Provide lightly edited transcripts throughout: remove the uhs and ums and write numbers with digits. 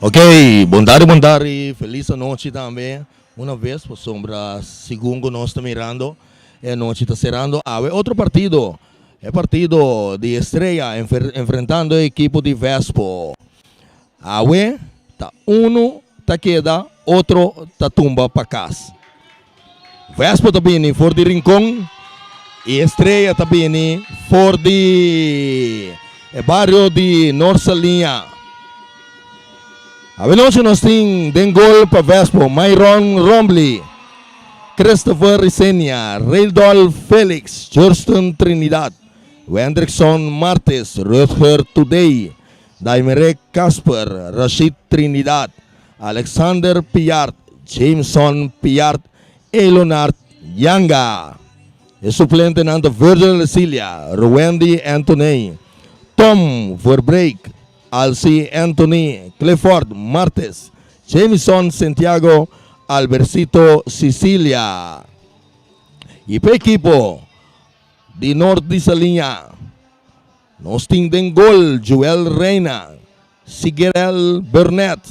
Ok, bondade, feliz noite também. Uma vez, por sombra, segundo nós estamos mirando, a noite está cerrando. Outro partido, é partido de Estrela, enfrentando o equipo de Vespo. Tá tá queda, outro tá tumba para casa. Vespo tá bem for de Rincón, e Estrela tá bem for de barrio de Norsalinha. Hoje nós temos den gol para Vespo, Myron Rombly, Christopher Risenia, Reildol Felix, Jurston Trinidad, Wendrickson Martes, Rutger Today, Daimerek Casper, Rashid Trinidad, Alexander Piart, Jameson Piart, Leonard Yanga. E suplente na Virgil Cilia, Ruendi Anthony, Tom Verbreak, Alci Anthony, Clifford Martes, Jameson Santiago, Albercito Sicilia. E para o equipo de Norte de Salinha, nós temos gol Joel Reina, Sigel Burnett,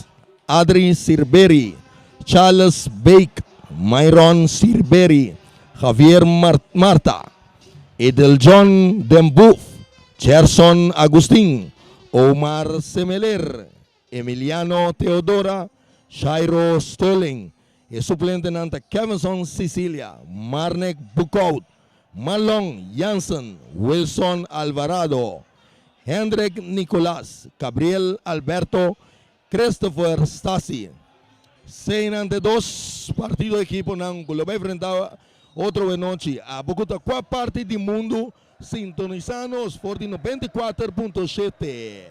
Adri Sirberi, Charles Bake, Myron Sirberi, Javier Marta, Edeljon Dembuf, Gerson Agustin, Omar Semeler, Emiliano Teodora, Shairo Stolling, e suplente nanta Kevinson Sicilia, Marnek Bukout, Malong Jansen, Wilson Alvarado, Hendrik Nicolás, Gabriel Alberto, Christopher Stasi. Seinante dos partidos de equipo não vai enfrentar outro noite. A Bogotá, qual parte do mundo sintonizanos por 94.7.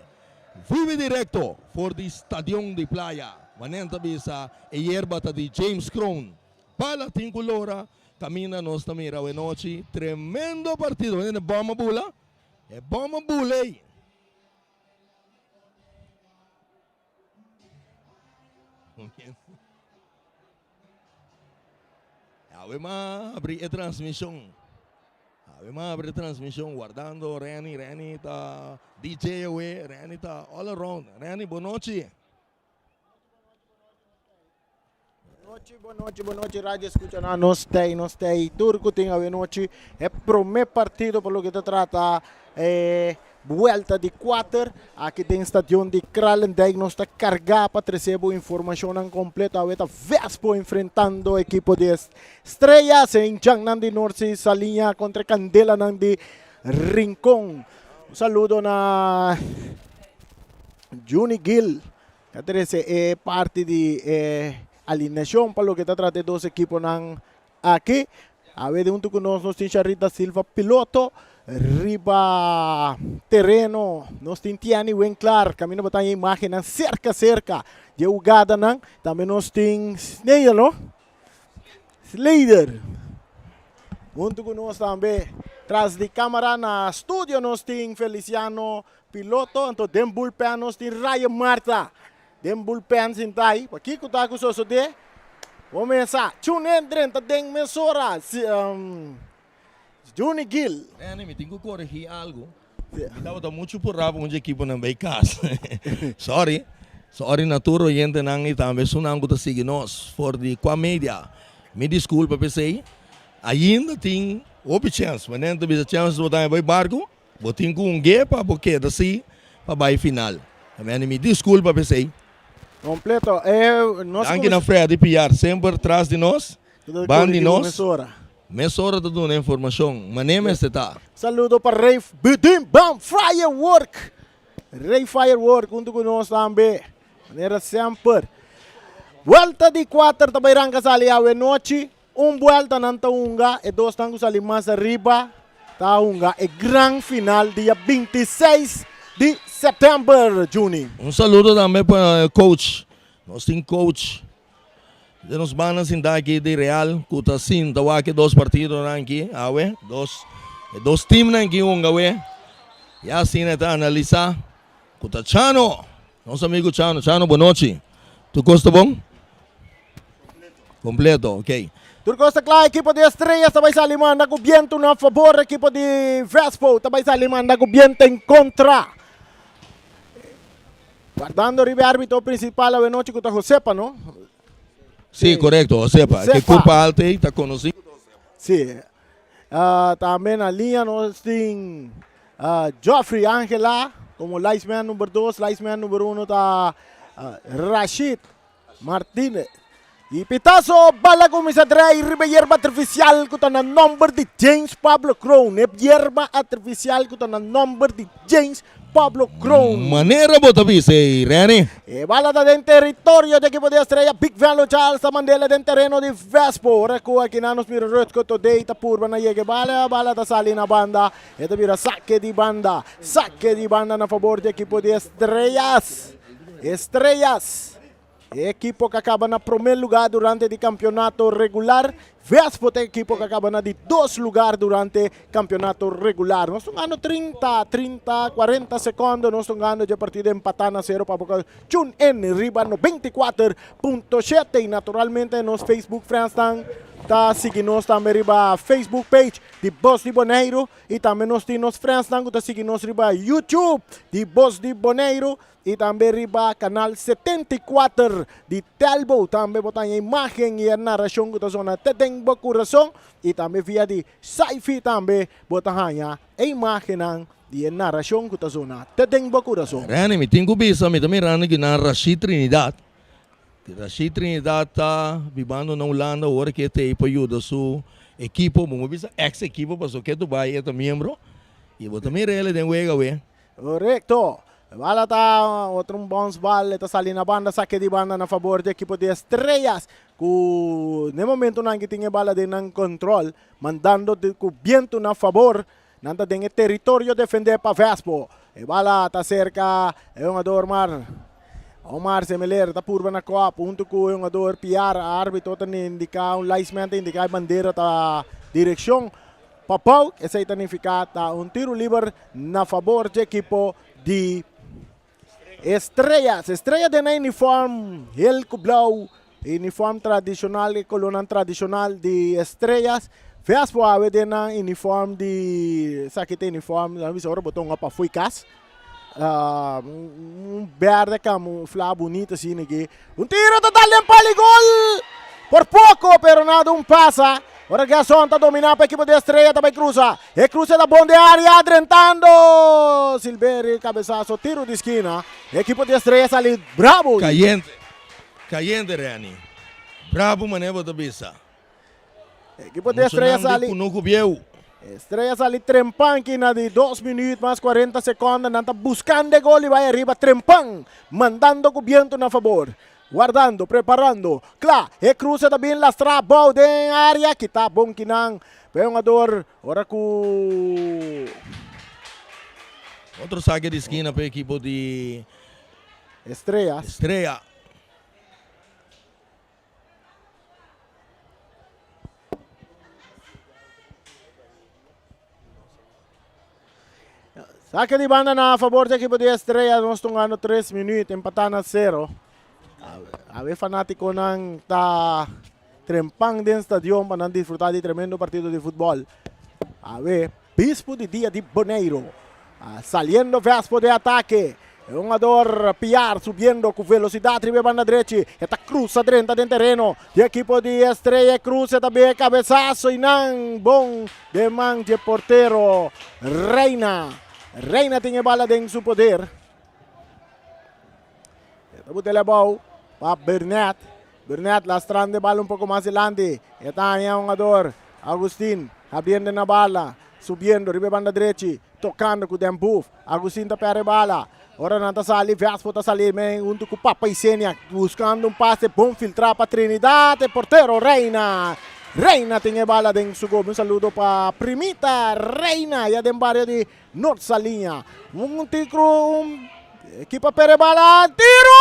Vive direto por the Stadion de Playa. Manenta bisa e yerba de James Crown. Pala Tinculora, camina nos tamira o noite. Tremendo partido. É bomba bula. É bomba bula. Vamos abrir a transmissão. Vamos abrir a transmissão guardando Reni tá DJ Reni tá all around. Reni, boa noite. Boa noite, rádio escuta na nós tem turco tem a noite é primeiro partido pelo que te trata volta de 4 aqui tem estação de Kralendijk nós está carregado para receber informação completa a Vespo enfrentando o equipo de Estrellas em Jiangnan de Norte Salinha contra Candela de Rincón. Saludo na Juni Gil que é parte de alineação para o que trata de dois equipos aqui. A ver, junto com nós temos Charita Silva, piloto, riba terreno, nós temos Tiani Wenclar, caminho para a imagem cerca, de jogada, também nós temos Sneijder, não? Slater. Junto com nós também, atrás de câmera, na estúdio, nós temos Feliciano, piloto, então, dem bullpen, nós temos Ryan Marta. Dem bullpen sintai, aqui que tá com o de começar. Chunendren tá deng mesora, Juni Gil. Me tenho que corrigir algo. Me estava muito por rabo onde equipo não vai casa. Sorry naturo oyente nang também sunang ko ta sige nós for the qua media. Me desculpa pensei. Ainda tem outra chance, mas não tem chance de botar vai barco. Botin com guepa porque assim para vai final. Me desculpa pensei. Completo. Anche na freia de piar, sempre atrás de nós, band de nós. Mesora de uma informação, mas nem mais está. Saludo para Ray Bidim Bam Firework. Ray Firework, junto com nós também. Maneira sempre. Volta de 4, tabairang kasali awe noite. Vuelta ng Taunga, e 2 tangos ali mais arriba. Taunga, e grand final, dia 26 de setembro, Juni. Saludo também para o coach. Nós temos coach. Nos banas aqui de Real, que assim, tawa aqui 2 partidos aqui, dois times aqui gawe. E assim está analisar. Kuta Chano, nosso amigo Chano, boa noite. Tu gosta bom? Completo, ok. Turcosta Clay, equipo de Estrellas, tabay sa liman, nagubiento na favor, equipo de Vespo, tabay sa liman, nagubiento en contra. Guardando arriba árbitro principal a noche con Josepa, ¿no? Sí, correcto, Josepa. Que Josepa. culpa alta y está conocido. Sí. También a linha nós tem Geoffrey Angela como linesman número 2, linesman número 1 está Rashid Martinez. E pitazo, bala começa a trair hierba artificial que está no número de James Pablo Crown. É hierba artificial que está no número de James Pablo Crown. Maneira bota vise, Rani. E bala da dentro território de equipo de Estrela. Big Velo Charles a Mandela dentro terreno de Vespo. Recu aqui na nos mira rot ko today ta purba na yege bala da sali na banda. Ito mira saque de banda na favor de equipo de Estrellas. Equipo que acaba na primeiro lugar durante o campeonato regular. Vespo tem equipo que acaba na de 2 lugar durante o campeonato regular. Nós estamos ganhando 40 segundos. Nós estamos ganhando de partida empatando a 0 para boca tune in riba no 24.7. E naturalmente nos Facebook friends tá seguindo nós também riba Facebook page de Voz de Boneiro. E também nós temos friends que tá seguindo nós riba YouTube de Voz de Boneiro. E também riba canal 74 de Telbo. Também botar a imagem e a narração que está zona Teteng Coração. E também via de Saifi também botar a imagem e a narração que está zona Teteng Coração. Rani, me tenho bisa, me também Rani que na Rashid Trinidad. Rashid Trinidad está vivendo na Holanda, agora que tem para ajudar su equipo, vamos bisa ex-equipo, para que tu vai, é membro. E botar também ele tem uega, ué. Correcto. Bala tá outro bounce ball, está salindo na banda, saque de banda na favor do equipo de Estrellas. No momento não que tinha bala de não control, mandando com viento na favor, nanda tem território defender para Vespo. E bala tá cerca, é um adormar. Omar Semeler tá purba na copa, punto com um ador piar, árbitro tá indicar um linesman, indicar a bandeira tá direção. Papau, esse aí tá significado tiro livre na favor do equipo de Estrellas de uniforme, el blau, uniforme tradicional, coluna tradicional de Estrellas. Vespo ave de na uniforme de, sabe que tem uniforme, não sei se botão apa foi cas. Verde camuflado bonito assim aqui. Tiro total de gol por pouco, pero nada passa. Ora que a Son está dominando para a equipe de Estrella, também cruza. E cruza da bonde área, adrentando. Silveri, cabeçaço, tiro de esquina. A equipe de Estrella ali, bravo. Caliente, Rani. Bravo, mané, bota bisa. A equipe de Estrella ali. Estrella ali, trempão, que na de 2 minutos mais 40 segundos. Não está buscando gol e vai arriba, trempão. Mandando com viento na favor. Guardando, preparando, claro, e cruza também lastra, bom de área, que tá bom que não, jogador, ora com... Outro saque de esquina para a equipe de Estrellas. Saque de banda na favor da equipe de Estrellas, nós estamos ganhando 3 minutos, empatando a 0. Ave fanático ng trempang din stadium para disfrutar de tremendo partido de futebol. Ave Bispo de Dia de Boneiro. Saliendo Vespo de ataque. Un ador piar subiendo con velocidad ribe banda derecha. Esta cruza dentro del terreno. De equipo de Estrella cruza también cabezazo y nan bon de man de portero Reina. Reina tiene bala en su poder. Esta botella bau. Para Bernat. Bernat lastrando de bala un poco más adelante. Está ahí un ador. Agustín abriendo na bala. Subiendo, ribe banda derecha. Tocando com o Dembuf. Agustín está para a bala. Ora não está sali. Vespo está sali. Junto com o Papa Isenia. Buscando um passe bom filtrar para Trinidad. Portero Reina. Reina tem a bala dentro do gol. Um saludo para Primita Reina. E a dem barrio de Norte Salinha. Ticro. Equipa para bala. Tiro!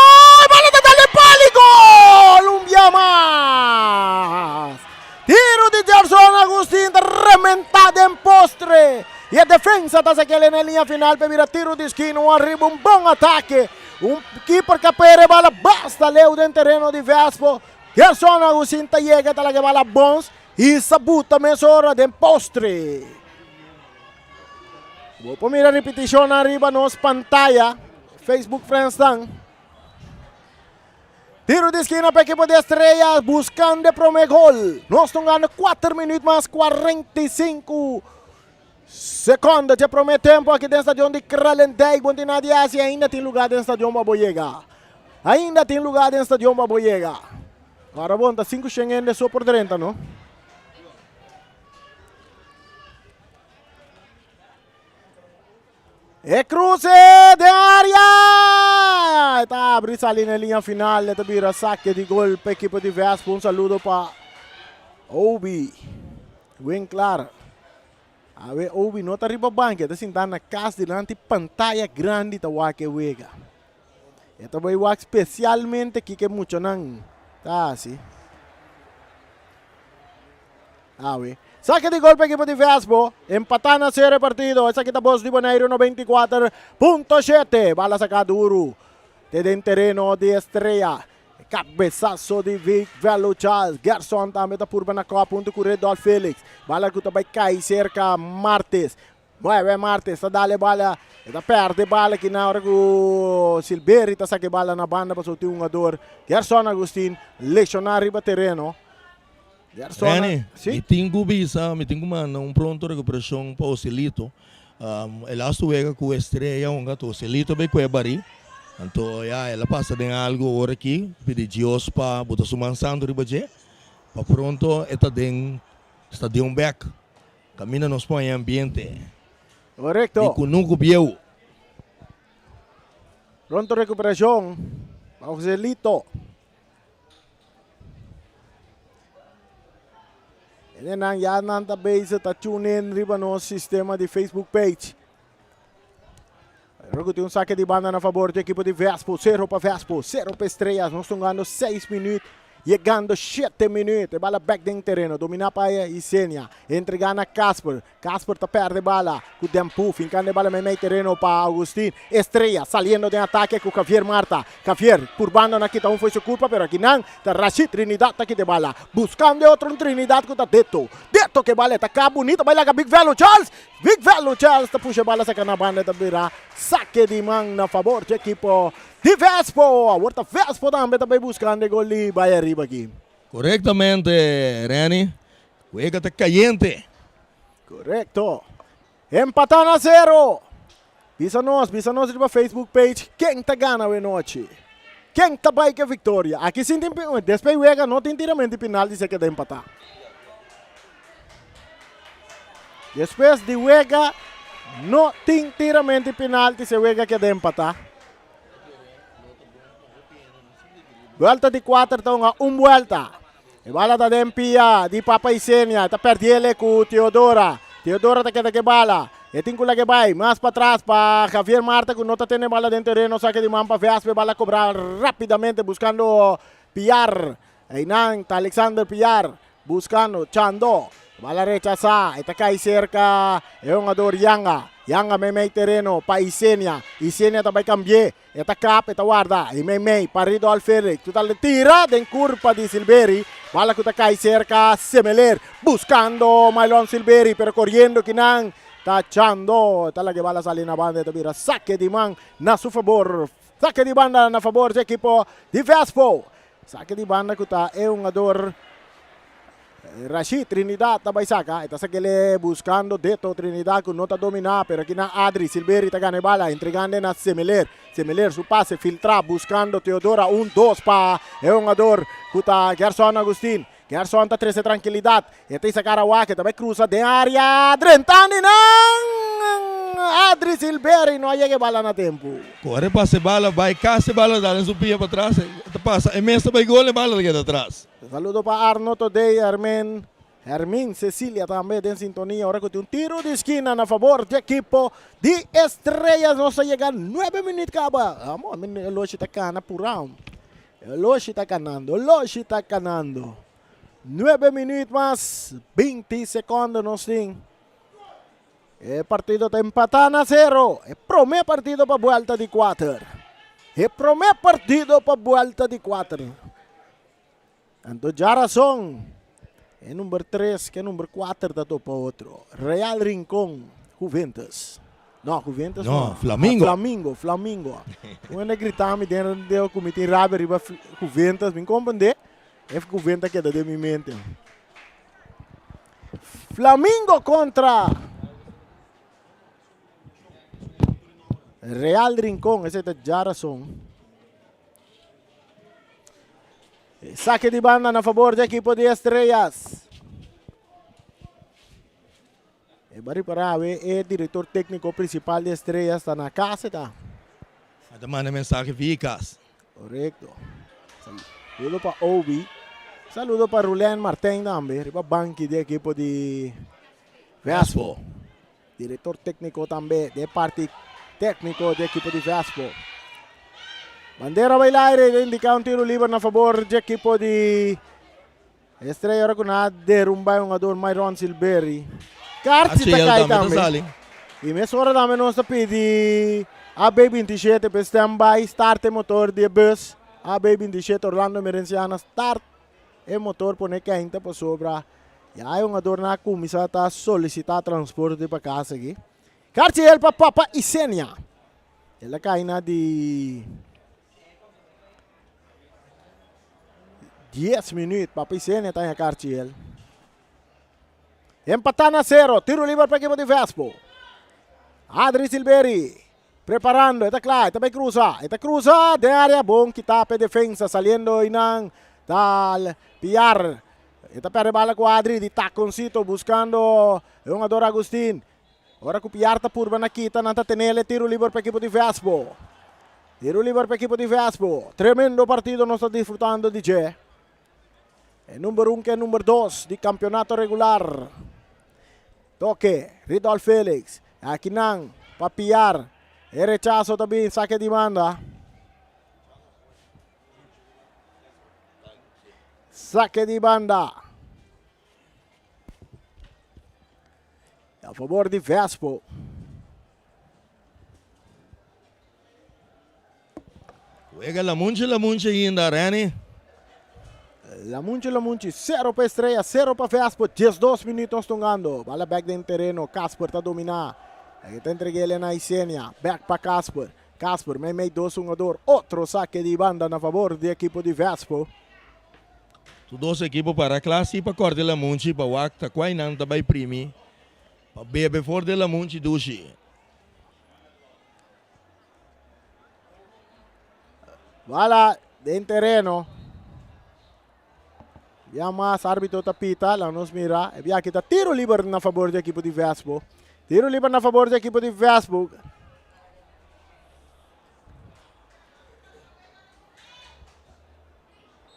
Bala de Gol! Mais! Tiro de Gerson Agustín, rementado em postre. E a defesa está aquele na linha final para virar tiro de esquina. Arriba um bom ataque. Keeper que pere bala basta leu dentro terreno de Vespo. Gerson Agustín chega talaga bala bons e sabuta mesora de postre. Vou mirar repetição arriba nos pantalla. Facebook friends lang. Tiro de esquina para o equipo de Estrellas, buscando o primeiro gol. Nós estamos ganhando 4 minutos mais 45 segundos. Já primeiro tempo aqui dentro do estádio de Kralendijk. Bom dia, Nadia. Ainda tem lugar dentro do estádio Baboyega. Ainda tem lugar dentro do estádio Baboyega. Agora, bom, está 5 xengendes só por 30, não? E cruce de área! Está abrindo ali na linha final. Está vira saque de gol para a equipe de Vespo. Um saludo para Obi. Bem claro. A ver, Obi não está riba banca. Está sentado na casa delante pantalla grande. Está wake wega. Está vai wake especialmente aqui que muito não. Tá assim. A ver. Saque de gol para a equipe de Vespo. Empatando a 0 partido. Essa aqui está Boss de Bonaire 94.7. Bala sacada duro. Desde terreno de Estrella. Cabeçaço de Vic Velo Charles. Gerson também está por na copa. Ponto correto ao Félix. Bala que vai cair cerca Martes. Mueve Martes. Está dando bala. Está perde bala aqui na hora que o Silberi está saque bala na banda para soltar um jogador. Gerson Agustin. Lesionar riba terreno. Reni, me tenho visa, me tenho um pronto recuperação para o Celito. Ele astuega com a Estrella, gato Celito bem com a Bari. Então, ela passa de algo agora aqui, pede Dios para botar sua mansão do ribaje. Para pronto, está de back. Camina nos põe em ambiente. Correcto. E com nunca viu. Pronto recuperação para o Celito. Ele não já não está base, está tune in riba no sistema de Facebook page. Agora tem um saque de banda na favor da equipe de Vespo. 0 para Vespo, 0 para Estrellas. Nós estamos ganhando 6 minutos. Chegando 7 minutos. Bala back dentro terreno. Domina para Isenia. Entregando a Casper. Casper está perde bala. Com o tempo. Fincando bala meio terreno para Agustín. Estrella saliendo de ataque com Javier Marta. Javier por banda aqui não foi sua culpa. Pero aqui não. Está Rashid Trinidad aqui de bala. Buscando outro Trinidad com o Deto. Deto que bala. Está cá bonito. Vai lá com Big Velo Charles. Big Velo Charles. Está puxa bala. Saca na banda. Está vira. Saque de mão na favor do equipo de Vespo. Agora Vespo também buscando gol e vai arriba aqui. Correctamente, Reni. Juega está caliente. Correcto. Empatando a 0. Visa-nos no Facebook page. Quem está ganhando a noite? Quem está vai que a vitória? Aqui sim tem depois juega, não tem tiramento penal, diz que é de empatar. Depois de juega, não tem tiramento penal, diz que juega que é de empatar. Volta de 4, então, vuelta. E bala da Dempia, di Papa Isenia, está perdendo com Teodora. Teodora está que bala. E tem que vai, mais para trás para Javier Marta, que não está tendo bala dentro do terreno, saque de mão para Vespe, bala cobrar rapidamente, buscando Piar. E não, está Alexander Piar, buscando Chando. Bala rechazada, está cai cerca, é um jogador Yanga. Yanga meio terreno para Isenia. Isenia também cambiar. Eta cap, eta guarda. E meio, parido al Félix. Total tira, den curva de Silberi. Bala que cai cerca, Semeler. Buscando Mailon Silberi, pero corriendo que não. Tachando. Tala que bala sale na banda. Tabira saque de man na su favor. Saque de banda na favor do equipo de Vespo. Saque de banda que é um jogador Rashid Trinidad também saca. Está saquele buscando Deto Trinidad que não está dominando. Pero aqui na Adri Silberi está ganhando bala. Entregando na Semeler. Semeler su passe filtra buscando Teodora. 1-2 para é um jogador que está Gerson Agustin. Gerson está 13 tranquilidade. E tem sacar a Wake. Também cruza de área. Drentani não. Adri Silberi não chega bala na tempo. Corre passe bala, vai casse bala, dá su pia para trás. Passa, e mesmo vai gol e bala de atrás. Saludo para Arno Todei, Hermin Cecilia também em sintonia. Agora que tem tiro de esquina na favor do equipo de Estrellas. Nós chegamos 9 minutos. Vamos, o Loche está ganhando por round. O Loche está ganhando. 9 minutos mais 20 segundos nós temos. O partido está empatando a 0. É o primeiro partido para a volta de 4. É o primeiro partido para a volta de 4. Então já razão. É número 3, que é número 4 da topa outro. Real Rincón, Juventus. No, Juventus No, Flamengo. Flamengo. Quando gritamos dentro do comitê rápido, riba Juventus, me compreende? É Juventus que é da minha mente. Flamengo contra Real Rincón, esse é o Jarason. Saque de banda a favor do equipo de Estrellas. E bari para o diretor técnico principal de Estrellas está na casa, tá? Ada manda mensagem eficaz. Correcto. Saludo para Obi. Saludo para Julián Martín também, riba banque do equipo de Vespo. Diretor técnico também, de parte técnico do equipo de Vespo. Bandeira vai lá e indica um tiro livre na favor do equipo de Estrela. Agora com a derrumba um jogador Myron Silberry. Carti tá cai também. E mesmo hora também nós pedimos a B27 para stand-by, start o motor de bus. A B27 Orlando Merenciana start o motor por quente para sobra. E aí um jogador na comissão está solicitar transporte para casa aqui. Carti ele para Papa Isenia. Ela cai na de 10 minutos. Papa Isenia está em Carti ele. Empatando a 0. Tiro livre para a equipe de Vespo. Adri Silberry. Preparando. Está claro. Está bem cruza. Está cruza de área. Bom que tapa defensa. Saliendo inang. Tal. Piar. Está para bala com Adri. De taconcito. Buscando. O jogador Agustin. Agora com o Piar está por Banakita. Não está tendo tiro livre para a equipe de Vespo. Tiro livre para a equipe de Vespo. Tremendo partido. Nós estamos desfrutando de G. É número 1 que é número 2 de campeonato regular. Toque, Ridolf Felix. Aqui não, para Piar. É rechazo também, saque de banda. Saque de banda. A favor de Vespo. Juega la muncha ainda, Rani. La Munchi, 0 para Estrela, 0 para Vespo, 12 minutos tocando. Bala back dentro terreno, Casper está dominar. Aqui está entregue ele na Isenia, back para Casper. Casper, meio 2 jogador, outro saque de banda na favor do equipo de Vespo. Tu dois equipos para a classe e para corte la munchi, para o acta, quai não também primi. Para beber fora de la munchi, dushi. Bala dentro terreno. Via mais árbitro tapita, lá nos mira. E via aqui está tiro livre na favor do equipo de Vespo. Tiro livre na favor do equipo de Vespo.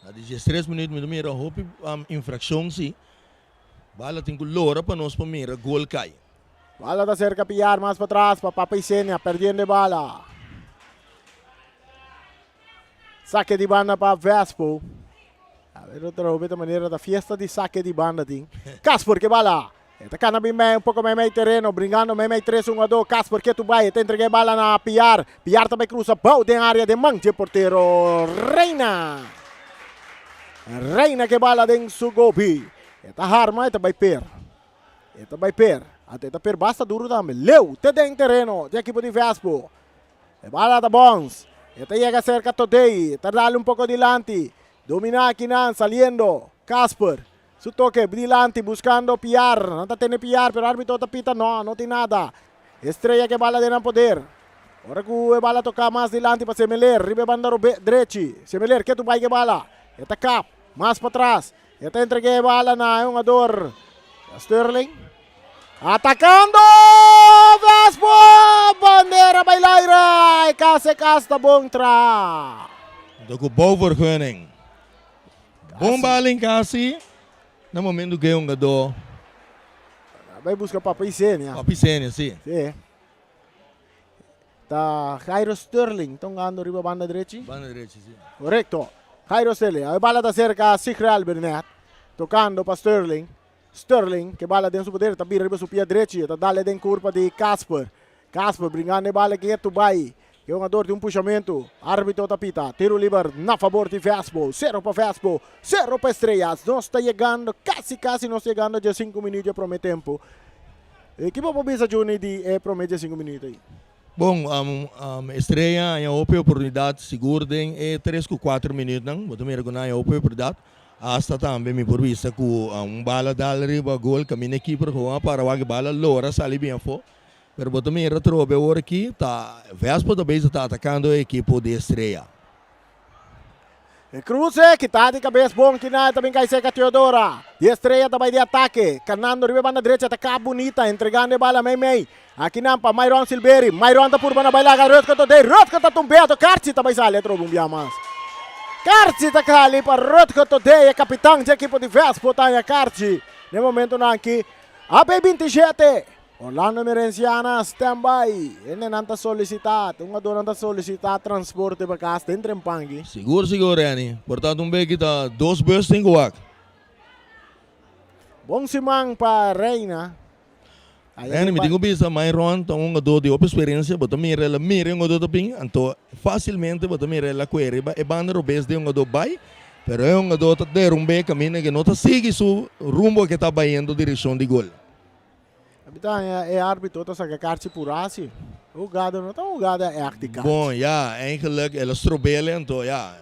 Na 13 minutos, mira, houve infração, sim. Bala tem que lora para nós, para mira, gol cai. Bala está cerca, Piar, mais para trás, para Papa Isenia, perdendo bala. Saque de banda para Vespo. A ver, outra maneira da fiesta de saque de banda, tem. Casper, que bala. Está cana bem um pouco meio terreno, brincando meio 3-1-2. Casper, que tu vai, te entreguei bala na Piar. Piar também cruza, bom, tem área de manche, porteiro. Reina. Reina que bala dentro do gobi. Está arma, está vai per. Está vai per. Até está per, basta duro também. Leu, te dentro terreno, de equipo de Vespo. Bala da Bons. Está chega cerca today. Está dando um pouco dilante. Domina aqui não, saliendo. Casper. Su toque, dilante, buscando Piar. Não está tendo Piar, pero árbitro tapita, não tem nada. Estrela que bala de não poder. Agora que o bala toca mais dilante para Semeler. Ribe banda Drechi. Semeler, que tu vai que bala? Está cap, mais para trás. Está entregue bala na jogador Sterling. Atacando! Vespo! Bandeira bailaira! E case casta bom tra. Doku bovergunning. Bombaling kasi. No momento que um jogador. Vai buscar Papa Isenia. Papa Isenia, sim. Sim. Tá Jairo Sterling. Estão ganhando riba banda direita. Banda direita, sim. Correto. Jairo Sterling. A bala está cerca a Sigral Bernet. Tocando para Sterling. Sterling, que bala dentro do poder, está bem riba su pia direita. Está dando dentro curva de Casper. Casper, brincando a bala que é Tubai. Que é um jogador de um puxamento. Árbitro tapita. Tiro livre na favor de Vespo. 0 para Vespo. 0 para Estrellas. Nós está chegando, quase nós chegando a 5 minutos para o tempo. Equipa po bisa Juni di promedio 5 minutos aí. Bom, estreia em oportunidade segura em 3 ou 4 minutos, não? Botar mira com a oportunidade. Hasta também me por vista que bala dal riba gol caminha aqui para o bala lora sali bem fo. Pero botar mira trobe agora aqui tá Vespo também está atacando a equipe de estreia. Cruze, que tá de cabeça bom, que na também cai seca Teodora. De estreia também de ataque. Canando riba banda direita, ataca bonita, entregando a bala Meimei. Aqui na pa Myron Silveri. Myron tá por banda bailar, Rotka today, Rotka tá tumbeado, Carci também sale, trobo mas. Carci tá cali para Rotka today, é capitão de equipe de Vespo, tá a Carci. No momento não aqui, AP27. Orlando Merenciana, stand-by. Ele não está solicitado. Um ador não está solicitado transporte para casa, dentro em Pangi. Seguro, Reni. Portanto, que está 2 buses em Guac. Bom simang para Reina. Reni, me digo bisa, mas Ron, um ador de experiência, bota mira um ador também, então facilmente bota mira ela querer, e banda robes de um ador vai, pero é um ador de rumbe caminho que não está sigue su rumbo que está indo direção de gol. Então, é árbitro, tá sabe, Carci por assim. O gado não tá, o gado é acticar. Bom, ja, eigenlijk, ela strobele, então, ja.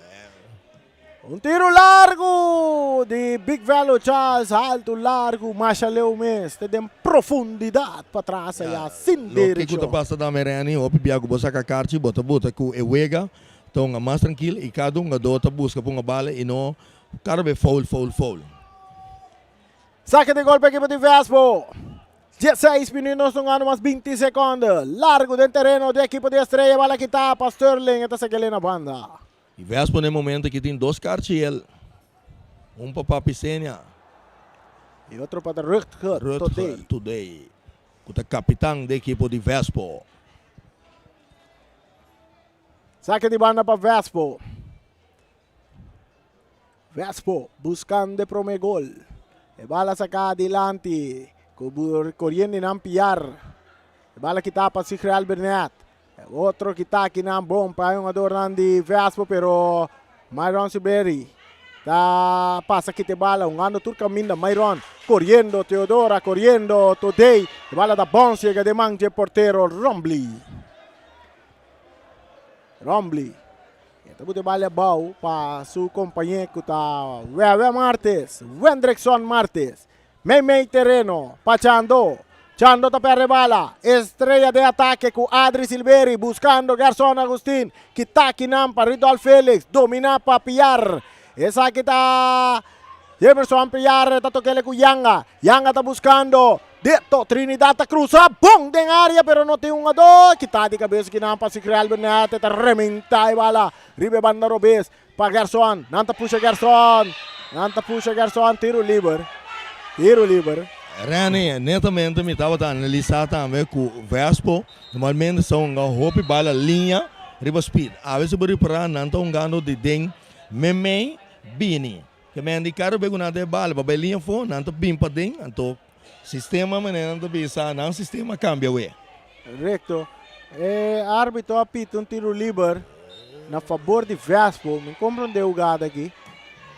Tiro largo de Big Velo Charles, alto largo, Machaleu Mes, tem profundidade para trás, ja, sem direção. O que passa da Merani, o piago bosa com a Carci, bota com o Ewega, então, mais tranquilo, e cada adota busca por uma bala e não, cada vez foul. Saque de gol para a equipe de Vespo. 16 minutos, no ano mais 20 segundos. Largo do terreno da equipe de Estrela, bala que tapa, Sterling, esta se na banda. E Vespo no momento que tem 2 cartiel. Para Papicenia. E outro para Rutger today. O capitão da equipe de Vespo. Saque de banda para Vespo. Vespo buscando de prome gol. E bala saca adelante. Corriendo en ampliar. Bala que tapa si Real Bernat. Otro que está aqui na bom para um adorno de Vespo, pero Myron Silveri. Passa aqui de bala, ano tur caminho, Myron. Corriendo, Teodora, corriendo, today. Bala da bom, chega de manche portero, Rombly. Ito de bala bom para seu companheiro que está Wendrickson Martes. Meimei terreno, pa Chando tá per bala, estrella de ataque com Adri Silveri, buscando Garçon Agustin, que tá aqui nampa, Ridolf Felix, domina pa Piar, essa aqui tá Jefferson Piar, tá toquele com Yanga tá buscando, Deto, Trinidad tá cruza, bom den área, pero não tem um ador, que tá de cabeça que nampa, se Real Bernat, tá rementa e bala, ribe banda Robes, pa Garçon, nanta puxa Garçon, tiro livre. Rani, netamente, me estava analisando também que o Vespo, normalmente são uma roupa bala linha, riba speed. A vezes, por para não estão ganhando de den, memei, bini. Que me indicaram que não tem bala, para linha for, não está bem para den, então, sistema, mas não está bisa, não, sistema cambia, ué. Correto. Árbitro apita tiro livre, na favor de Vespo, me compreendeu o gado aqui.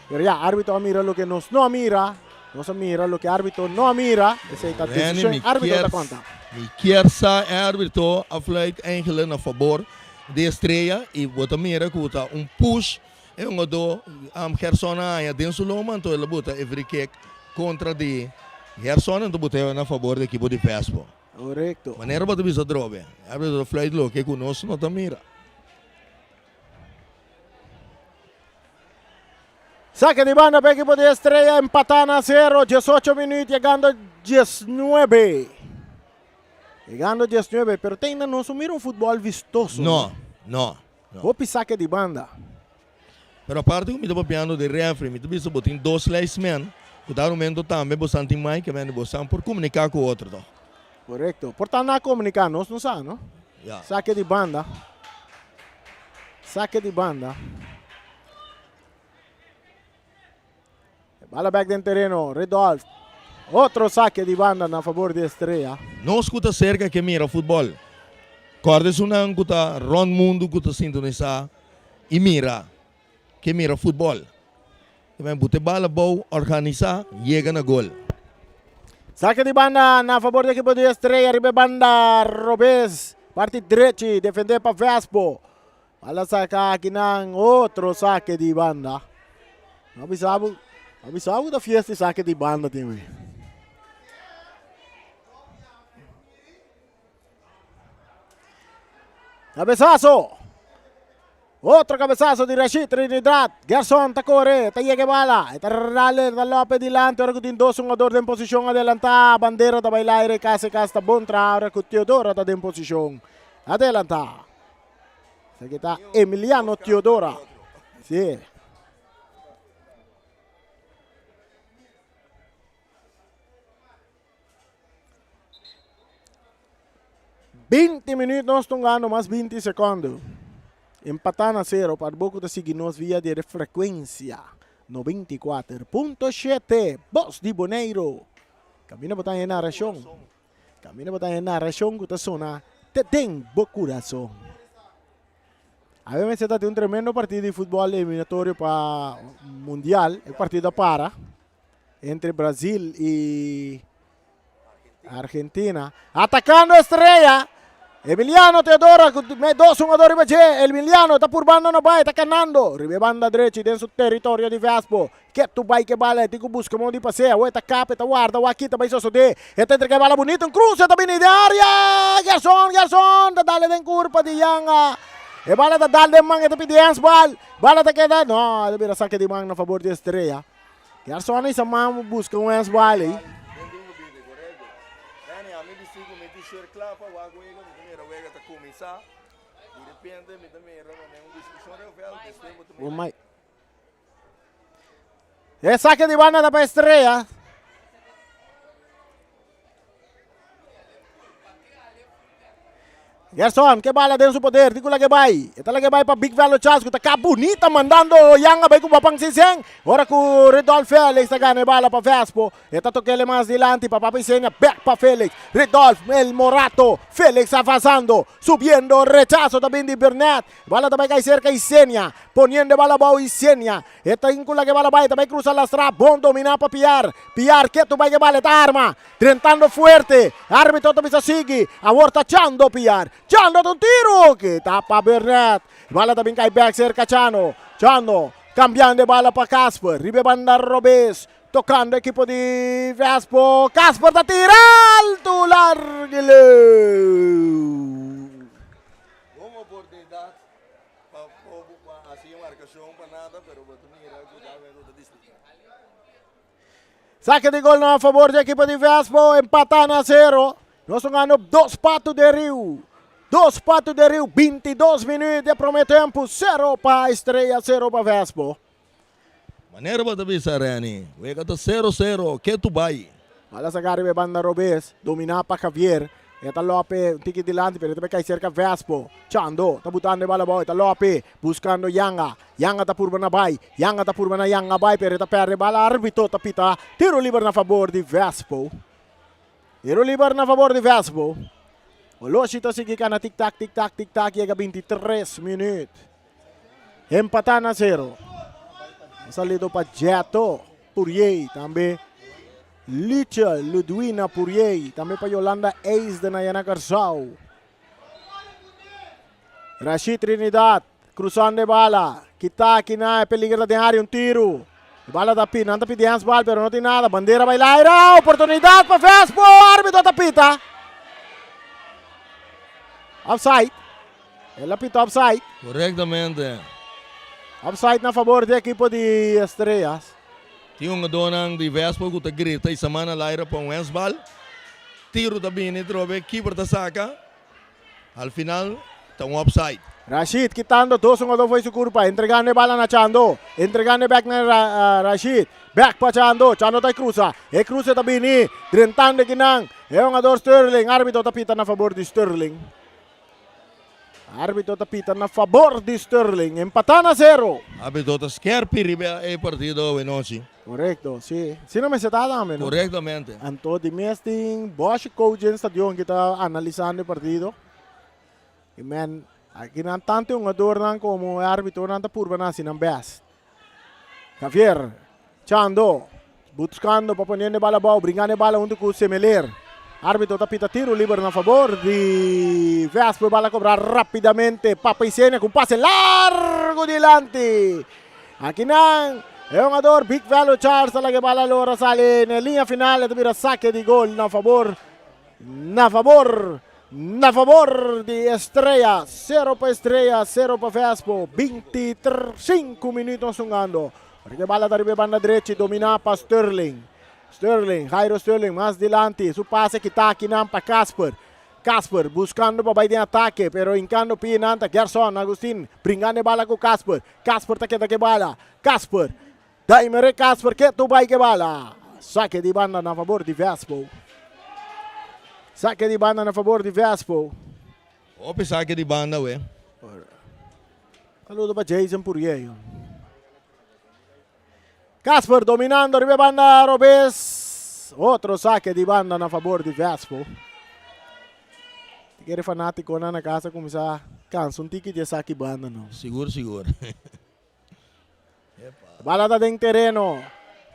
Pero já, árbitro mira o que nós não mira. No se mira lo que el árbitro no mira, esa decisión el árbitro da conta. Mi quersa árbitro afluit eigenlijk a favor de Estrela e bota mira que bota push e do Gersona e dentro do loma, então ele bota every kick contra de Gersona, então bota a favor da equipe de Vespo. Correcto. Maneira bota bisa drobe. Árbitro afluit lo que conosco não tá mira. Saque de banda para el equipo de Estrella, empatan a 0, 18 minutos, llegando 19. Llegando 19, pero ainda não assumiram um futebol vistoso. Não. Vou saque de banda. Pero a parte que me estava piando de referee, me estava botando 2 linesmen, que dá um momento também bastante mais que vem botando por comunicar com o outro. Correto. Portanto, não comunicar, nós não sabemos, não? Yeah. Saque de banda. Bala back dentro terreno, Redolf. Outro saque de banda a favor de Estrela. Não escuta cerca que mira futebol. Cordes uma escuta Ron Mundo que está sintonizar e mira que mira futebol. Vem botar bala boa, organizar, chega na gol. Saque de banda na favor da equipe de Estrela. Ribe banda Robes. Parte direito. Defender para Vespo. Bola saca aqui ng outro saque de banda. Avisado da fiesta saque de banda, time. Cabezazo. Otro cabezazo de Rashid Trinidad. Gerson Tacore. Talle que bala. Etarrale da Lopez dilante. Ora kutin dos jugador en posición adelanta. Bandera da bailaire. Casi casta bontra. Ora kut Teodora da en posición adelanta. Aquí está Emiliano Teodora. Sí. $20 minutos tungano mais 20 segundos. Empatan a 0 para Boco de seguirnos via de frequência 94.7. Voz de Boneiro. Camina para a narração. Camina para a narração que está sona. Te tem bo coração. A veces está un tremendo partido de fútbol eliminatorio para mundial. El partido para entre Brasil y Argentina. Atacando Estrella. Emiliano Teodora, dos jugadores bache. Emiliano está por banda no vai, está canando. Ribe banda derecha dentro do território de Vespo. Que tu vai que bala, tico busca mão de passeio. O eta capa, eta guarda, o aqui também só de. Eta entrega bala bonita, um cruze também de área. Gerson, tá dale den curva de Yanga. E bala da dale man, eta pidi handsball. Bala da queda, no, deve saque de man na favor de Estrella. Gerson e Samam busca um handsball aí. E saque de banda da Estrella. Gerson, que bala dentro do poder, digo lá que vai. Esta lá que vai para Big Velo Chasco, tá bonita mandando Yanga vai com Papang Siseng. Ora com Redolf Felix, tá ganhando bala para Vespo. Esta toque ele mais dilante para Papang Siseng, back para Felix. Redolf, El Morato, Felix avanzando, subiendo, rechazo también de Bernat. Bala também cai cerca Isenia, poniendo bala bao Isenia. Esta incula que bala vai, também cruza la strap, bom dominar para Piar. Piar, que tu vai que bala, esta arma, tentando fuerte. Árbitro também se sigue, agora tachando Piar. Chano un tiro que tapa Bernat. Bala también cae back cerca Chano. Chano cambiando de bala para Casper. Ribe banda Robes. Tocando equipo de Vespo. Casper da tira alto. Larguele. Uma oportunidade para assim marcação para nada, pero saque de gol a favor do equipo de Vespo. Empatando a 0. Nós ganhamos 2 patos de Rio. 2 patos de Rio, 22 minutos de primeiro tempo, 0 para Estrela, 0 para Vespo. Maneira para avisar, Rani. Vega tá 0-0, que tu vai? Olha essa cara de banda Robes, dominar para Javier. Eta Lope, um tique dilante, pero também cai cerca Vespo. Chando, tá botando de bala boa, eta Lope, buscando Yanga. Yanga tá por na bai, Yanga tá por na Yanga bai, pero tá perde bala, árbitro tá pita. Tiro livre na favor de Vespo. Tiro livre na favor de Vespo. O Losito sigue na tic-tac, tic-tac, tic-tac. Chega 23 minutos. Empatando a 0. Salido para Jeto. Purier também. Licha, Ludwina Purier. Também para Yolanda Eis de Nayana Garzao. Rashid Trinidad. Cruzando de bala. Kita aqui na peligro de área. Tiro. Bala da Pina. Anda pedindo handball, pero não tem nada. Bandeira bailaira. Oportunidade para Vespo. Árbitro da Pita. Offside. Ele apitou offside. Corretamente. Offside na favor da equipe de Estrelas. Tinha um donang de Vespo que grita e semana lá era para um handball. Tiro da Bini, trobe, keeper da saca. Al final, está um offside. Rashid quitando, 2 foi su curva. Entregando bala na Chando. Entregando back na Rashid. Back pa Chando. Chando tay cruza. E cruza da Bini. Drentando ginang. E um ador Sterling. Árbitro tapita na favor de Sterling. Árbitro tapita na favor de Sterling. Empatando a 0. Árbitro está scherpi e partido Venoci. Correcto, sí. Sino me se está dando, ¿no? Correctamente. Anto de Mesting, Bosch Coach stadion kita analizando el partido. Y man, aquí no tanto un adornan como árbitro nanta purba na sinang best. Javier, Chando, buscando para poner a bola bom, brincando a bola junto com o Semeler. Árbitro tapita tiro livre a favor de Vespo, bola cobrar rapidamente, Papa Isenia com passe largo delante. Aqui não, é um ador, Big Velo Charles, a que bola allora sale na linha final, e saque de gol na favor de Estrela, 0 para Estrela, 0 para Vespo, 25 minutos jogando. Porque bola da banda direita, domina para Sterling, Jairo Sterling, mais delante, su passe que está aqui para Casper buscando para de ataque, pero encando pinanta Gerson Agustin, brincando bola com Casper está que bola, daimere Casper que tu vai que bola, saque de banda na favor de Vespo. Saque de banda na favor de Vespo. Opa, saque de banda, ué. Saludo para Jason Purriello. Casper dominando, arriba banda Robes. Outro saque de banda na favor de Vespo. Quer fanático na casa começar cansa ticket de saque banda não. Seguro. Balada em terreno.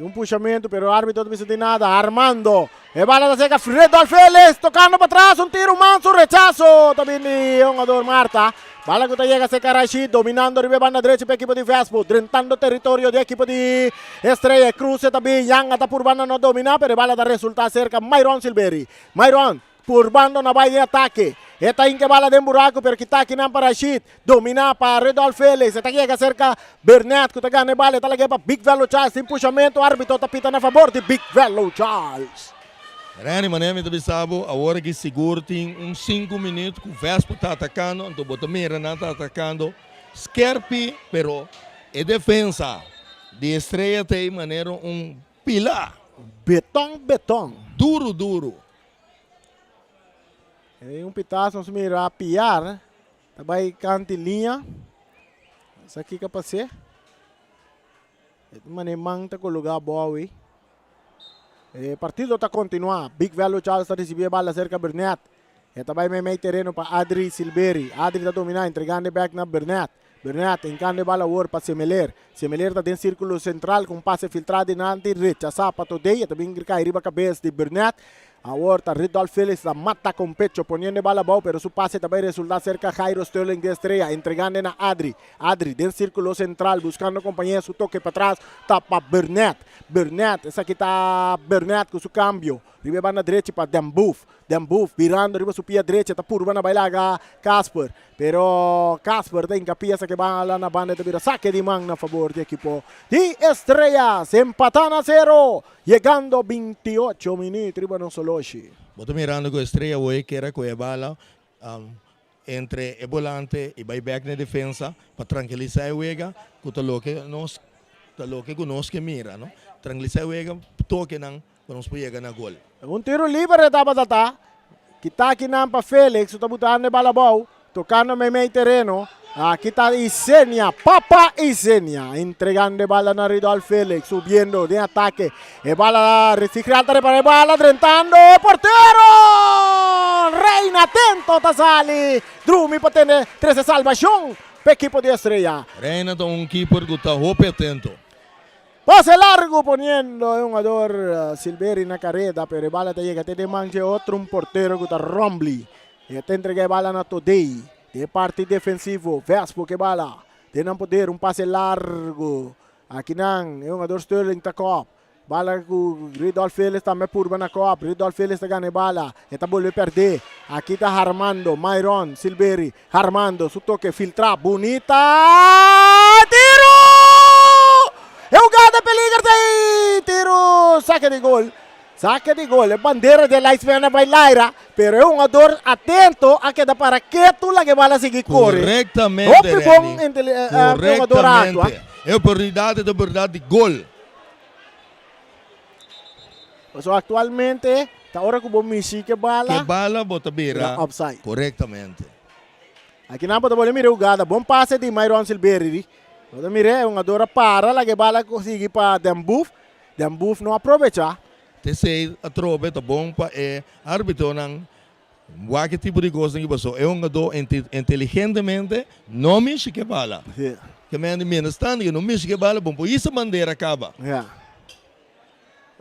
Um puxamento, pero o árbitro não precisa de nada. Armando. E bala da seca, Fredolf Félix. Tocando para trás, um tiro manso, rechazo. Também de jogador Marta. Bala que chega a seca Rashid. Dominando a banda direita para a equipe de Vespo. Drentando o território da equipe de Estrela. Cruze também. Yang está por banda não domina, pero bala da resulta cerca. Myron Silveri. Myron, por banda na vai de ataque. Está em que bala de buraco, pero que está aqui não para Rashid. Domina para Redolf Félix. Está chega cerca Bernat, que está ganhando bala. Está lá para Big Velo Charles. Em puxamento, árbitro está pitando a favor de Big Velo Charles. Rani, mané, me sabo, agora que seguro tem 5 minutos que o Vespo está atacando, então Botamira não está atacando. Skerpi, pero é defesa de Estrela tem maneira pilar. Betão. Duro. É pitaço, vamos mirar a piar, né? Também cantilinha. Isso aqui que passei. Manemang está com lugar bom aí. O partido está a continuar. Big Velo Charles está recebendo a bola cerca de Bernat. E também meio terreno para Adri Silveri. Adri está dominando, entregando back na Bernat. Bernat encanta a bola para Semeler. Semeler está dentro do círculo central com passe filtrado e não rechaçar para Todeia. Também cai arriba a cabeça de Bernat. Ahora Redolf Félix la mata con pecho, poniendo bala bow, pero su pase también resulta cerca Jairo Sterling de Estrella, entregando a Adri del círculo central, buscando compañía, su toque para atrás, tapa Bernat, esa aquí está Bernat con su cambio, arriba banda derecha para Dembuf, virando arriba su pie derecha, está por banda bailaga Casper, pero Casper tem capilla que va la banda de saque de mano a favor del equipo de Estrellas, empatan a 0, llegando 28 minutos, arriba no solo. Boto mirando com a Estrela hoje, que era com a bala entre o volante e vai back na defesa para tranquilizar o Wega, que tá louco conosco que mira, não? Tranquilizar o Wega, toque não, para nos pegar na gol. Tiro livre estava data, que tá aqui não para Félix, está botando a bala boa, tocando meio terreno. Aquí está Isenia, Papa Isenia, entregando bala a Redolf Félix, subiendo de ataque. Bala reciclada para bala, drentando, portero! Reina, atento, Tasali. Drumi para tener 13 salvación para el equipo de Estrella. Reina está keeper que está atento. Pase largo poniendo un jugador Silveri en la carrera, pero bala te llega, te manche otro un portero que está Rombly. Y te entrega bala a Todei. De parte defensivo, Vespo que bala, tem poder, passe largo, aqui não, é um jogador Sterling tá cop, bala com Redolf Félix também purba na cop, Redolf Félix tá ganhando bala, está volve perder, aqui tá Armando, Myron, Silveri, Armando, su toque, filtra, bonita, tiro! É o gada peligra, tiro, saque de gol. Saque de gol, bandeira de la Hispana bailaira, pero é um jogador atento a que dá para quieto lá que bala seguir corre. Correctamente, correctamente. É oportunidade de gol. So, atualmente, está hora que o Misi que bala bota beira. Offside. Correctamente. Aqui não pode mirar o gada, bom passe de Myron Silveri. Pode mirar, é um jogador para lá que bala conseguir para Dembuf não aproveita. Sei a tropa tá bom para árbitro não que tipo de coisa que passou é um jogador inteligentemente não mexe que bala que me anda menos tanto que não mexe que bala bom por isso a bandeira acaba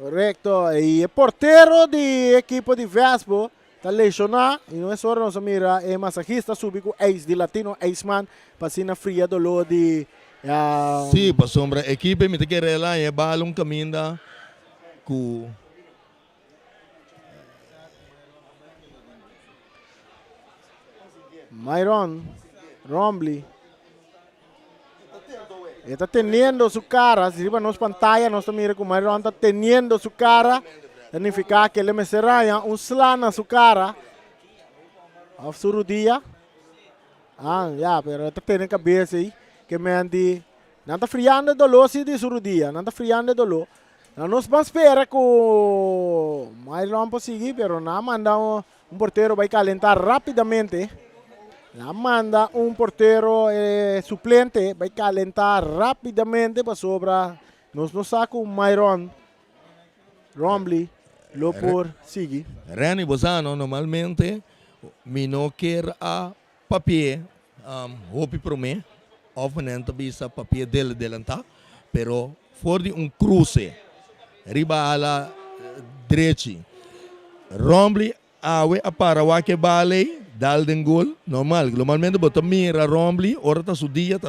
Correcto. E o porteiro do equipe de Vespo está lesionado. E não é só nós mira é massagista subiu com ex de latino, ex-man, passando fria dolor de... Sim, para sombra a equipe me tem que relar e bala caminho da com Myron Rombly. Está teniendo su cara, si arriba nos pantalla, nos mira como Myron está teniendo su cara, significa que le me será un slan a su cara, a su rodilla. Ya, pero está teniendo cabeça aí, que me andi, não está friando dolor se de su rodilla, não está friando dolor. Não nos vamos esperar que o Myron possa seguir, pero nada manda un portero vai calentar rapidamente. La manda un portero suplente, vai calentar rapidamente para sobra. Nos saca un Myron Rombly, lo por seguir. Rani Bozano normalmente me não quer a papel, hopi para mim, of não bisa papel dele delanta, pero for de cruce, riba ala direita, Rombly awe a para wa que bale dal den gol normal normalmente bota mira Rombly ora tá su dia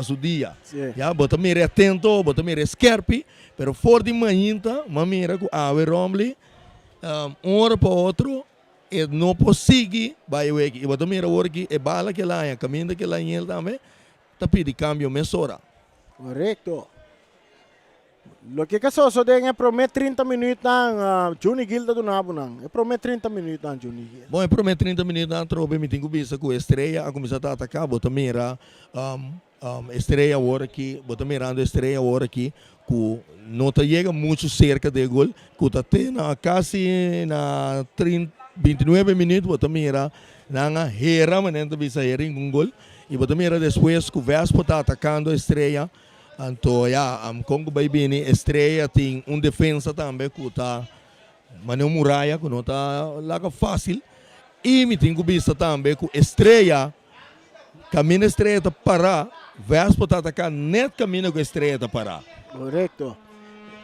já bota mira atento bota mira scarpi pero for de manhinta mira com awe Rombly hora para outro e não consegue vai o e bota mira ora que é bala que lá é caminho que lá em ele também tá pedi cambio mesora. Correcto. Lo que casou só tem é promet 30 minutos na Johnny Gilda do Nabo não. É promet 30 minutos na Johnny Gilda. Bom, é promet 30 minutos na trobe me tenho vista com a estreia a começar a atacar, bota mira estreia hora aqui, bota mirando estreia hora aqui, que não tá chega muito cerca de gol, que tá tendo quase na 29 minutos, bota mira na hera, mas não tá vista hera em gol, e bota mira depois que o Vespo tá atacando a estreia. Então, Congo vai bem, estreia tem defesa também que está Manuel Muralha, que não está lá fácil. E me tenho visto também que estreia, caminho estreia está parar, Vespo está atacando, net caminho que estreia está parar. Correto.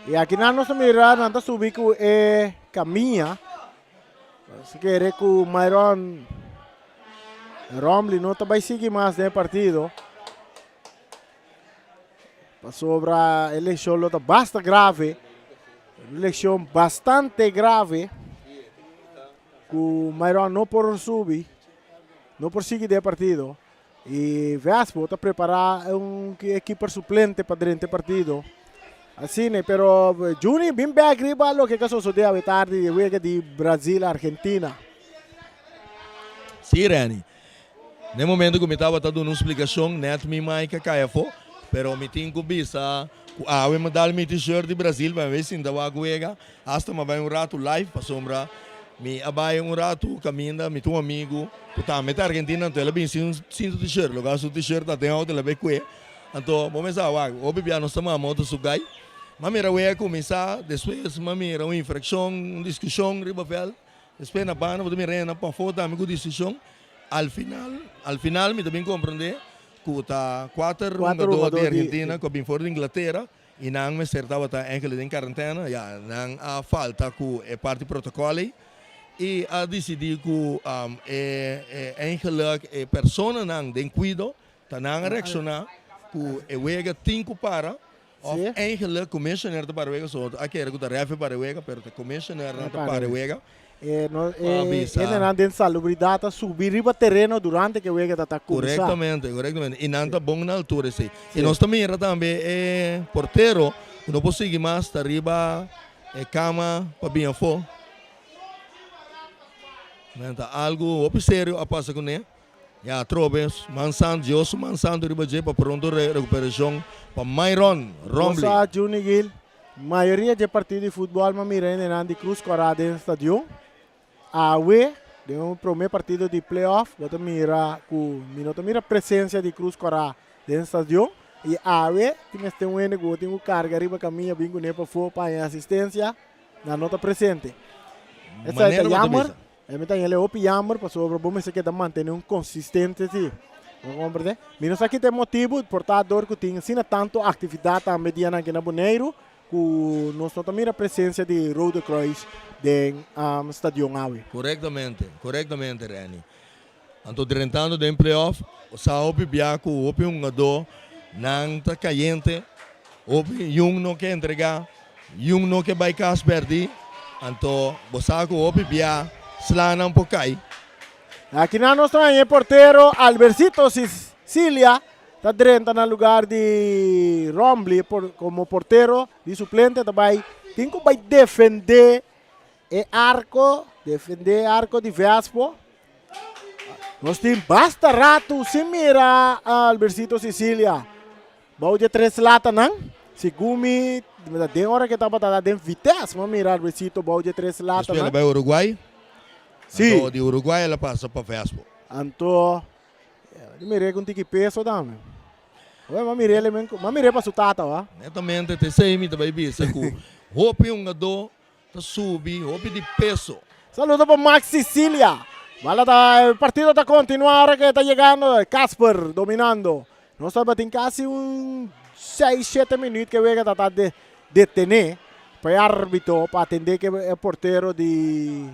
E aqui na nossa mirada, nós subimos que caminha, se quer que o Myron Rombly não vai seguir mais no partido. Sobre a eleição bastante grave, eleição bastante grave, que o Myron não por subir, não por seguir de partido, e Vespo está preparar equipe suplente para dentro do partido. Assim, pero Juni bem bem agriba lo que caso so de tarde de Brasil Argentina. Sim, Rani. No momento que eu estava dando uma explicação, net me mais que caefo. Pero me tenho vista, eu me dá meu t-shirt de Brasil, vai ver se ainda vai guega, hasta me vai rato live para sombra, me abai rato caminha, me um amigo, puta, me tá Argentina, então ele bem sem t-shirt, lugar seu t-shirt até onde ele vai coer, então vamos lá, o bebê nós estamos a moto sugai, mas mira o começar, depois mira uma infração, uma discussão, ribavel, depois na banda, vou me rena para foto, amigo discussão, al final me também compreender. Que está 4 jogadores de Argentina, que vem fora de Inglaterra, e não me acertava tá em quarentena, não há falta que é parte do protocolo, e a decidir que eigenlijk pessoa não tem cuidado, tá não reaccionar, que é wega tinco para, ou eigenlijk commissioner de para wega, só aqui era que tá refe para wega, pero o commissioner não tá para wega. Ele não tem salubridade subir riba terreno durante que o está começando. Corretamente. E não está bom na altura. Sim. E nós também porteiro, não pode seguir mais, está riba, cama, para bem fora. Algo sério a passar com ele. Já trobes, mansando riba de para pronto recuperação para Myron Rombly. Nossa, Juni Gil, maioria de partidos de futebol, mas mirando na Cruz Corada no estádio. Awe, de primeiro partido de playoff, você mira a presença de Cruz Corá dentro do estádio. E Awe, tem um nego, tem carga, arriba caminha, bingo, nepa, for, para assistência, na nota presente. Essa é a Yammer, ele é o Yammer, para sobre o bom se queda manter consistente, sim. Não compreende? Menos aqui tem motivo, portador que tem, assim, tanto atividade a mediana aqui na Boneiro, que nós não temos a presença de Rode Kruis no Stadion Awe. Correctamente, Reni. Anto tentando de playoff, o Sao Biaco, opi do, não tá caliente, opi não quer entregar, não quer vai cas perdi, anto bosaco opi bia, slana um pouco aí. Aqui na nós também é porteiro Albercito Sicilia, está dentro no lugar de Rombly como porteiro de suplente também. Tem que vai defender arco de Vespo. Nós temos basta rato se mira Albercito Sicilia. Bau de 3 lata não? Se gumi, tem hora que estava dando vitesse, mas mira Albercito bau de 3 lata não? Ele vai Uruguai? Sim. Então, de Uruguai ela passa para Vespo. Anto, mirei com tiki peso dame. Mas mirei para sutata, ó. Netamente, te sei me também bisa que hopi do, tá subi, hopi de peso. Saludo para Max Sicilia. El partido está continuando ahora que está llegando Casper dominando. No estamos en casi un 6-7 minutos que venga a tratar de detener para el árbitro para atender que el portero de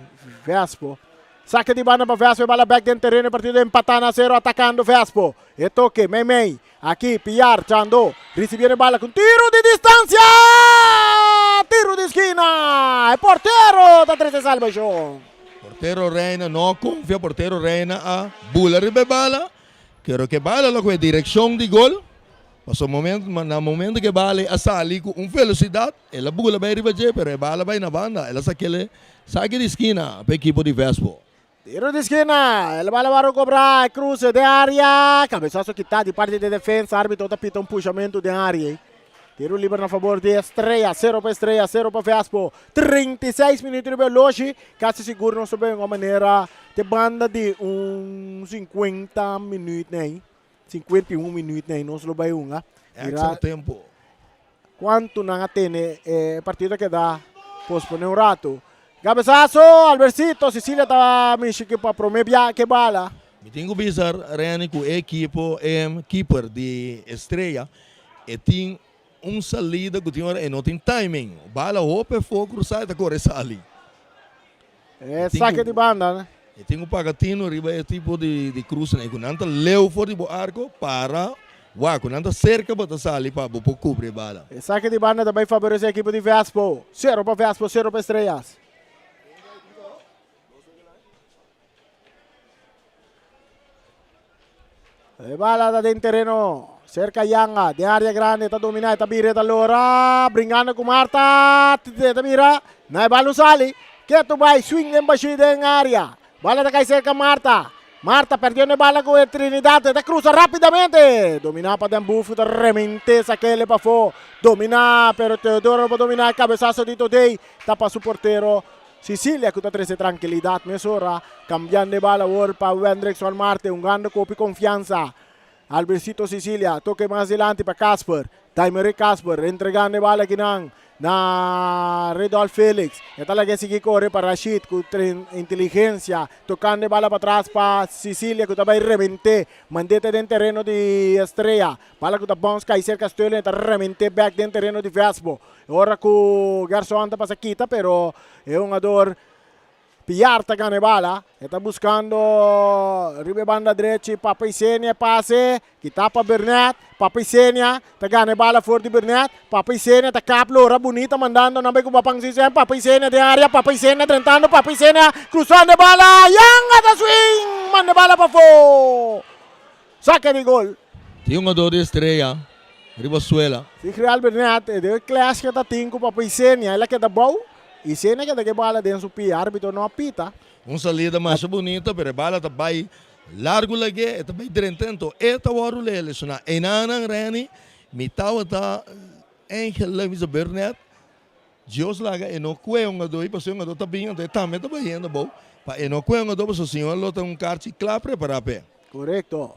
Vespo. Saque de banda para Vespo, bala back dentro terreno, partido empatando a 0, atacando Vespo. El toque, Mei. Aquí, Piar, Chando, recibiendo bala con tiro de distancia. Tiro de esquina. El portero está 13 salvación. Portero Reina não confia, portero Reina a bula de bala. Quero que bala logo a direção de gol. Passou no momento que bala a sair com velocidade, ela bula vai ribater, pero a bala vai na banda, ela saque de esquina para o equipo de Vespo. Tiro de esquina, el bala va a cobrar, cruce de área, cabezazo quitado de parte de defensa, árbitro está pitando un puxamento de área. Tiro livre a favor de Estrela, 0 para Estrela, 0 para Vespo. 36 minutos de veloci, quase seguro não soube uma maneira de banda de 50 minutos, né? 51 minutos, né? Não soube uma. Extra tempo. Quanto não tem partida que dá, posponer rato. Cabeçaço, Albercito, Sicilia estava me chique para prometer que bala. Me tenho que avisar, Reni, que o equipo keeper de Estrela tem salida que tem não tem timing. Bala roupa for cruzar e corre ali. Saque de banda, né? E tem pagatino riba é tipo de cruz, né? Quando anda leu fora do arco para quando anda cerca para sair para cobrir bala. Saque de banda também favorece a equipe de Vespo. 0 para Vespo, 0 para Estrelas. Bala da dentro terreno. Cerca Yanga, de área grande, está dominando, está virando allora, brincando com Marta, está virando, não é bala sali, que tu vai, swing embaixo em área, bala está cai cerca Marta, Marta perdeu a bala com a Trinidad, está cruza rapidamente, dominar para Dembufo, está remente, saquele para fora, dominar, pero Teodoro para dominar, cabeçaço de Todei, está para o porteiro, Sicilia que está trazendo tranquilidade, mesura, cambiando de bala para o Hendrickson Marte, ganhando com confiança. Albercito Sicilia, toque mais adelante para Casper. Timer Casper, entregando a bala aqui na Redolf Felix. Está lá que seguir corre para Rashid com inteligência. Tocando a bala para trás para Sicilia, que também remente. Mandete dentro terreno de Estrela. Bala que está bom, cai cerca Castelho, está remente back dentro terreno de Vespo. Agora que o Garçom anda para Saquita, pero é um jogador. Piar está ganhando bala, está buscando ribe banda direita, Papaicenia passe, que tá para Bernat, Papaicenia, está ganhando bala fora de Bernat, Papaicenia está caplo, bonita, mandando na beco papang sistema, Papaicenia de área, Papaicenia tentando, Papaicenia cruzando bala, Yanga da swing, manda bala para fora, saque de gol. Tem jogador de Estrela, Ribazuela. Se Real Bernat, de classe que está tinco, Papaicenia, ela que dá bom. E cena que daqui bala dentro do pé, árbitro não apita. Salida mais bonita, pero bala tá bem largo lagi, tá bem drentento. Eta waru lele, sona enanang reni, mitaw tá engel visa Bernat. Dios laga e no kue doi, paso doi tá bem, tá também tá bem ainda bom. Pa e no kue doi, paso senhor lota carti claro preparar pé. Correcto.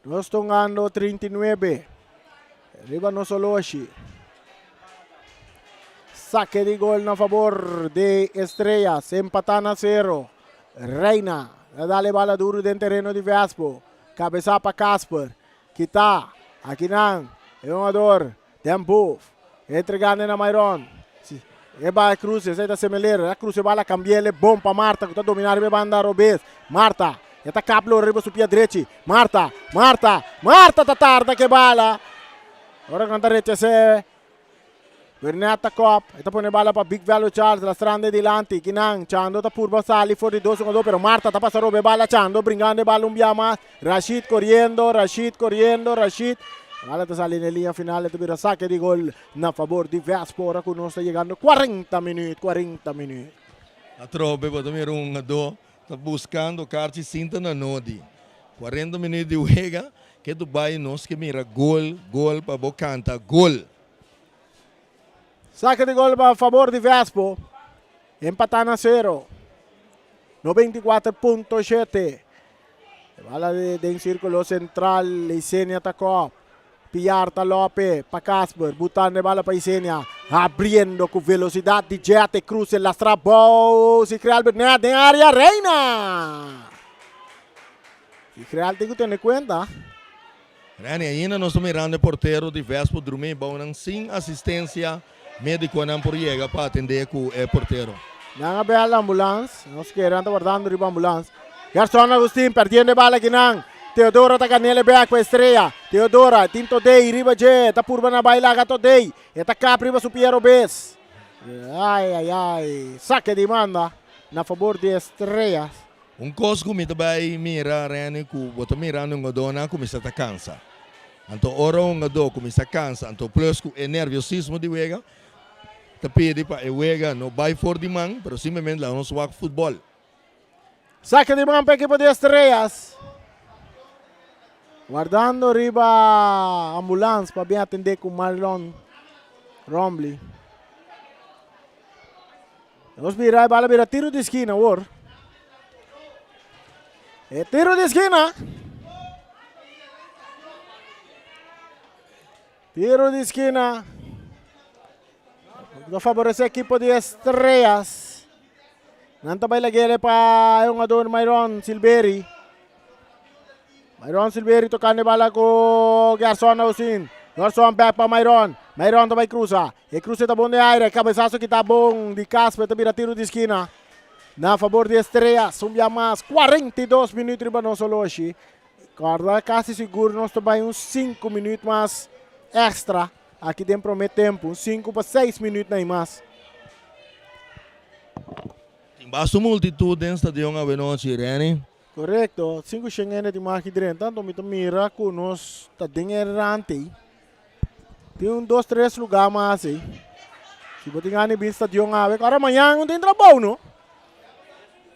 Nós estamos ganhando 39. Arriba no solo hoje. Saque de gol a favor de Estrellas, empatando a 0. Reina, dale bala duro dentro terreno de Vespo. Cabeça para Casper, que está aqui não, é um jogador, tempo, Entregando na Myron. E vai Cruz, sai da Semelera. A Cruz vai cambiar, é bom para Marta, que está dominando a banda Robes. Marta, está caplo, arriba su pia direito. Marta, tá tarde que bala. Ora canta rete se Bernata Cop, esta pone bala para Big Value Charles, la strande di Lanti, Kinang, Chando ta purba sali fuori 2-1-2, pero Marta ta passa robe bala Chando, bringando bala un más, Rashid corriendo, Rashid. Bala ta sale en línea final, tuvieron saque de gol a favor de Vespo, ahora que nos está llegando 40 minutos. A tropa, para tomar um, dois, está buscando cartas cinta na Nodi. 40 minutos de juega, que tu vai nós que mira gol, para bocanta, gol. Saque de gol a favor de Vespo. Empatando a 0. 94.7. Bala de círculo central. Isenia atacó. Piarta López para Casper. Botando bala para Isenia. Abriendo con velocidad de jet. Cruz en la strabo. Si crea Albert en área. Reina. Si crea tengo que tener cuenta. Rani, ainda nós estamos mirando o porteiro de Vespo dormir bom, sem assistência. Médico não por chegar para atender com o porteiro. Nang abel a ambulância, nós queremos guardando riba ambulância. Garçom Agustin perdendo bala aqui nang. Teodora tá canele back para Estrela. Teodora, Tim Todei, riba je, tá purba na baila ga Todei. Eta cap riba su Piero Bes. Ai. Saque de manda na favor de Estrela. Cosco me também mira, Rani, que você mirando dona começa a cansar. Então, ora dona começa a cansar. Então, plus que o nerviosismo de wega. Te pede para o Wega não vai for de man, mas simplesmente lá não se joga futebol. Saque de man para a equipe de Estrellas. Guardando riba ambulância para bem atender com Marlon Romley. Vamos virar a bala, vira tiro de esquina, or. É tiro de esquina. Tiro de esquina. No favorece a equipo de Estrellas. Nanta bay lagere pa yung adon Myron Silveri. Myron Silveri tocando bala ko Garçom Agustin. Garçom back pa Myron. Myron também cruza. E cruza tá bom de aire. Cabeçaço que tá bom de Casper. Também tiro de esquina. Na favor de Estrellas. Sumbia mais 42 minutos riba no solo hoje. Guarda quase seguro. Nós também uns 5 minutos mais extra. Aqui dentro promete tempo, 5 para 6 minutos nem mais. Tem bastante multitud dentro do estadião a noite, Rani. Correto, 5 xengenes de mais que dentro, tanto me mira que nós está dentro errante. Tem 2, 3 lugares mais aí. Se você tem bem estadião a ver, agora amanhã não tem trabalho, não?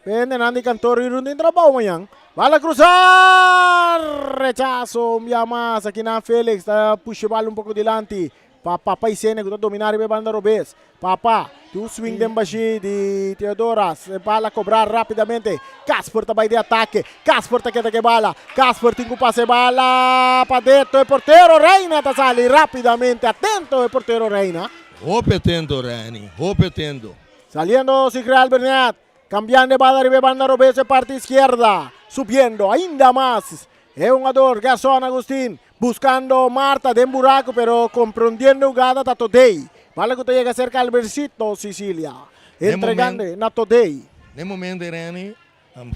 Pende, não tem cantor e não tem trabalho amanhã. Bala cruzar! Rechazo, más aqui na Félix, está puxa bala um pouco delante. Papa Isene, que está dominar a banda Robes. Papa, tu swing de embaixo de Teodora, bala cobrar rapidamente. Casper também de ataque. Casper tá que bala. Casper tem que passar bala para dentro. O porteiro Reina está sali rapidamente. Atento o porteiro Reina. Opetendo, Rani, opetendo. Saliendo Sigreal Bernat. Cambiando bala arriba banda Robes de parte izquierda. Subiendo ainda más. Es un jugador, Garçom Agustin. Buscando Marta de un buraco, pero comprendiendo jugada a Todei. Vale que te llega cerca al versito, Sicilia. Entregando a Todei. No momento, Rani,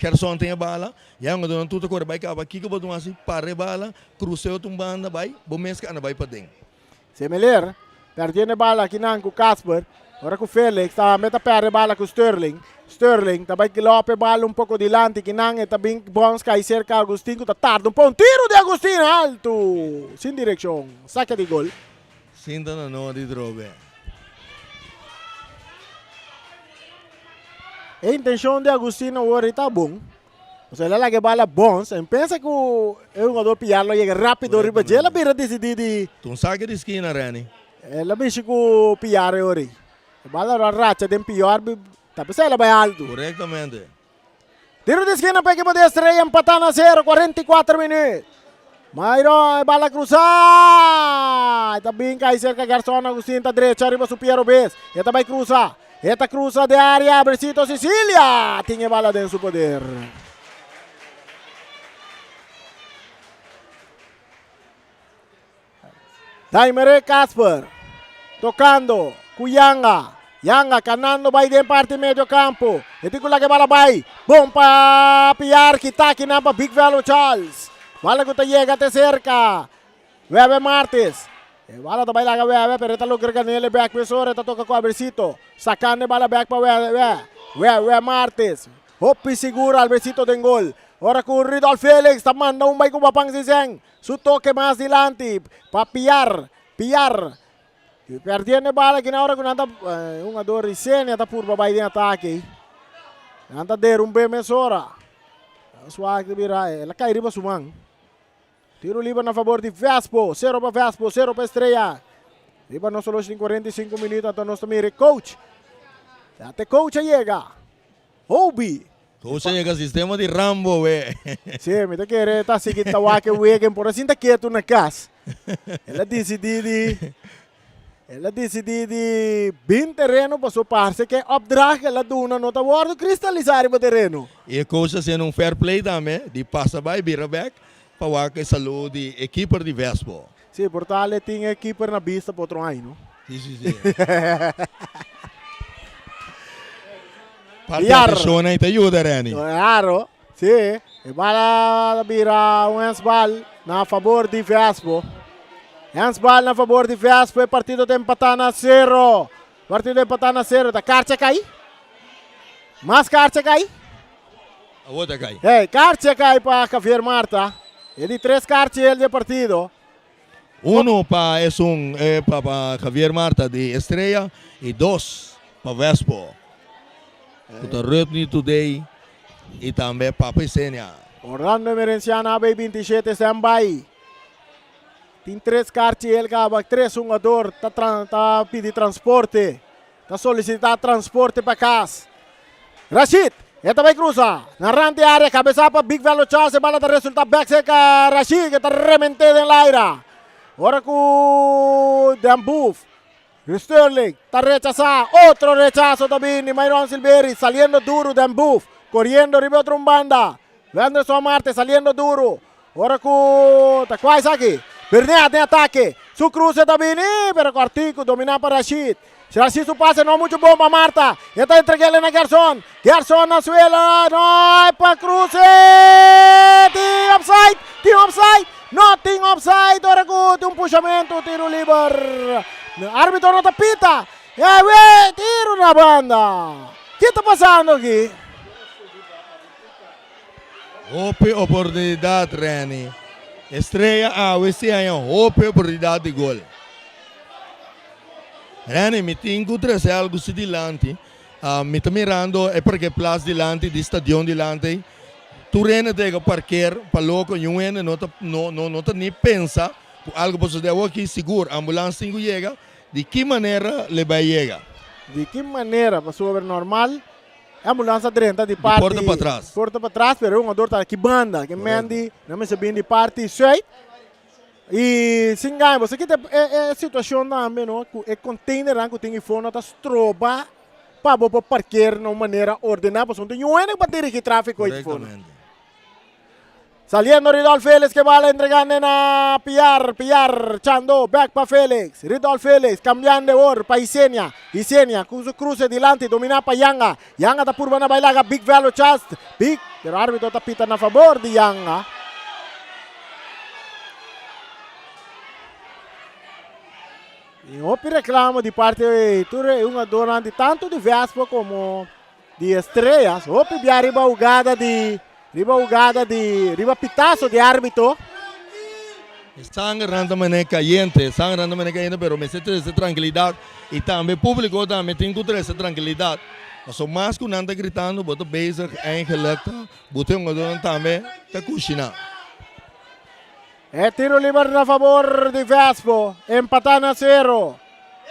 Garçom tem a bala. E aí, quando tu corre, vai cá, aqui que eu vou assim, para a bala, cruceu tumbando, vai, bom mês que vai para dentro. Semeler, perdendo a bala aqui com Casper. Agora com o Felix, está meta para a bala com Sterling. Sterling, também que lope bala um pouco delante, que não é também bom cair cerca de Agustin, que está tarde. Um tiro de Agustin alto, sem direção, saque de gol. Sinta na não de droga. A intenção de Agustin agora está bom. O sea, ela que bala bom, pensa que o jogador piarlo chega rápido, riba, ela vira decidir. Tu saque de esquina, Rani. Ela bicho que o piar ori. Bala racha de pior, tapi ela vai alto. Corretamente. Tiro de esquina para a equipe de Estrella, empatando a 0, 44 minutos. Myron, bala cruzar. Também cai cerca Garçom Agustin, da direita, arriba su Piero Bes. Esta vai cruzar. Esta cruza de área, Versito Sicilia. Tinha bala dentro su poder. Timer Casper. tocando, Kuyanga. Yanga ganando vai de parte medio campo. Ito ko lagi bala bay. Bom pa Piar kita kinapa Big Velo Charles. Bala ko llega te cerca. Webe Martes. Bala tabay laga Webe pero ita lugar ganele back pesore ita toca ko Albercito. Sacane bala back pa Webe Martes. Hopi segura Albercito den gol. Ora con Ridolf Felix tamanda bay ko papang siseng. Su toque más adelante pa Piar. Perdiendo bala que na hora que nada um ador recém está por babai de ataque. Nada der bem mesora. Suave vira, ela cai riba sumang. Tiro livre na favor de Vespo, 0 para Vespo, 0 para Estrela. Riba não solo em 45 minutos então nós também coach. Até coach chega. Hobby. Coach chega sistema de Rambo, we. Sim, me te querer tá seguindo tawaque wegen por assim tá quieto na casa. Ela decidiu de bem terreno para sua parte, que opdracht ela duna não está worden cristalizar o terreno. E a coach sendo fair play também, de passa by, vira back, para que saúde de equipe de Vespo. Sim, portanto, tem equipe na vista para outro ano. Sim. Parte da pessoa te ajuda, Reni. Claro, sim. E bala vira handball na favor de Vespo. Handball na favor de Vespo, e partido de empatar na 0. Partido de empatar na 0. Da Karcha cai. Mas Karcha cai. A outra cai. Karcha cai para Javier Marta. E de 3 Karcha ele de partido. Uno para Javier Marta de Estrella e 2 para Vespo. Para Rupni Today e também para Pisenia. Orlando Emerenciana B27 stand-by. Tem 3 cartas ele acaba 3 jogador tá pedindo transporte. Tá solicitando transporte para casa. Rashid, esta vai cruzar. Na rante área, cabeça para Big Velo Chance, bala da resultado back seca Rashid que tá rementada em Laira. Ora com Dambuf. Sterling, está rechazado, otro rechazo también de Myron Silveri, saliendo duro Dambuf, corriendo arriba otra banda. Anderson Marte saliendo duro. Ahora con Taquais aquí. Bernat de ataque. Su cruce también, pero Cortico domina para Rashid. Rashid su pase, no mucho bomba Marta. Ya está entregando a Gerson. Gerson a suela. No hay para cruce. Team offside. No team offside. Ahora con un puxamento, tiro libre. Árbitro no tapita. Tiro na banda. ¿Qué está pasando aquí? Oportunidad, Reni. Estrella este año, oportunidad de gol. Reni, me tenho que trazer algo delante. Me está mirando, é porque place delante, de estadião delante. Tu Reni tem parquear, para louco, não tá nem pensa. Algo para suceder aqui, seguro. A ambulância chega. De que maneira ele vai chegar? De que maneira, para ser normal, a ambulância drenta de parte. Porta para trás. Porta para trás, pero um ador tá aqui banda, que mendi, não me sabia de parte, sei. E se engana, você que é situação também, não? É container, que tem fone, tá stroba, para você parquear de uma maneira ordenada, porque não é para dirigir tráfego aí fone. Saliendo Ridolf Félix que va entregando a Piar, Chando, back para Félix. Ridolf Félix cambiando de or para Isenia. Isenia con su cruce delante, domina para Yanga. Yanga está por na bailaga, Big Velo Chast. Big, pero árbitro está pitando a favor de Yanga. E outro reclamo de parte de um adorante tanto de Vespo como de Estrelas. Outro de arriba jogada de riba pitazo de árbitro. Están agarrando maneira caliente, pero me siento essa tranquilidade e também público também tem que ter essa tranquilidade. Mas o mais que anda gritando, bota bezig, eigenlijk, bota adorante também, tá cozinhando. É tiro livre a favor de Vespo, empatando a 0.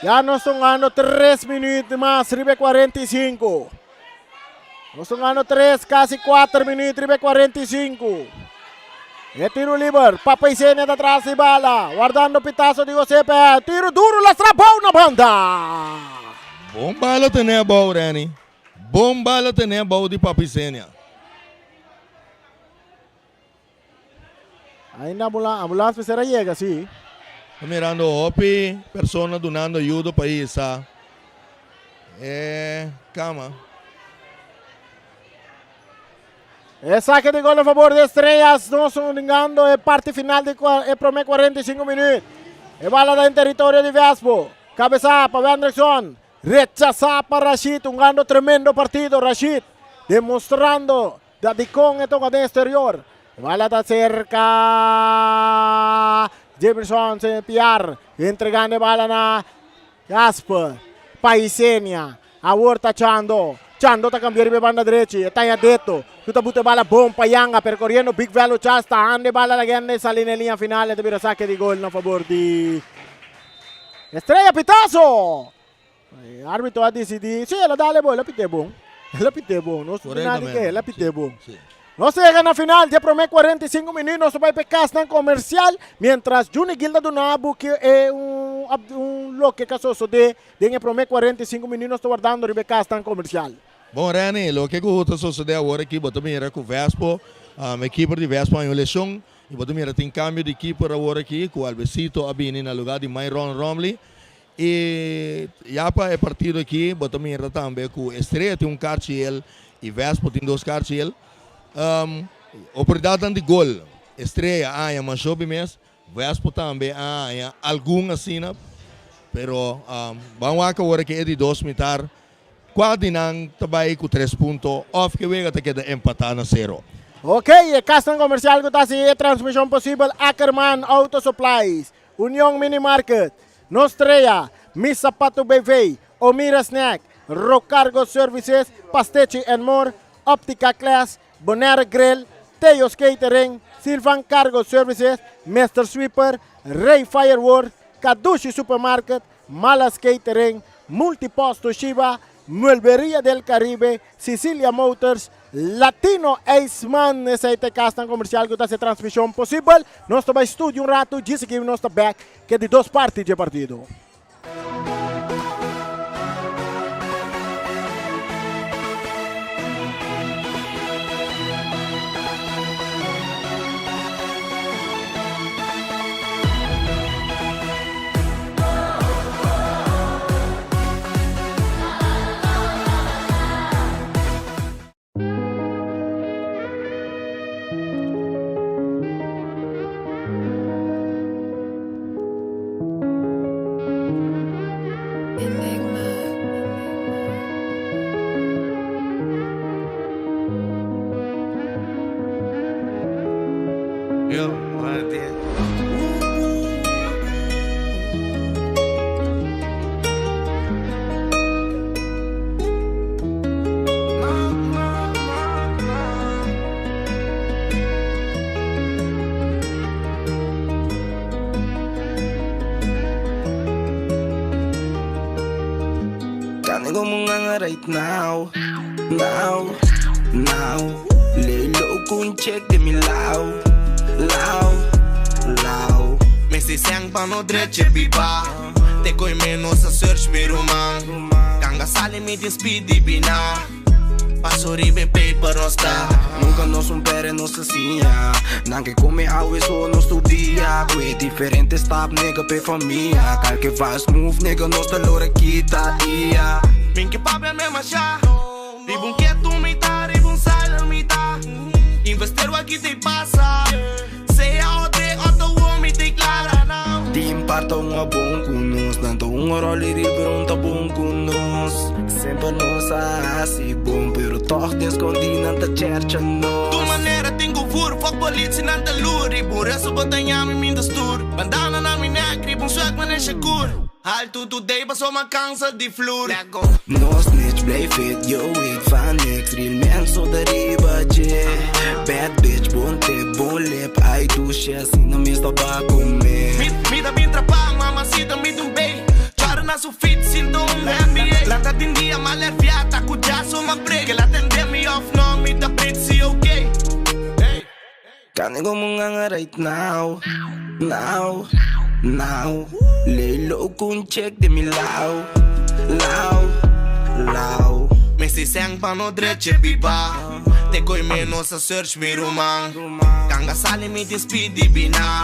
Já nós estamos ganhando 3 minutos mais, riba 45. Nós estamos ganhando 3, quase 4 minutos, riba 45. É tiro livre, Papa Isenia atrás de bala, guardando pitazo de Josepe, tiro duro, la estrapou na banda. Bom bala tem a bola, Reni. Bom bala tem a bola de Papa Isenia. Ainda a ambulância será chega, sim. mirando opi persona donando ajuda para isso. Calma. Saque de gol a favor de Estrellas. No estamos ligando a parte final de Promé 45 minutos. Bala en territorio de Vespo. Cabeza para Anderson. Rechaza para Rashid. Jugando tremendo partido Rashid. Demostrando de con esto de exterior. Bala está cerca. Jefferson se piar. Entregando bala na Jasper. Paisenia. Award tachando. Chando está cambiando de banda derecha. Está ya dentro. Tuta bute bala bom Payanga percorriendo big value chasta. Ande bala la grande sale en linea finale. Deve saque di gol a favor di Estrella Pitazo. Árbitro ha decidido. Sí, la dale boy. La pite bom. La pite bom. No sé nada que la pite bom. No se llega a la final, ya Promé 45 minutos, vai para comercial, mientras Juni Gilda Donabu, que é lo que casoso de Promé 45 minutos, estou guardando Rebecca comercial. Bom, Rani, o que está sucedendo agora aqui, bota mira com o Vespo, a equipe de Vespo em eleição, e bota mira tem cambio de equipe agora aqui, com o Albecito Abini no lugar de Myron Romley, e já para o partido aqui, bota mira também com Estrela tem cartiel, e Vespo tem 2 cartiel. Oportunidade de gol, Estrela, mas soube mesmo, Vespo também, algum assim, pero vamos agora que é de 2 mitar, quase não trabalha com 3 pontos, off que vega que queda empatar na 0. Ok, Castan Comercial que está se transmissão possível, Ackerman Auto Supplies, União Mini Market, Nostreia, Miss Sapato BV, Omira Snack, Rocargo Services, Pastechi and More, Optica Class, Bonera Grill, Teos Catering, Silvan Cargo Services, Mr. Sweeper, Ray Fireworks, Kadushi Supermarket, Malas Catering, Multiposto Shiba, Muelbería del Caribe, Sicilia Motors, Latino Aceman, esse aí Castan Comercial que está se transmissão possível. Nós estamos em estúdio rato, disse que nós estamos back, que é de 2 partes de partido. Right now, lay low kun check de mi lau. Messi sang pa no dreche biba, te koi menos a search mi roman. Kanga sale mi din speedy bina, paso ribe paper no sta. Nunca nos pere nos cozinha, nange come awe so no studia. Kwe diferente stop nigga pe família, cal que faz move nigga nos te lore kita ia. Minke papi me masha, ribun quieto mita, ribun sal mita. Investero aqui te passa, sei a ode auto me te clara now. Di imparta bom conosco, nanto roli ribun ta bom conosco. Sempre nos assim bom, pero toch escondi nanta cerca no. Tu maneira tengo fur, fuck politie nanta lur, ribun resto batanha me minda stur. Bandana na mi neck, ribun swag man shakur. Haal toe today, pas om kansen die vloer. No snitch, blijf fit, yo weet van niks. Real man, zo de ribatje. Bad bitch, bon tip, bon lip. I do shit, sin de meeste bakom me. Mida bin trapa, mamacita, mit un bay. Chara na su fit, sin de NBA. Lata din dia, maler fiata, kuja so ma break. La tende me off, no, mit da pritsi, okay. Kan ik om right now. Lay low kun check de mi lau. Messi sang pa no dreche biba, te koi menos a search mi roman. Kanga sale mi din speedy bina,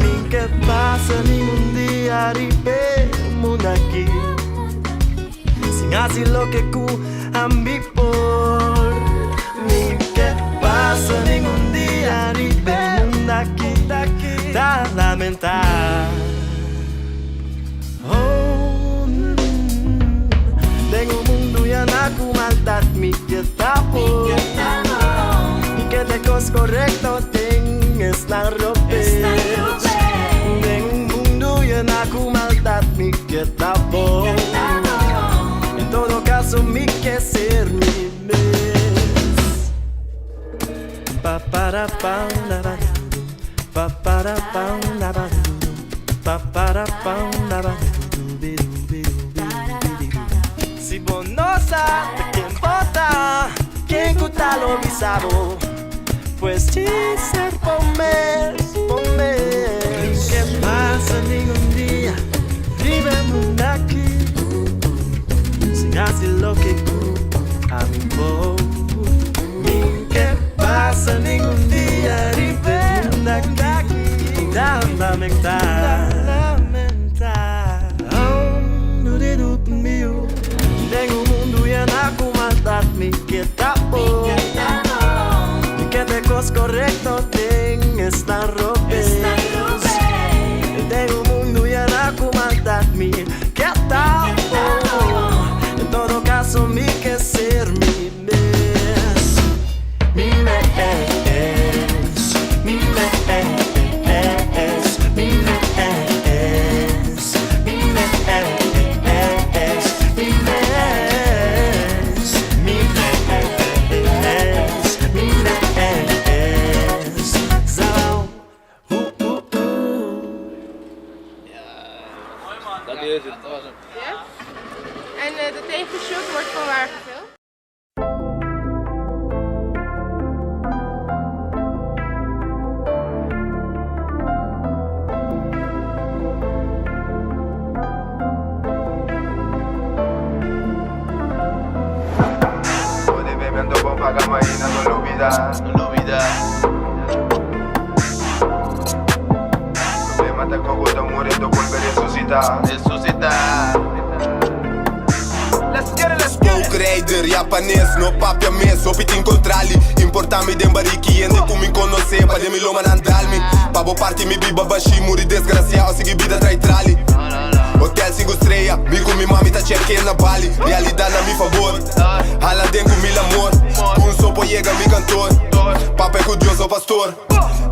Mi que pasa ningún día arribemos aquí. Sin hacer lo que cu a mi por. Mi que pasa ningún día arribemos aquí. Da lamentar. Oh, tengo un mundo y anaku maldad mi que tapo. Mi que te cos correcto tengas la ropa. Tengo un mundo y anaku maldad mi que tapo. En todo caso mi que ser mi mes. Pa para pa la ba. Pa para pa la ba. Pa para pa la ba. Si vos no sabes quién vota, quién gusta lo visado, pues ser por mes. ¿Qué pasa ningún día? Vivemos aquí, sin hacer lo que a mi voz. ¿Qué pasa ningún día? Vivemos aquí, da lamentar. Tengo un mundo y anaku maldad mi que tapo. Mi que te cos correcto tengas la ropa. Tengo un mundo y anaku maldad mi que tapo. En todo caso mi que ser mi mes. Mi mes. Mi mes. Mi mes. Mi mes. Ja? En de tegenshot wordt van waar gefilmd? Puede bebiendo bomba gamaína, no lo olvidas. Problema te cogota muriendo, volver a resucitar. Rider, japonês, no papia mes, opit incontrali. Importa-me de bariki, ende com me conhecer, para me loma andalmi. Pabo parte me biba baixi, muri desgraciado, segui vida trai trali. Hotel 5 estrelas, me com mi mami tá cercando na Bali. Realidade na mi favor, hala dengo mil amor. Um sopo llega mi cantor, papa é curioso pastor.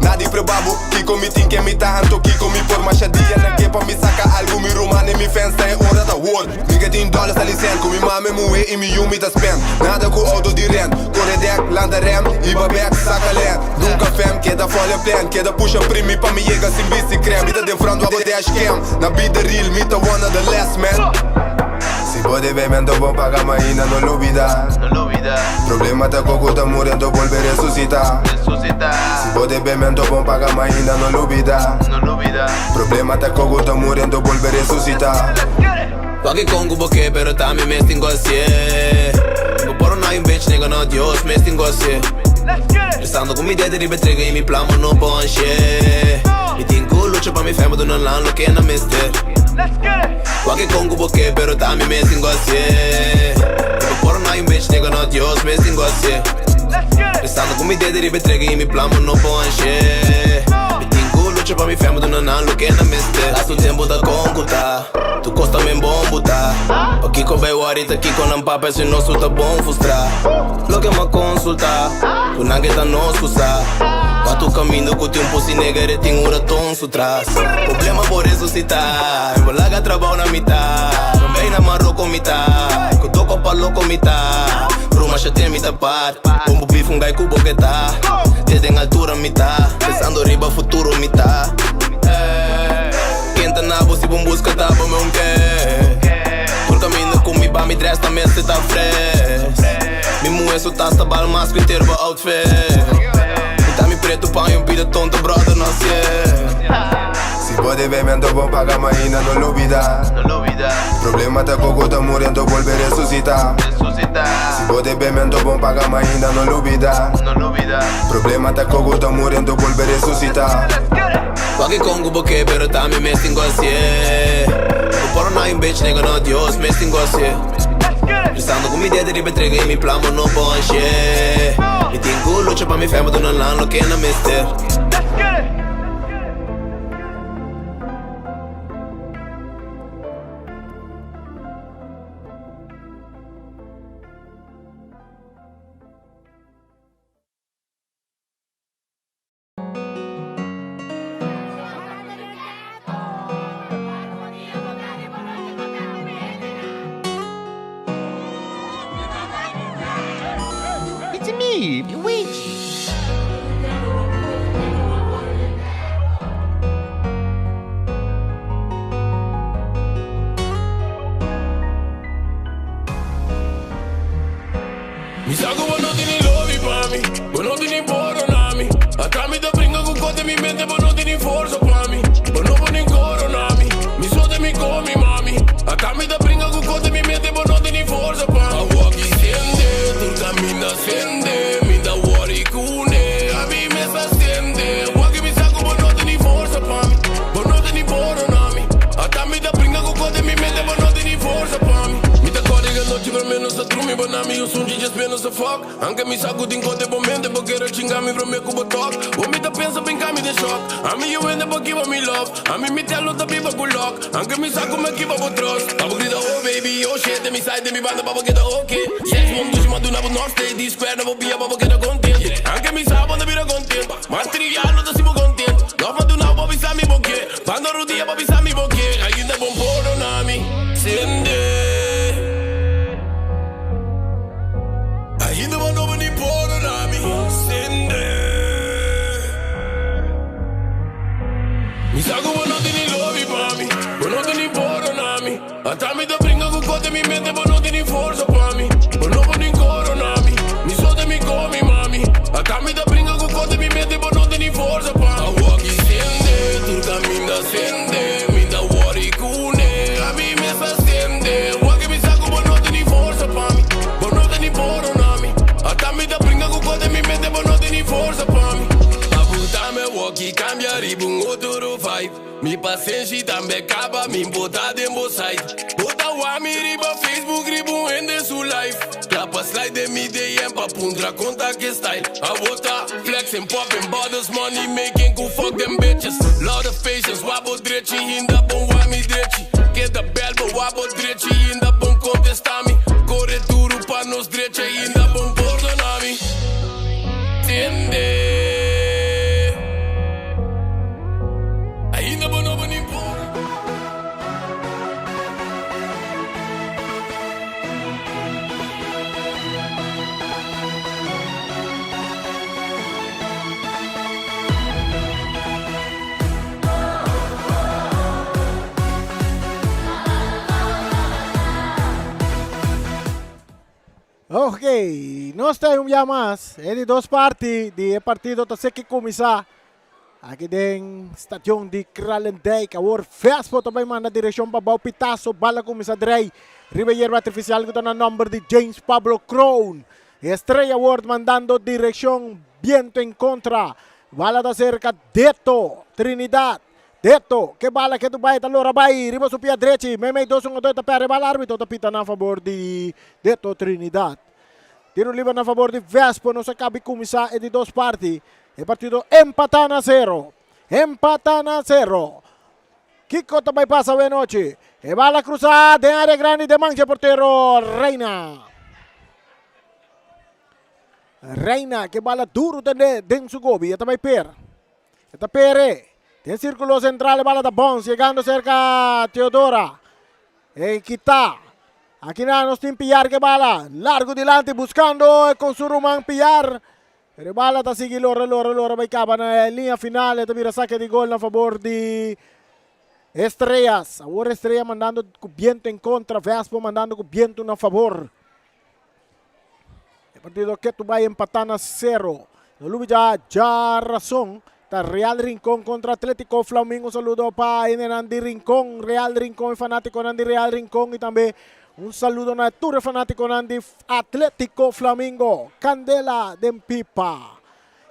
Nada probabo, que comi tin que me tá anto, que comi por machadia. Na que pa me saca algo, mi romane, mi fans tá hora da world. Me get in dollars ali cent, com mi mame moe e mi yumi tá spend. Nada com auto de rent, corre deck, landa rem, iba back, saca len. Nunca fem, queda folha plan, queda puxa primi pa me llega sem bici creme. Me tá de front, abo de scam, na vida real, me tá one of the last man. Si puede bebiendo bomba gamaína, no lo olvidas. Problema te cogota muriendo, volver a resucitar. Si puede bebiendo bomba gamaína, no lo olvidas. Problema te cogota muriendo, volver a resucitar. Paguei Congo porque pero también me tengo así. No por no hay un bitch nigga no Dios me tengo así. Estando con mi dedo de betrega y mi plamo no ponche. Mi tengo lucha pa mi fama do non lan lo que na mister. Paguei Congo porque pero también me tengo así. No por no hay un bitch nigga no Dios me tengo así. Estando con mi dedo de betrega y mi plamo no ponche. Mi tengo lucha pa mi fama do non lan lo que na mister. Lasto tempo da Congo tá. Tu costa men bombo tá. Aqui com bem warita, aqui com não papel se não tá bom frustrar. Lo que me consulta, tu não quer nos usar. Mas tu caminho com teu pussy negre tem um raton sutras. Problema por ressuscitar, eu larga trabalho na mitad. Não vem na marro com mitad, que toco pa louco mitad. Ruma já tem mitad par, bombo bife gai com boqueta. Desde em altura mitad, pensando riba futuro mitad. Quenta na bolsa e bom busca tá bom meu por caminho com mi ba mi dress também se tá fresh. Mi moe so tá bal mas com inteiro ba outfit. E tá mi preto pão e um vida tonta brother não sei. Si puede bebiendo bomba gamaína, no lo olvidas. Problema te cogota muriendo, volver a resucitar. Si pode bem, mento bom pagar, mas ainda não lubida. Problema tá com o tá morrendo, volver ressuscitar. Wagi Congo boke, pero también me stingo así. Por no hay un bitch, nigga, no Dios, me stingo así. Pensando con mi dedo de entrega y mi plamo no ponche. Mi tengo lucha pa' mi fama, tú no la lo que no mister. It's me, Luigi. Mi saco buono tieni lobby pa' mi, buono tieni poro na mi. Acá mi te brinca con cote mi mente, buono tieni forza pa' mi. Buono poni corona mi, mi sote mi comi mami. Acá mi te brinca con cote mi mente, buono tieni forza pa' mi. Agua qui siente, tu camina siente, mi da worry cune, a mi me sa siente. Agua che mi saco buono tieni forza pa' mi, buono tieni poro na mi. Acá mi te brinca con cote mi mente, buono tieni forza pa' mi. Mi te accordi che non ci per me non sta trumi, banami, io sono just spend the fuck. Anche mi saco din cote momente, porque era chingami pro me cubo talk. O mi te pensa ben cami de shock. A mi yo vende porque give me love. A mi te allo da biba good luck. Anche mi saco me keep up trust. Babo grita oh baby, oh shit, de mi side, de mi banda, babo get okay. Sex mom dus ma do na no stay, this square na bobia, babo get content. Anche mi saco da bira content. Material da sibo content. Love ma do na bobi sa mi boke. Bando rudia bobi sa mi boke. Ainda bom poro na mi. Sende. Ainda uma nova nem poro na mi sende. Mi saco buono tieni lobby pa' mi, buono tieni poro na mi. Atta mi te brinca con cote mi mente, buono tieni forza pa' mi. Buono poni corona mi, mi sote mi comi mami. Atta mi te brinca con cote mi mente, buono tieni forza pa' mi. Agua qui siente, tu camina siente, mi da worry cune, a mi me sa siente. Agua che mi saco buono tieni forza pa' mi, buono tieni poro na mi. Atta mi te brinca con cote mi mente, buono tieni forza pa' mi. A puta me walkie cambia ribun otoro fight. Mi paciência também acaba, me botar dentro site. Bota o ami riba Facebook, ribun ende su life. Clapa slide de mi DM pa pundra conta que style. I bota flexing, popping bottles, money making, go fuck them bitches. Lot of patience, wabo drechi, ainda bom wami drechi. Get the bell, but wabo drechi, ainda bom contestar me. Corre duro pa nos drechi, ainda bom perdonar me. Tiende. Ainda bom não nem por. Ok, nós temos um dia mais. É de duas partes de partido tá que começar. Aqui tem estação de Kralendijk. Agora Vespo também manda direção para o Pitaço. Bala começa a drei. Ribeiro artificial que está no número de James Pablo Crown. Estrella Ward mandando direção. Viento em contra. Bala da cerca. Deto. Trinidad. Deto. Que bala que tu vai. Talora vai. Riba su pia direita. Memei 2-1-2. Tapere bala. Árbitro tapita na favor de Deto Trinidad. Tiro livre na favor de Vespo. Não se cabe começar. É de duas partes. El partido empatan a 0. Empatan a 0. Kiko também passa a noite. E bala cruzada em área grande de mancha portero Reina. Reina que bala duro dentro su gobi. Também per. Esta pere. Tem círculo central, bala da Bons. Chegando cerca Teodora. E Kita. Aqui nos tem pillar que bala. Largo delante buscando con su Roman pillar. Pero bala ta sigue loro vai capa na linha final. Esta mira saque de gol a favor de Estrellas. Agora Estrella mandando com viento em contra. Vespo mandando com viento a favor. O partido que tu vai empatando a 0. No lugar já razão. Tá Real Rincón contra Atlético Flamengo. Saludo para Nandi Rincón. Real Rincón, fanático Nandi Real Rincón. E também Un saludo na tutti fanático di Atlético Flamingo. Candela den Pipa.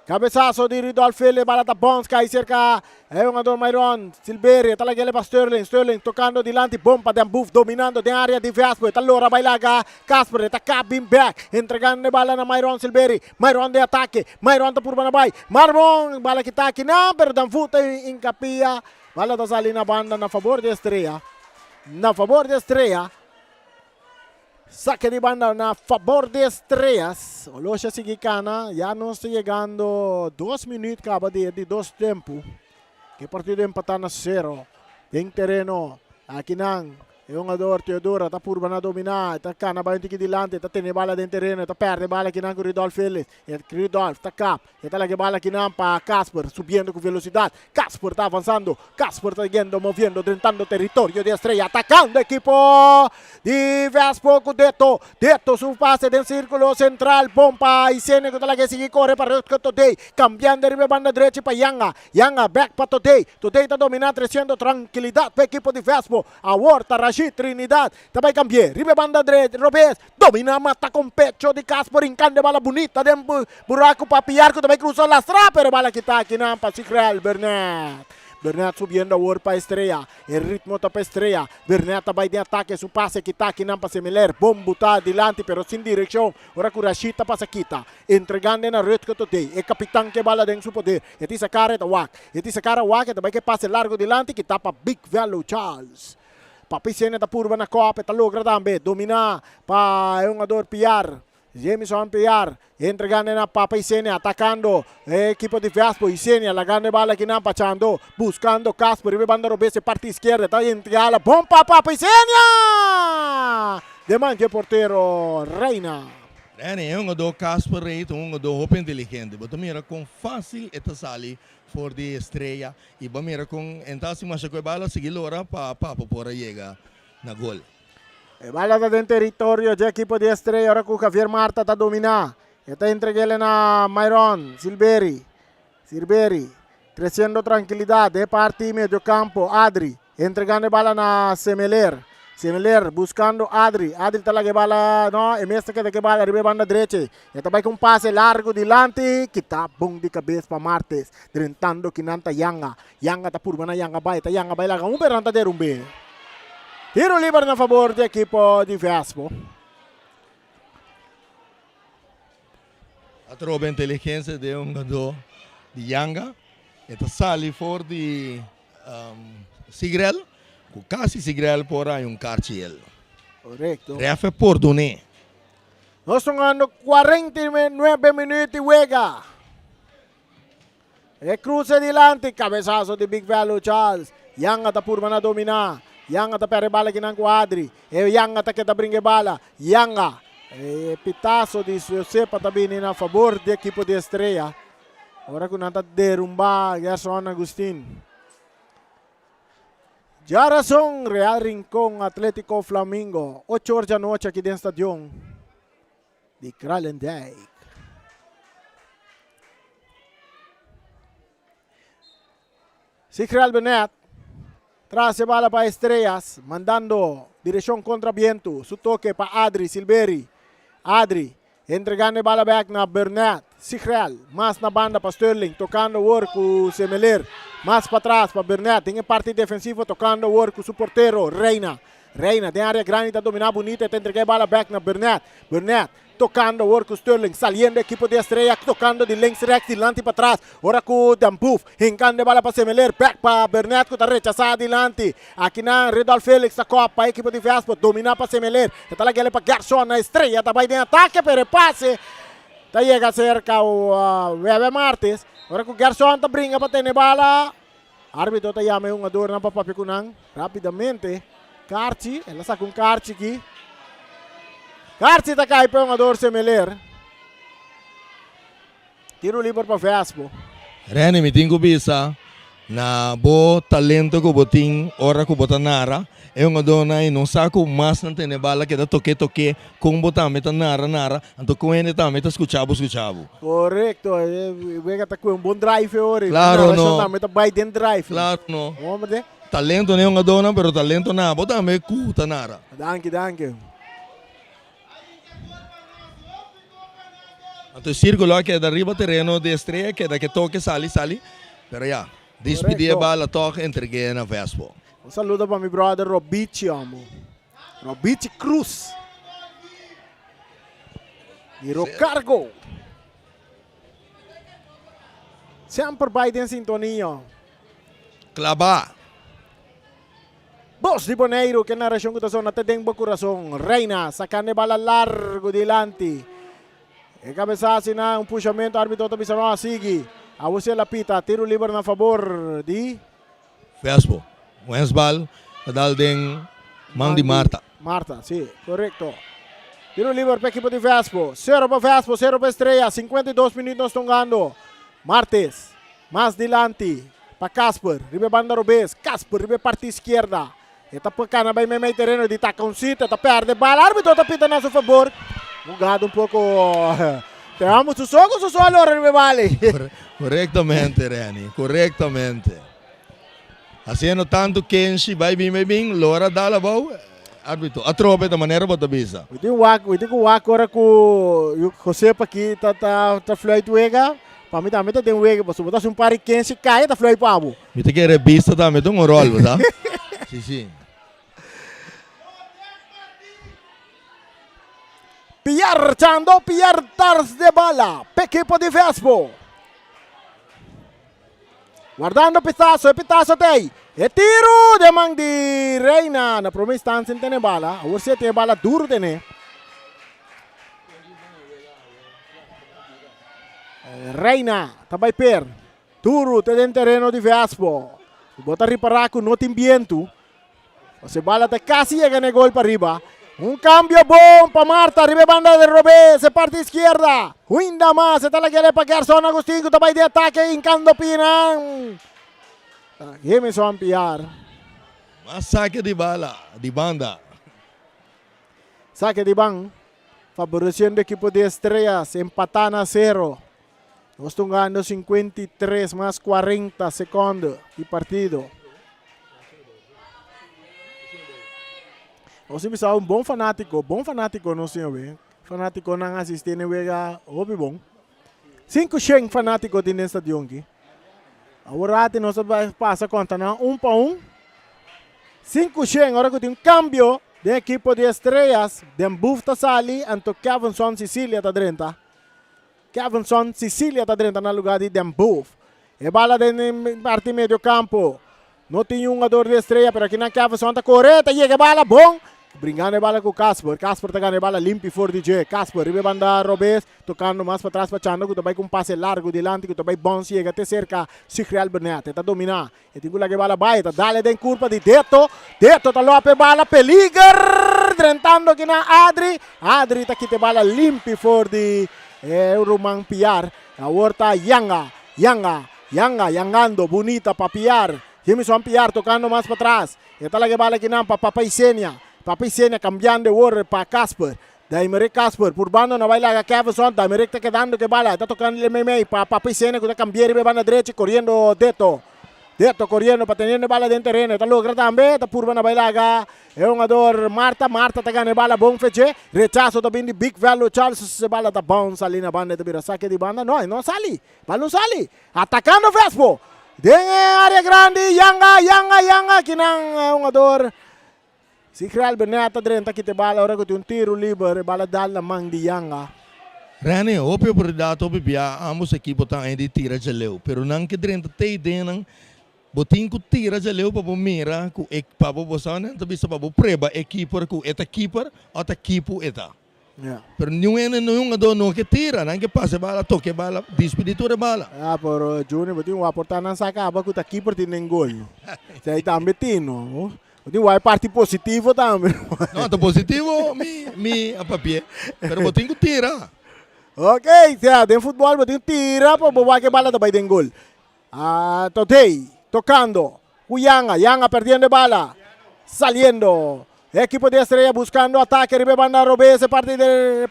Cabezazo di Ridolfi, bala da Bonska, cerca è un ador Myron, Silberi, talagele pa Sterling toccando di lanti, bomba den Buff, dominando di area di Vespo, allora bailaga Casper, tacca bin back, entregando bala na Myron Silberi, Myron de attacchi, Myron da purba na bay, Marmon, bala che tacchi, no, per dan futa in capia, bala da salina banda na favor di Estrella, saque de banda a favor de Estrellas. Olosha Sigicana, ya no está llegando 2 minutos acaba de 2 tiempos. Que partido empatado a 0. Tem terreno, aqui não. É um ador, Teodora, tá purba na dominar, tá cana, vai um dilante, tá tendo bala dentro terreno, tá perde bala aqui não com o Ridolf Félix. E Ridolf tá cap, e tá lá que bala aqui não para Casper, subindo com velocidade. Casper tá avançando, Casper tá yendo, movendo, tentando território de Estrella, atacando equipo de Vespo com Deto. Deto su passe dentro círculo central, bomba e Sene que tá lá que sigue corre para Rutko Today, cambiando de banda direita para Yanga. Yanga back para Today. Today tá dominando, trazendo tranquilidade para equipo de Vespo. A Horta, Trinidad, também cambié, ribe banda direita, Robes, domina, mata com pecho de Casper, encande bala bonita, de buraco para Piarco, também cruzou la strada, pero bala que está aqui, não, para Sigreal, Bernat subiendo a War para Estrella, el ritmo está para Estrella, Bernat vai de ataque, su pase que está aqui, não, para Semeler, bombo está adelante, pero sin dirección, ahora Curachita pasa quita, entregando na red que today, el capitán que bala dentro su poder, e ti sacar a Wak, também que pase largo adelante, que está para Big Value Charles. Papisene da purba na copa, tá logra também, domina para um ador Piar, Jameson Piar, entregando na Papisene, atacando equipo de Vespo, Isenia, lagando bala aqui na pachando, buscando Casper, ribe banda Robese, parte esquerda, tá entregando, bom para Papisenia! Demande porteiro Reina. É um do Casper Reit, um do roupa inteligente, mas também era com fácil eta sali for de Estrella e bamira com entas mas a bala seguir ora para por chegar na gol. Bala da dentro território de equipo de Estrella, ora com Javier Marta tá dominar. Está entregando na Myron Silberi, crescendo tranquilidade, parte meio campo, Adri, entregando bala na Semeler buscando Adri tá lá que bala, no, e mesmo que bala arriba banda direita, e também com um passe largo delante, que tá bom de cabeça para Martes, tentando que nanta Yanga tá por na Yanga vai lá, um peranta de rumbe. Tiro livre na favor do equipo de Vespo. A trova inteligência de jogador de Yanga, eta sali for de Sigrel, com quase Sigrel por aí cartiel. Correcto. Refe por Duné. Nós estamos andando 49 minutos e juega. E cruza adelante, cabeçazo de Big Value Charles. Yanga tá por na dominar. Yanga tá perde bala aqui na quadri. E Yanga tá que tá brinque bala. Yanga. E pitaço de Josepa também na favor do equipo de Estrella. Agora que não tá derrumbar Gerson Agustin. Jarason, Real Rincón, Atlético Flamingo. 8 horas da noite aqui dentro do estádio de Kralendijk. Sigreal Benet traz a bala para Estrellas, mandando direção contra viento. Su toque para Adri Silberi. Adri entregando a bala back na Bernat. Sigreal, mais na banda para Sterling, tocando o work com Semeler. Mais para trás para Bernat, tem parte defensiva, tocando o work com o porteiro Reina, tem área grande, está dominando bonita, está entregando a bala back na Bernat. Tocando o work com Sterling, saliendo equipo de Estrella, tocando de links rex, delante para trás. Ora com Dampuf, hincando a bala para Semeler, back para Bernat, que está rechazado adelante. Aqui na Ridolf Félix, a copa, a equipo de Vespo, domina para Semeler. Está lá que ele para Gerson, na Estrella, está bem em ataque, pero passe. Está chega cerca o Weber Martes. Ora com Gerson, está brinca para ter bala. Árbitro está chama um ador na papapikunang. Rapidamente, Carci, ela saca um Carci aqui. Carci está cai para um ador Semeler. Tiro livre para Vespo. Rene, me tenho bisa na bo talento ko boting ora ko botanara. É uma dona e não saco mais não tem bala que dá toque com botar meta nara então com ele também tá escutando. Correto, vega tá com um bom drive ora. Claro não. Meta Biden drive. Claro não. Vamos ver. Talento não é uma dona, pero talento na botar me cuta nara. Danke. Então, o círculo que é da riba terreno de Estrela, que é da que toque, sale. Pero ya, despedir a bola, toque, entreguei na Vespo. Un saludo para mi brother Robici, amo. Robici Cruz. Giro cargo. Sempre vai em sintonia. Clavar. Boss di Boneiro, que narración que está até dentro do coração. Reina, sacando bala largo delante. E cabeçasse na puxamento, árbitro também não sigue. A você la pita, tiro livre na favor de Vespo. Wensbal, dal den Mandi Marta. Marta, sim, correto. Tiro livre para o equipo de Vespo. 0 para Vespo, 0 para Estrela. 52 minutos estão ganhando. Martes, mais delante. Para Casper, ribe banda Robes. Casper, ribe parte esquerda. Eta pecana vai meio terreno de taconcito, eta perde bala. Árbitro está pitando a seu favor. Jogado um pouco. Pegamos os ojos ou só a hora ribe vale? Correctamente, Reni, correctamente. Haciendo tanto Kenshi, vai bem, Lora dá la boa. Árbitro, a tropa da maneira bota bisa. We do wak ora ko José aqui tá fluid wega. Para mim também tem wega, mas botar um pari Kenshi cai tá fluid pa abo. Me te quer revista também, tem rol, tá? Sim. Pierre Chando, Pierre Tars de bala. Equipo de Vespo. Guardando Pitazo tem. E tiro de mão de Reina. Na primeira instância não tem bala. Você tem bala duro, né? Reina, também per. Duro, tem terreno de Vespo. Bota reparar que não tem viento. Você bala até quase chega no gol para riba. Cambio bom para Marta, arriba banda de Robé, se parte izquierda. Ainda mais, está lá que ele para Gerson Agostinho, também de ataque, hincando Pinan. Jameson Piar. Mas saque de bala, de banda. Saque de ban. Favoreciendo equipo de Estrellas, empatan a 0. Nós estamos ganhando 53 mais 40 segundos de partido. Nós temos um bom fanático não senhor. Fanático não assiste nem vega, obi bom. 5 fanáticos de nesta de aqui. Agora nós vamos passar conta não, 1 para 1. 5 agora que tem cambio de equipo de Estrellas, de Bufta Sali, anto Kevinson Sicilia está dentro. Kevinson Sicilia está dentro no lugar de Dembuf. E bala de parte meio campo. Não tem um jogador de Estrela, pero aqui na Kevinson está correta, chega a bala bom. Brincando a bala com Casper está ganhando a bala limpa for DJ. Casper, ribe banda Robes, tocando mais para trás para Chando, que também com um passe largo delante, que também bom chega até cerca, Sicrial Bernat, está dominar. E tem que bala vai, está dale den curva de Deto está lope bala, peligar, drentando aqui na Adri está aqui te bala limpa for de Roman Piar. Agora está Yangando, bonita para Piar. Jameson Piar tocando mais para trás. Está lá que bala aqui na Papaisenia cambiando de order para Casper. Daí merek Casper, por banda não vai lá Kevinson, daí merek está quedando que bala, está tocando ele meio para Papaisenia que está cambiando de banda direita, correndo Deto correndo para ter bala dentro do terreno, está logra também, está por banda vai lá, é um jogador Marta está ganhando bala bom feche, rechaço também de Big Value Charles, se bala está bounce ali na banda, está saque de banda, não sale, bala não sale, atacando Vespo. Dentro área grande, Yanga, que não é um jogador. Se criar Bernata dentro aqui te bala, agora que tem tiro livre, bala dá na mão de Yanga. Rani, o prioridade, o pia, ambos equipos estão ainda de tira de leu, pero não que dentro tem dentro, botin que tira de leu para mira, para você não também para preba equipe com eta keeper, outra equipe eta. Yeah. Pero nenhum jogador não que tira, não que passa bala, toque bala, despeditura bala. Pero Junior, botin o aportar não saca, porque o keeper tem gol. Isso aí tá metindo. Botin vai parte positivo também. Não, tá positivo, a papel. Pero botin que tira. Ok, tem futebol, botin tira, para botar que bala também tem gol. Totei, tocando, Yanga perdiendo bala, saliendo. Equipo de Estrella buscando ataque, ribe banda Robes,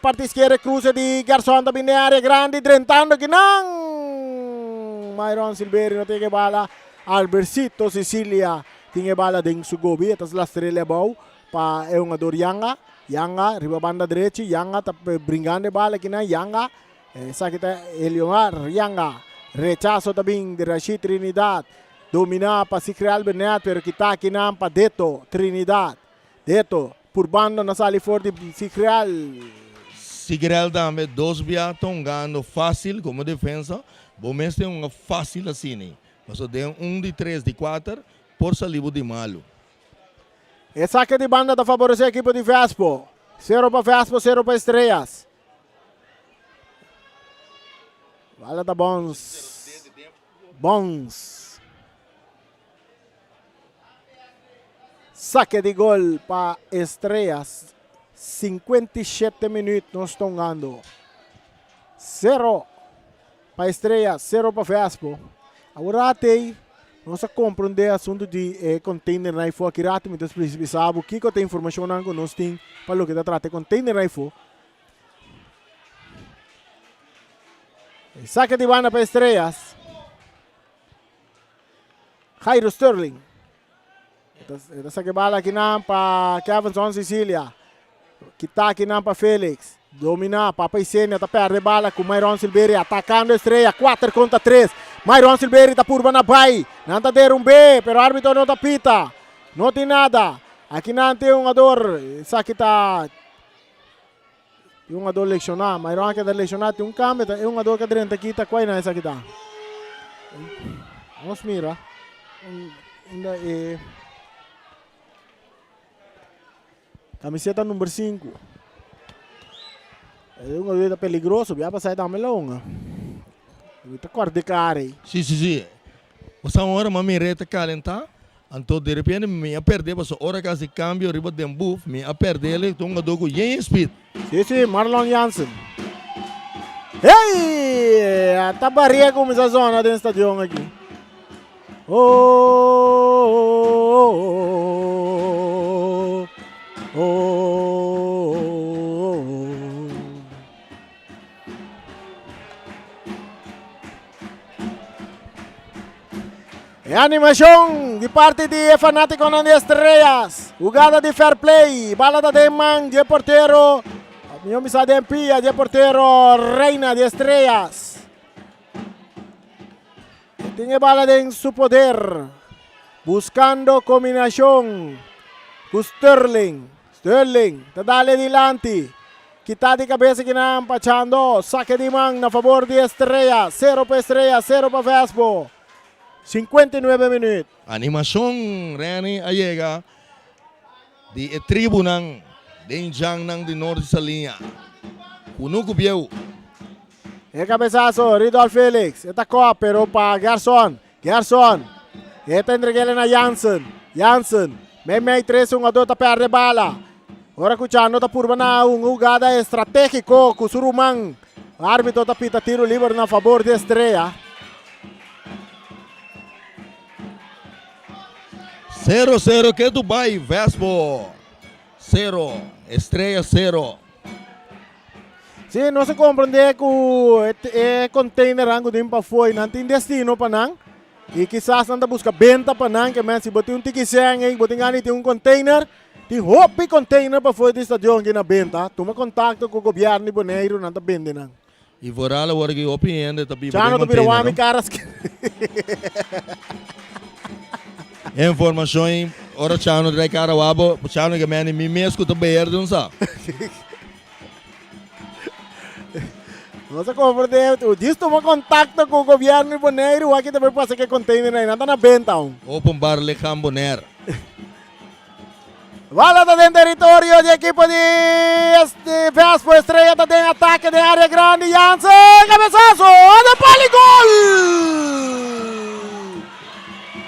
parte izquierda, cruce de Garçon, também de área grande, drentando que não. Myron Silveri não tem que bala, Albercito Sicilia tem bala dentro do Sugobi, atas la Estrella bom, para é um jogador Yanga, ribe banda direita, Yanga tá brincando bala que não, Yanga, Essa aqui tá Eliomar Yanga. Rechazo também de Rashid Trinidad. Domina para Sikreal Benet, pero kita kinam pa Deto Trinidad. Deto por banda na sali for de Sikreal. Sikreal também, dois bias estão ganhando fácil como defesa. Bom, mas tem uma fácil assim. Mas tem de 3, de 4, por salivo de malo. E saque de banda da favorecer a equipe de Vespo. 0 para Vespo, 0 para Estrelas. Bala da Bons. Bons. Saque de gol para Estrelas. 57 minutos nós estamos ganhando. 0 para Estrelas, 0 para Vespo. Agora tem, nós compreender o assunto de container na IFO aqui rápido, então precisamos que tem informação que nós temos para o que trata container na IFO. Saque de banda para Estrelas. Jairo Sterling. Ito saque bala aqui para Kevinson Sicilia. Kita aqui para Felix. Domina, Papa Isenia está perde bala com Myron Silveri atacando Estrela, 4 contra 3. Myron Silveri está por na bai. Não está der B, pero o árbitro não está pita. Não tem nada. Aqui não tem jogador. Saque está yung jogador lesionar. Myron que está lesionar tem câmbio. É um jogador que está aqui está qual na essa aqui tá. Vamos mira. Ainda é camiseta número 5. É um jogador peligroso, vai passar da melonga. Está quarto de cara aí. Sim. Você hora uma reta calentar, então de repente me a perder, mas hora que se cambio, riba de buff, me a perder ele, então um dogo em speed. Sim, Marlon Jansen. Ei, tá barriga com essa zona dentro do estádio aqui. É animação de parte de Fanático de Estrelas. Jogada de fair play. Bala da Deman de porteiro. Minha missa de Empia de porteiro. Reina de Estrelas. Tem bala em seu poder. Buscando combinação. Com Sterling. Sterling. Tá dale dilante. Kita de cabeça que não empachando. Saque de man na favor de Estrelas. 0 para Estrelas, 0 para Vespo. 59 minutos. Animação, Rani, chega de tribunal de Injang de Norte Salinha. Kunuku Bieu. É cabeçaço, Ridolf Felix. Atacou, pero para Gerson. Gerson. Eta entregele na Jansen. Jansen. May 3 jogador tá perde bala. Ora escuchando tá por na jogada estratégico com Surumang. O árbitro tá pita tiro livre na favor de Estrela. 0-0 que Dubai, Vespo 0, Estrela 0. Sim, não se compreende que o container ango de para foi, não tem destino para não. E quizás não busca venda para não, que mas se botar tiquiseng aí, botar ngani tem container, tem hope container para foi de estadio que na venda. Toma contato com o governo de Bonaire, não tá vende não. E vorala agora que opinião tá bem. Já não tá pirando caras. Informações, ora chano de cara wabo, chano que meni mi mesco to beer dun sa. Não se compreende, o diz toma contato com o governo de Bonaire, o aqui também passa que container aí, não tá na venda. Open bar le Camboner. Bola está dentro do território de equipe de Vespo. Estrela está em ataque de área grande. Jansen, cabeçaço, de pala e gol!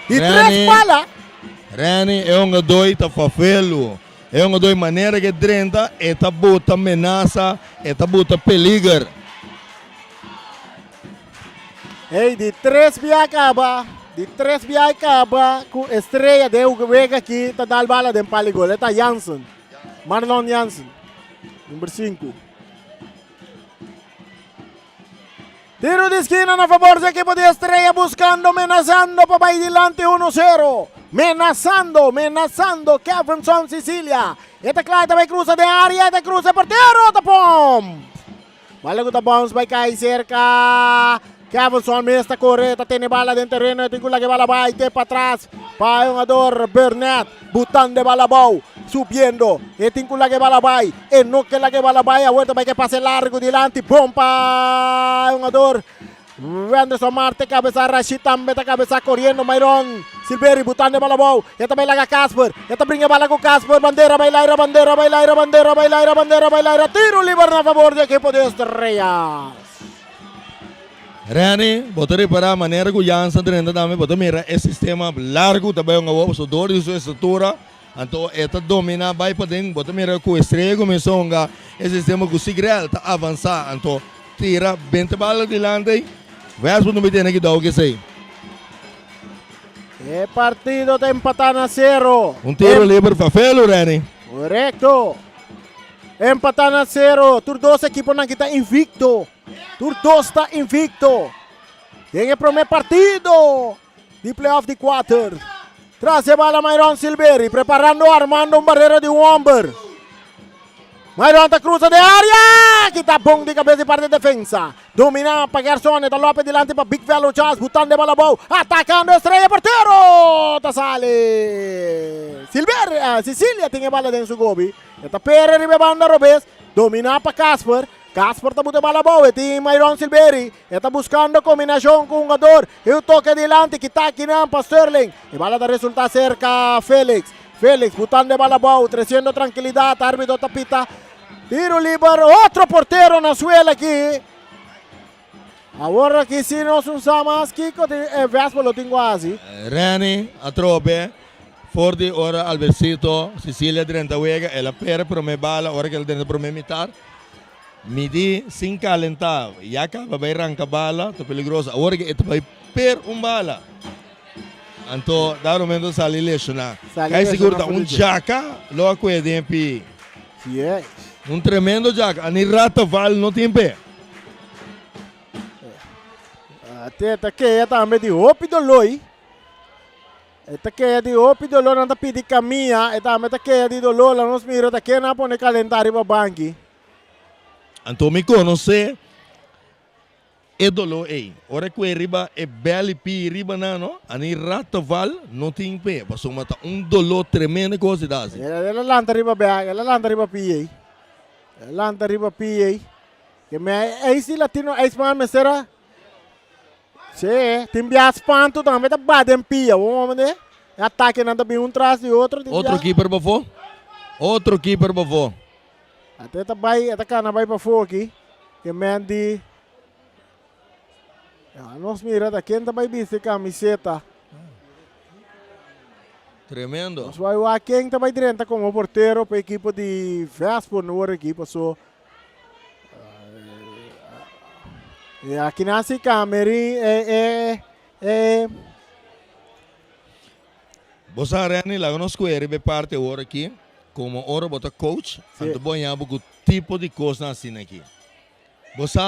E 3 balas. Rani é um dois tá fafelo. É um dois maneira que drenta, eta bota ameaça, eta bota peligro. Ei, de 3 via acaba. De 3 via acaba com Estrela de o vega aqui, tá dando bala de pala e gol. Está Jansen. Marlon Jansen. Número 5. Tiro de esquina na favor da equipe de Estrela, buscando, amenazando para ir adelante 1-0. Amenazando Kevinson Sicilia. Esta claro também cruza de área, esta cruza porteiro, tapom. Bola com a bounce vai cair cerca. Kevinson mesta correta, tem bola dentro do terreno, tem que lá que bola vai ter para trás. Para o jogador Burnett, botando de bola boa, subindo. E tem que lá que bola vai, e não que lá que bola vai, a volta vai que passe largo delante, bom para o jogador Anderson Marte, cabeça Rashid também tá cabeça correndo, Myron Silveri botando de bola boa, e também lá Casper, e também bola com Casper, bandeira, bailaira, bandeira, bailaira, bandeira, bailaira, bandeira, bailaira, tiro livre na favor do equipo de Estrellas. Rani, botar para a maneira que o Jansen treina também, botar mira esse sistema largo também um ovo, so dor de sua estrutura, então esta domina vai para dentro, botar mira com o Estrela começou a esse sistema que o Sigrel tá avançar, então tira 20 balas delante, vai para o número de que dá o que sei. É partido está empatando a 0. Tiro livre para Felo, Rani. Correcto. Empatando a 0. Tur 2 equipo não está invicto. Tur 2 está invicto. Quem é o primeiro partido de playoff de 4. Traz a bola Myron Silveri, preparando, armando uma barreira de Womber. Myron está cruza de área, que está bom de cabeça de parte de defesa. Domina para Gerson, está Lopes delante para Big Velo Chas, botando de bola boa, atacando Estrela, porteiro, está sale. Silveri, Sicília tem a bola dentro do gobi. Está Pere, ribebanda Robes, domina para Casper. Casper está botando bola boa, tem Myron Silveri, está buscando combinação com o jogador. E o toque delante que está aqui para Sterling. E bola da resulta cerca Félix. Félix botando de bola boa, trazendo tranquilidade, árbitro tapita. Tiro livre, outro porteiro na suela aqui. Agora que se nós usamos, Kiko, Vespa lo tenho quase. Rani, a trope, forte ora Albercito, Sicília direnta wega, ela pera para me bala, ora que ela direnta para me imitar. Midi sem calentar, e acaba vai arrancar bala, tá peligrosa, agora que ela vai per bala. Então, dá o momento de sair lesionar. Cai seguro, jaca, logo com o DMP. Yes. Tremendo jaca, a rata vale no tem pé. Até que é também de roupa do loi. Até que é de roupa do loi, não está pedindo caminha. E também que é de dolor, lá nos mira, até que não pode calentar para o banco. Então, me conhece. É dolor aí. Ora que riba é belo pi riba não, ani rata val não tem pé, passou mata dolor tremendo coisa dá. Ela lanta riba bag, ela lanta riba pi aí. Ela lanta riba pi aí. Que me aí se latino aí se me será. Se tem bias panto também tá badem pia, vamos ver. Ataque não tá bem traz de outro. Outro keeper bafo. Outro keeper bafo. Até tá vai, até cá na vai para fora aqui. Que Mandy. Nós mira da quem também viste camiseta. Tremendo. Nós vai lá quem também direta como porteiro para a equipe de Vespa no outro equipe so. E aqui nasce Cameri Você Rani lá nós coere parte hora aqui como hora bota coach, então banhamos com tipo de coisa assim aqui. Você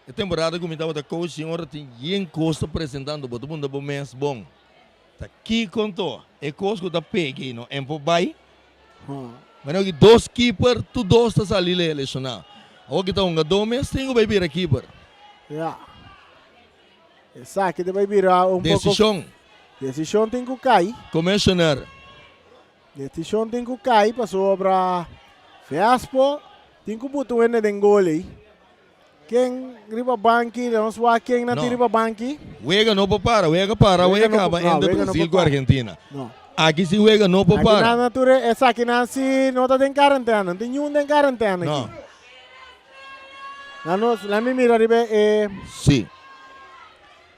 a temporada que eu estava coach, senhora tem costa apresentando, todo mundo é mês bom. Aqui contou, é coisa que eu peguei no Empo Bay. Mas não que dois keeper, tu dois estás ali lesionar. Ou que está dois meses, tem que vai virar keeper. Yeah. Essa aqui vai virar decisão. Decisão tem que cair. Commissioner. Decisão tem que cair para sobra. Vespa, tem que botar o ene de gole. Quem riba banki, não sei quem não riba banki. Wega não para, wega acaba ainda Brasil com a Argentina. Aqui se wega não para. Aqui na natura, essa aqui nasce não está em quarentena, não tem nenhum em quarentena aqui. Não. Lá me mira riba sim.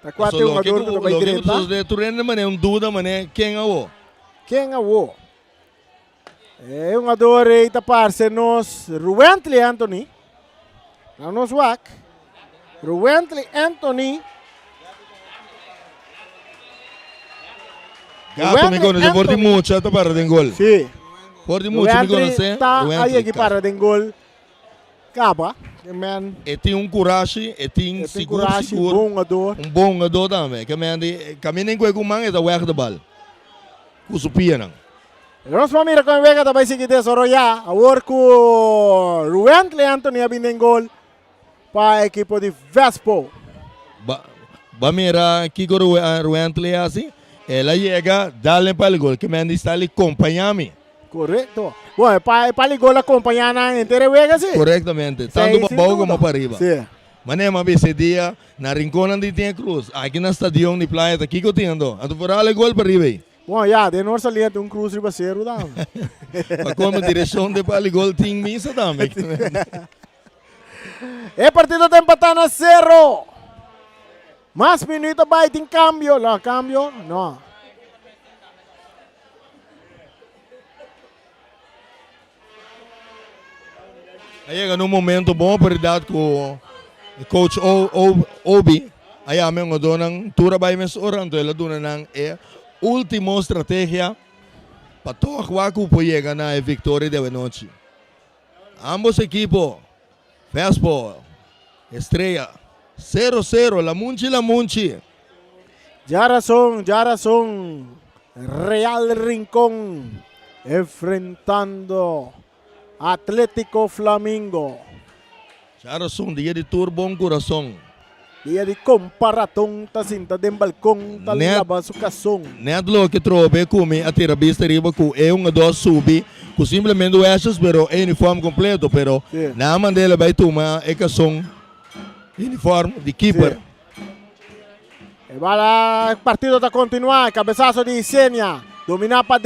Tá quatro jogador que vai direita. Tu rende mané dúvida mané quem é o? Quem é o? É um jogador aí tá parceiro nós, Ruentley Anthony. Não nos wak. Ruentley Anthony. Gato me conoce por de mucho hasta para de gol. Sí. Por de mucho me conoce. Está aí aqui para de gol. Capa. E tem coragem, e tem seguro. Um bom jogador também. Que nem com man é da weg de bal. Kusupia não. Nós vamos mirar como vai seguir desarrollar. Agora com Ruentley Anthony abrindo gol. para o equipo de Vespo. Va mirar Kiko Ruentle assim. Ela chega, dá-lhe para o gol, que me está ali acompanhando. Correto. Bueno, para o gol acompanhar na inteira juega, sim. Corretamente. Tanto para baixo como para arriba. Sim. Manema esse dia, na rincona de Tinha Cruz, aqui na estadião de Playa, tá Kiko tendo. Ando por ali gol para arriba. Bom, já, de nós ali tem cruz ribaceiro, dá. Para como direção de para o gol, tem missa também. O partido está empatando a 0. Mais minuto vai ter cambio. Não, cambio? Não. Aí chega num momento bom para dar com o coach Obi. Aí a minha dona tura vai me orando, ela dona não é última estratégia para todo o que chegar na vitória de noite. Ambos equipos, Vespo, Estrella, 0-0, la Munchi. Ya son Real Rincón enfrentando Atlético Flamingo. Já são dia de tour bom coração. Dia de comparatong ta sinta den balkong ta laba su kasong. Net lo que trobe come a terapista riba com dois subi, com simplesmente o achas pero é uniforme completo, pero na mandela vai tomar é kasong uniforme de keeper. Sí. El partido está continuando, cabezazo de Isenia, domina para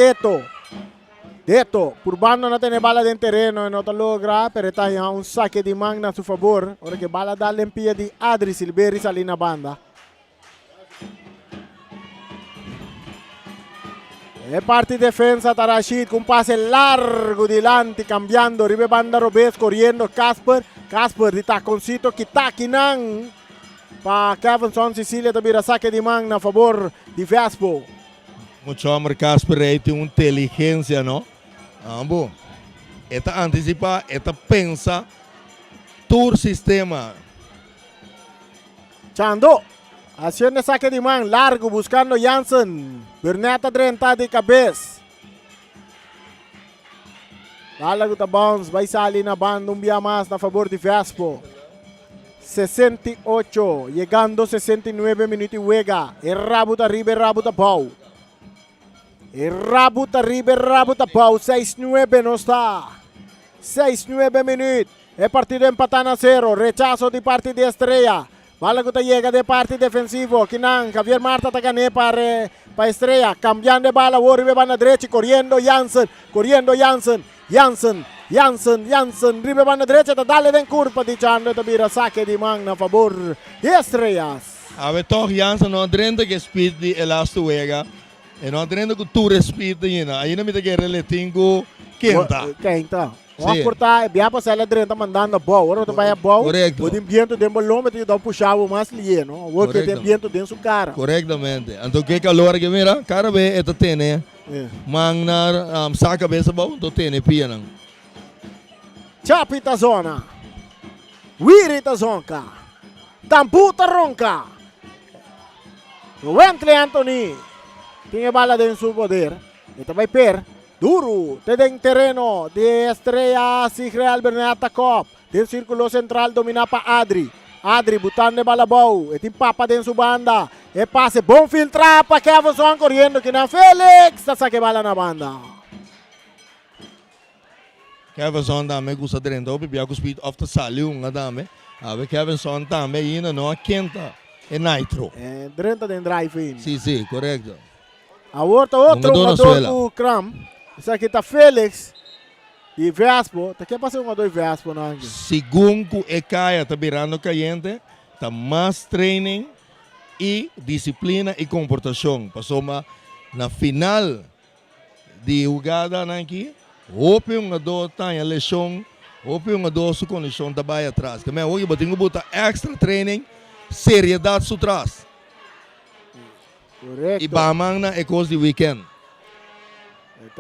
Deto, por banda não tem bala dentro terreno, não está logra, pero está um saque de manga a seu favor. Ora que bala dá limpia de Adri Silveris ali na banda. É parte de defensa Tarashid com passe largo delante, cambiando, ribe banda Robes, correndo Casper de taconcito, Kitakinan. Para Kevinson Sicilia também saque de manga a favor de Vespo. Muito homem Casper aí tem uma inteligência, não? Ambo, esta antecipa, esta pensa, todo sistema. Chando, haciendo saque de man, largo, buscando Jansen. Berneta Drenta de cabeça. Bala que bounce, vai sair na banda, via mais na favor de Vespo. 68, llegando 69 minutos y juega. El rabuta arriba, rabuta pau. Rabuta arriba, rabuta pau. 6-9 no está. 6-9 minutos. El partido empatado a 0. Rechazo de parte de Estrella. Bala que llega de parte defensivo. Kinan, Javier Marta tagané para Estrella. Cambiando de bala, Warribe van a derecha. Corriendo Jansen. Jansen, ribe van a derecha. Dale den curva di Chando. Tabira saque de man a favor de Estrellas. A ver, toch Jansen não adrenda que speed de elasto juega. E não adrenda que tu speed ainda. Ainda me tem que relatingo quenta. Vamos cortar, bem para ela drenta mandando a bola. Agora vai a bola. Correcto. O tempo de bolômetro e dá puxar o mais lié, não? O que tem viento dentro do cara. Correctamente. Então que calor que mira, cara vê esta tene. Mang na sa cabeça bom, to tene pia nang. Chapita zona. Wirita zonka. Tamputa ronca. Wentle Anthony. Tinha bala dentro do poder. Ito vai per. Duro, tem terreno de Estrella Sigreal Bernata Cop. Tem círculo central domina para Adri. Adri botando de balabau. E tem papa dentro da banda. E passe, bom filtrar para Kevinson correndo que na Felix. Está saque bala na banda. Kevinson também gosta de render. Bibia com speed of the saliu nga dame. Ave Kevinson também ainda não quenta. É nitro. É drenta de drive-in. Sim, correto. A outro do Cram. Isso aqui tá Felix e Vespo. Tá que passar um dois Vespo não? Segundo e caia tá virando caliente, tá mais training e disciplina e comportação. Passou na final de jogada aqui. Houve do tá em lesão, houve do sua condição da baia atrás. Que me hoje botinho botar extra training, seriedade su trás. Correto. E bamang na ecos de weekend.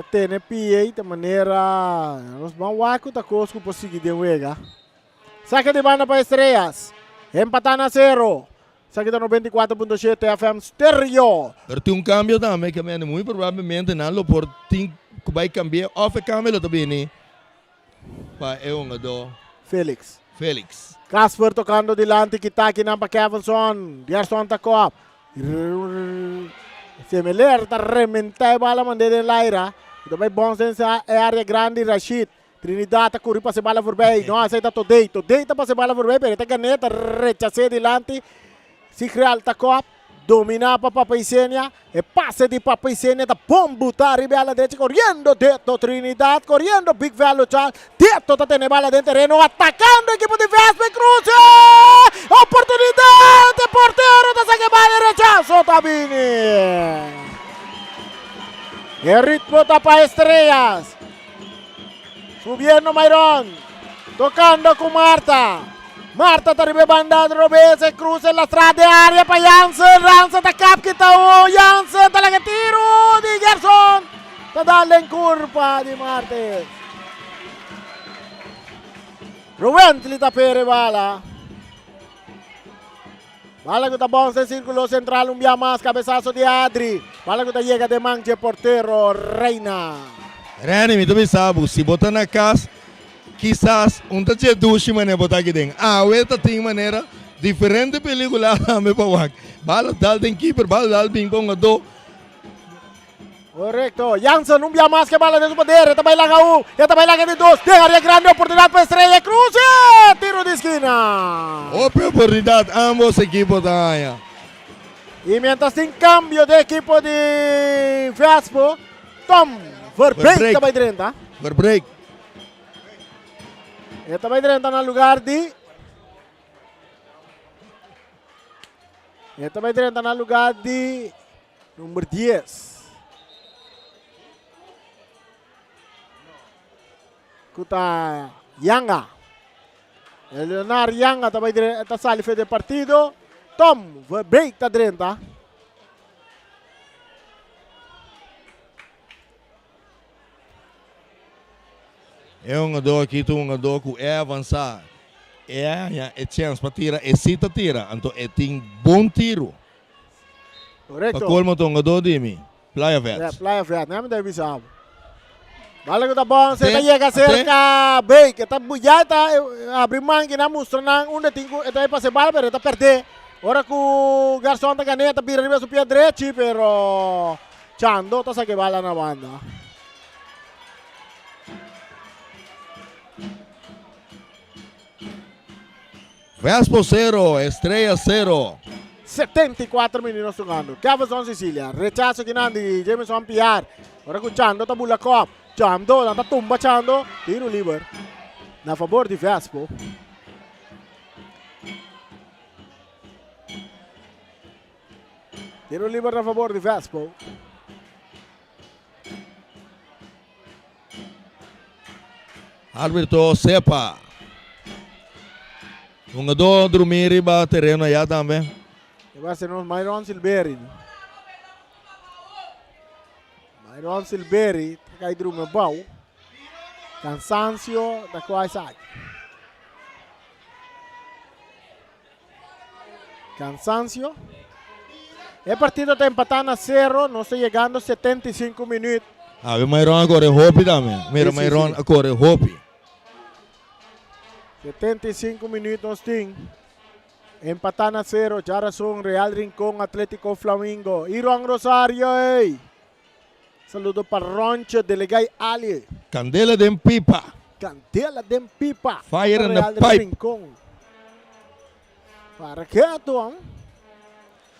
Tem PA de maneira. Nós vamos waco da Cosco para seguir de juega. Saque de banda para Estrellas. Empatando a 0. Saque de 94.7 FM Stereo. Pero tem cambio também que muito provavelmente não por tem que vai cambiar. Ou cambio também né. Para do Felix. Felix. Casper tocando delante, Kitaki nampa Kevinson. Gerson takop. Semeler ta rementai bala mandede Laira. Também bom sensa é área grande Rashid. Trinidad tá correndo para se bala voorbij. Não aceita Todei. Todei tá para se bala voorbij. Pero tá caneta rechace delante. Sigreal takop. Domina para Papaicenia. E passe de Papaicenia. Tá bom botar arriba a la derecha. Corriendo Deto Trinidad. Corriendo Big Velo Charles. Deto tá tendo bala dentro terreno. Atacando o equipo de Vespa. Cruze. Oportunidade. Portero tá saque bala. Rechazo Tabini. El ritmo tapa Estrellas. Subiendo Mayron. Tocando con Marta. Marta está arriba banda Robé. Se cruza en la estrada de área para Jansen. Jansen está cap kita. Jansen está la que tiro de Gerson. Está dando en curva de Martes. Rubén Tlita Pere bala. Bala que está bom en círculo central, un día más, cabezazo de Adri. Bala que está llega de manche portero, Reina. Rani, mi também sabe, se botar na casa, quizás um tá de duche mané botar aqui dentro. Ah, o tá tem maneira diferente película me para wak. Bala dal den keeper, bala dal ping pong do. Correcto, Jansen, un día más que bala de su poder. Esta baila a esta baila de dos. De área grande, oportunidad para Estrella, cruce, tiro de esquina. Oportunidade, ambos equipos da Y mientras en cambio de equipo de Vespo, Tom Verbeek está bij 30. Verbreak. Está bij 30 en el lugar de... Está bij 30 en el lugar de... Número 10. Kuta Yanga. El Leonardo Yanga está saliendo del partido. Tom Verbeek está 30. É um jogador aqui, um jogador que é avançar. É chance para tirar, é cita tira. Então, tem bom tiro. Correcto. Para colmo, um jogador de mim. Playa Vets. Playa Vets, não me deve saber. Bala que tá bom, você chega cerca, bem, que tá já tá abrir mão que não mostra não, onde tem tá aí para se bala, pero tá perder. Ora que o garçom tá caneta, vira arriba su pé direito, pero Chando tá saque bala na banda. Vespo 0, Estrela 0. 74 minutos jugando. Kevinson Sicilia, rechazo que Nandi, Jameson Piar. Ora que Chando tá bula cop. Chando, tá tumba Chando, tiro livre. Na favor de Vespo. Tiro livre a favor de Vespo. Árbitro Sepa. Um jogador dormir riba terreno aí também. Vai ser o Myron Silveri. Myron Silveri, cai de uma bau. Cansancio da qualidade. Cansancio. El partido está empatando a 0, no está llegando 75 minutos. Ah, o Myron agora é Hopi também. Mira, Sí, Myron sí. agora é Hopi. 75 minutos tem. Empatando a 0, ya son Real Rincón, Atlético Flamingo. Iron Rosario, ey. Saludo para Roncho, Delegay Ali. Candela de pipa. Candela de Pipa. Fire in the Real pipe. Rincón. Para qué, Tom?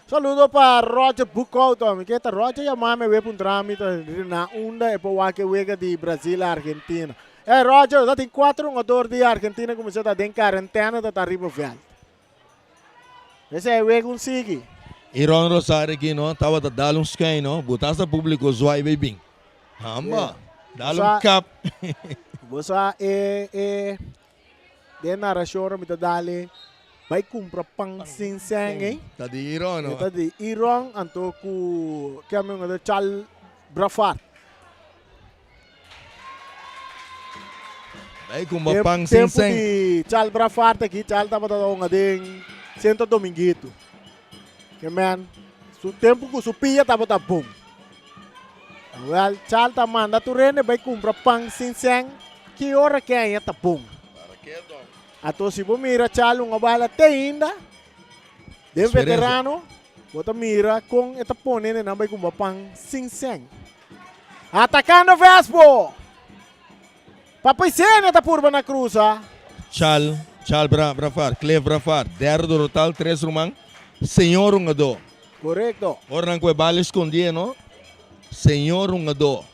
Saludo para Roger Bucauto. Que esta Roger ya me ve un trámite na onda e po que wega de Brasil a Argentina. Roger, dat tem 4 jogadores de Argentina como está em quarentena da arriba velho. Esse é o sigue. Iron Rosário aqui, não? Tava dando uns quem, não? Botasse público zoai bem. Amba. Dá cap. Você de narração me dali. Vai comprar pang sinseng, hein? Tá de Iron, não? Tá de Iron, anto ku que é meu Chal Brafat. Vai com uma pang sinseng. Tempo de Chal Brafat aqui, Chal tava dando ding Santo Dominguito. Que man, su tempo que supia tava tá bom. Well, Chal tá manda tu rene vai comprar pang sinseng. Que hora que é tá bom? Ato si bo mira chalo nga bala te ainda. De Experiência. veterano. Bota mira com eta pone ne nambay kumbapang singseng. Atacando Vespo. Papaisen eta purba na cruza. Chal Brafar, Cleve Brafar, derde do total, 3 rumang, senhor ungado. Correcto. Orang que bala escondido, ¿no? Senhor ungado.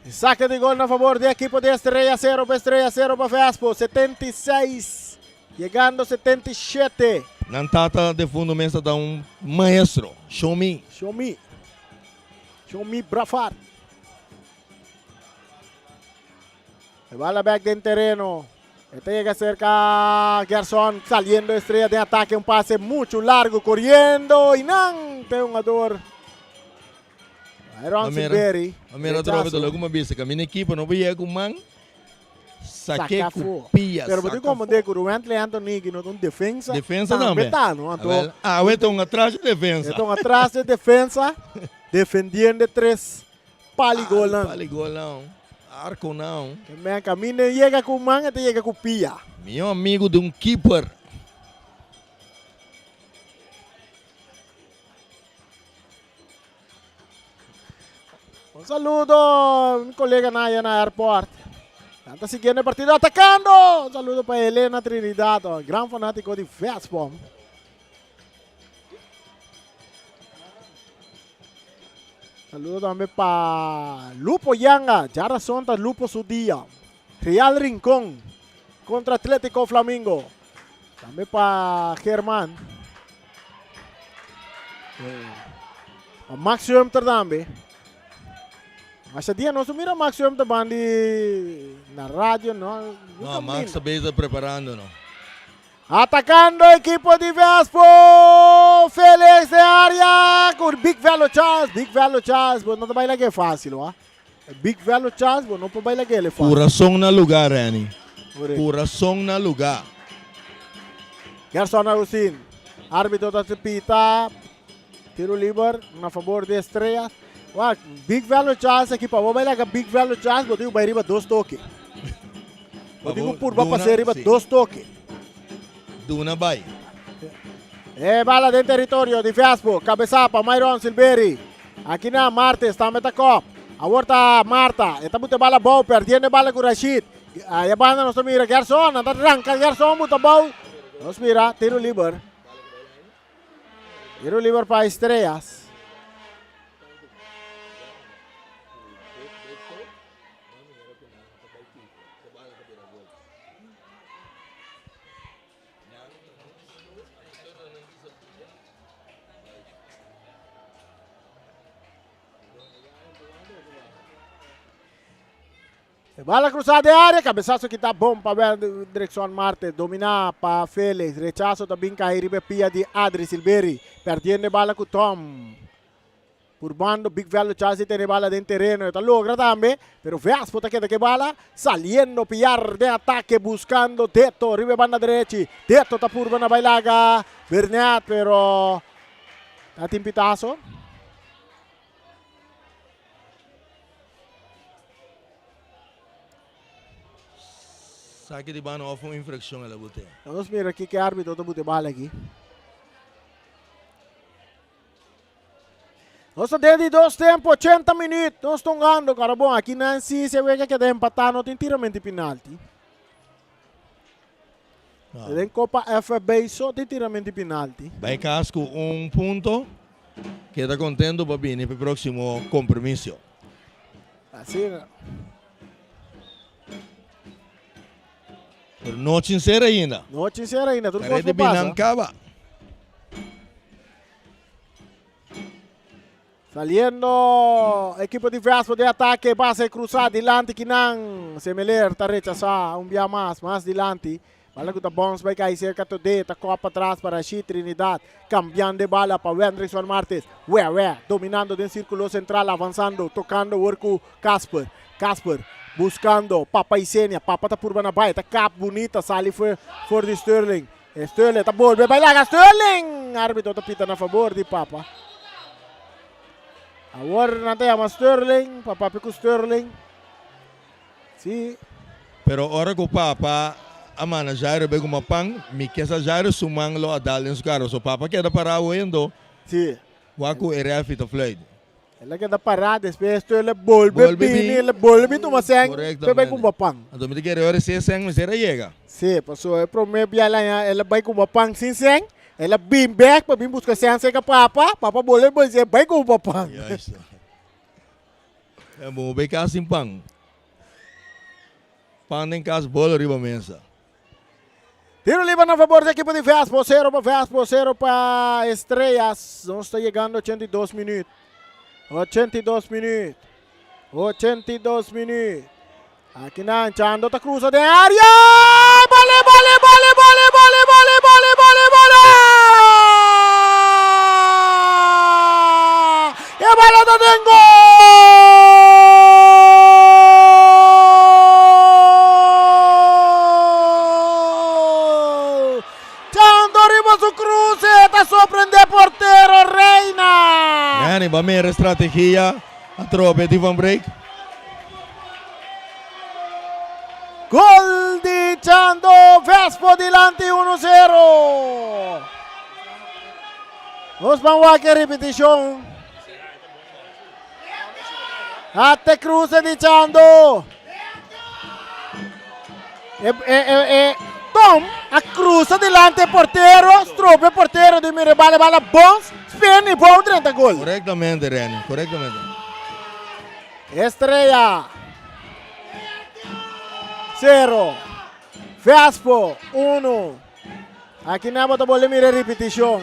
Saque de gol a favor de equipo de Estrella 0 para Vespo. 76. Llegando 77. Nantata de fundo mesa da maestro. Show me. Show me Brafar. Bala back en terreno. Este llega cerca Gerson saliendo Estrella de ataque. Un pase mucho largo corriendo. Y nante un ador. Iron Silveri. Mira, tropa de alguma vez que a minha equipe não veio com man. Saque copia. Pero você como de Curuante Leandro Nigui não tem defesa. Defensa não, metano, Anto. Ah, eu estou atrás de defensa. Estão atrás de defensa. Defendendo 3. Paligolão. Paligolão. Arco não. Que caminho chega com man até chega com pia. Meu amigo de keeper. Un saludo, mi colega Naya na airport. Está siguiendo el partido atacando. Un saludo para Elena Trinidad, gran fanático de Vespo. Saludo también para Lupo Yanga, Yara Sonta, Lupo Sudía. Real Rincón contra Atlético Flamingo. También para Germán. Maxi Amsterdam. Mas esse dia nós mira Max também na rádio, não? Não, Max está bem preparando, não. Atacando a equipe de Vespo, Félix de área com Big Velo Charles, não vai lá que é fácil, ó. Big Velo Charles, não vai lá que é fácil. Coração na lugar, Rani. Coração na lugar. Gerson Agustin, árbitro da pita, tiro livre na favor de Estrela. Wah, Big Velo Charles aqui para vai lá que Big Velo Charles, vou digo vai riba 2 toques. Vou digo por vai passar riba 2 toques. Duna vai. Bala dentro território de Vespo, cabeça para Myron Silveri. Aqui na Martes, está metacop. Agora Marta, está muito bala boa, perdendo bala com Rashid. Aí a banda nós mira Gerson, anda arranca Gerson muito bom. Nós mira, tiro livre. Tiro livre para Estrelas. Bala cruzada de área, cabeçaço que está bom para ver direção Marte, dominar para Félix, rechazo também cair e pia de Adri Silveri, perdendo bala com Tom. Por bando, Big Velo Charles tem bala dentro terreno, está logra também, pero Vespo está que bala, saliendo pillar de ataque, buscando Teto, ribe banda derecha, Teto está por na bailaga, Bernat, pero está timpitazo. Saque de bano off uma infração ela botou. Vamos ver aqui que árbitro está botando bala aqui. Nós estamos de 2 tempos, 80 minutos. Nós estamos ganhando, cara. Bom, aqui na se vê que está empatando, tem tiramento de penalti. Tem Copa FB, só tem tiramento de penalti. Vai casco ponto. Queda contento para vir para o próximo compromisso. Assim, Pero não sincero ainda. não sincero ainda, tudo Cara de passa. Binancaba. Saliendo equipo de Vespo de ataque, base cruzada, dilante que não, Semeler está rechazado, via mais dilante. Bala que tá bons, vai cair cerca de tá copa atrás para Rashid Trinidad, cambiando de bala para Wendrickson Martes, dominando dentro círculo central, avançando, tocando o arco Casper, buscando Papa Isenia, Papa tá por na baia, tá cap bonita, sali for de Sterling, Sterling tá bom, vai lá Sterling, árbitro tá pita na favor de Papa. Agora não tem mais Sterling, Papa com Sterling, sim. Pero ora que o Papa amana Jairo be como pang, mi kesa Jairo sumanglo a dalen su carro. So papa queda parado indo, Sim. waku ere fita fluid. Ela queda parada, depois ele volve Volve bem, bem. ele volve toma sem, Correctamente. vai com o pang. Então me quer ore se sem me será chega. Sim, passou é pro meu biala, ela vai com o pang sem, ela bem back para bem buscar sem que papa boleh boleh vai com o pang. Juist. É bom, bem cá assim pang. Pang nem cas bolo riba mensa. Tiro livre a favor da equipe de Vespo, 0 para Estrellas. Não está chegando 82 minutos. 82 minutos. 82 minutos. Aqui na Chando tá cruza de área. Bola! E a bola tá dentro. Su cruce, está sorprende portero Reina. Rani, va meer estrategia. A tropa die van break. Gol di Chando, Vespo delante 1-0. Osman Walker, repetición. Até cruce di Chando. Tom, a cruza delante porteiro, strobe porteiro de Mirabal, bala bons, spin e bom 30 gol. Correctamente, Rani, correctamente. Estrela 0, Vespo 1. Aqui na bota bola mira repetição.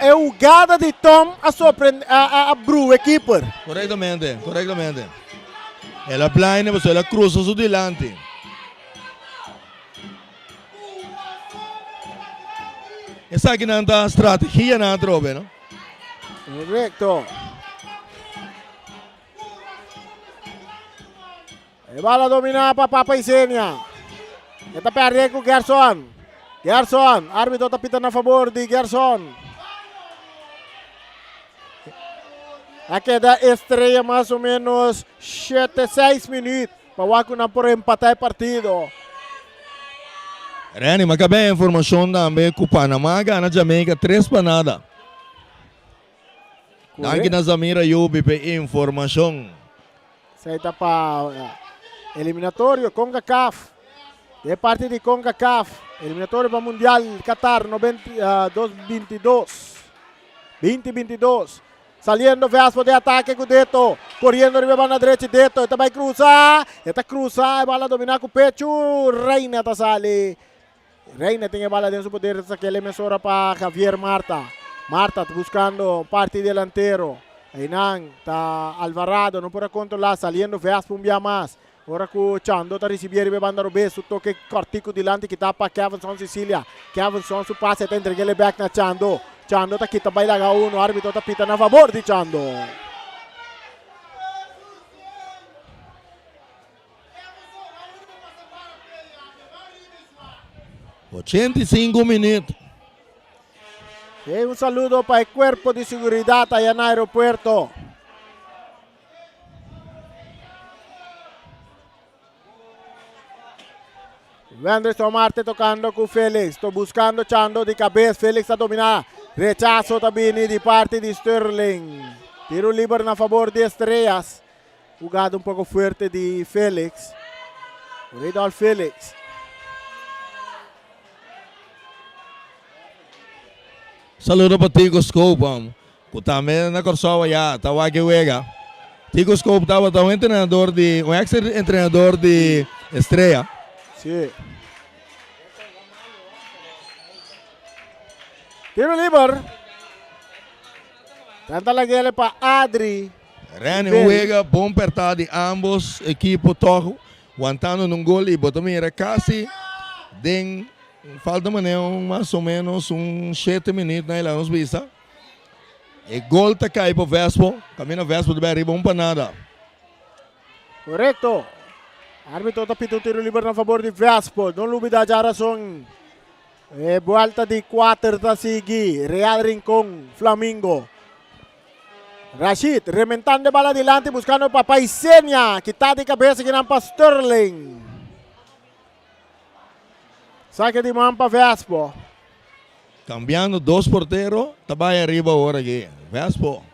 É o gada de Tom a surpreender a Bru, keeper. Correctamente, correctamente. Ela blind, mas ela cruza su delante. Essa aqui não é estratégia na tropa, não? Correcto. E bala dominada para Papa Isenia. Esta perde com Gerson. Gerson, árbitro está pitando a favor de Gerson. Aqui da Estrela mais ou menos 7-6 minutos. Para o Waku não por empatar o partido. Rani, mas acabei a informação também que o Panamá ganha Jamaica 3 para nada. Aqui na Zamira Yubi pe informação. Isso aí está para eliminatório CONCACAF. De parte de CONCACAF. Eliminatório para Mundial Qatar 2022. Saliendo Vespo de ataque com Deto. Correndo arriba na direita Deto. Esta vai cruzar. Esta cruza. Bala dominar com o pecho. Reina está sali. Reina tem a bala dentro do poder. Essa aqui é emissora para Javier Marta. Marta buscando parte delantero. Ainan está Alvarado. Não pode controlar. Saliendo Vespo um dia mais. Ora com o Chando está recebendo a banda Robes. O toque cortico delante que está para Kevinson Sicilia. Kevinson su passe está entregando back na Chando. Chando está aqui, vai largar o árbitro está pitando a favor de Chando. $85 minutos. E un saludo para el cuerpo de seguridad allá en el aeropuerto. Anderson Marte tocando con Félix. Estoy buscando Chando de cabeza. Félix a dominar. Rechazo también de parte de Sterling. Tiro libre a favor de Estrellas. Jugada un poco fuerte de Félix. Ridal Félix. Saludo para Tico Scope. Que também na Corsoa já estava aqui wega. Tico Scope estava um treinador de um ex-treinador de Estrela. Sim. Tiro libre. Tenta la guerra para Adri. Rani juega bom apertado de ambos equipos todos, aguantando num gol e botou mira quase den falta mais ou menos 7 minutos na ilha nos vista. E gol tá cai para Vespo, caminho Vespo de arriba para nada. Correcto. Árbitro está pitando tiro libre a favor de Vespo. Não olvida a razão. Volta de 4 da seguir. Real Rincón, Flamengo. Rashid, rementando bala adelante, buscando para Paisenia. Quita de cabeça que não para Sterling. Saque de mão para Vespo. Cambiando 2 porteros, está aí arriba agora aqui. Vespo.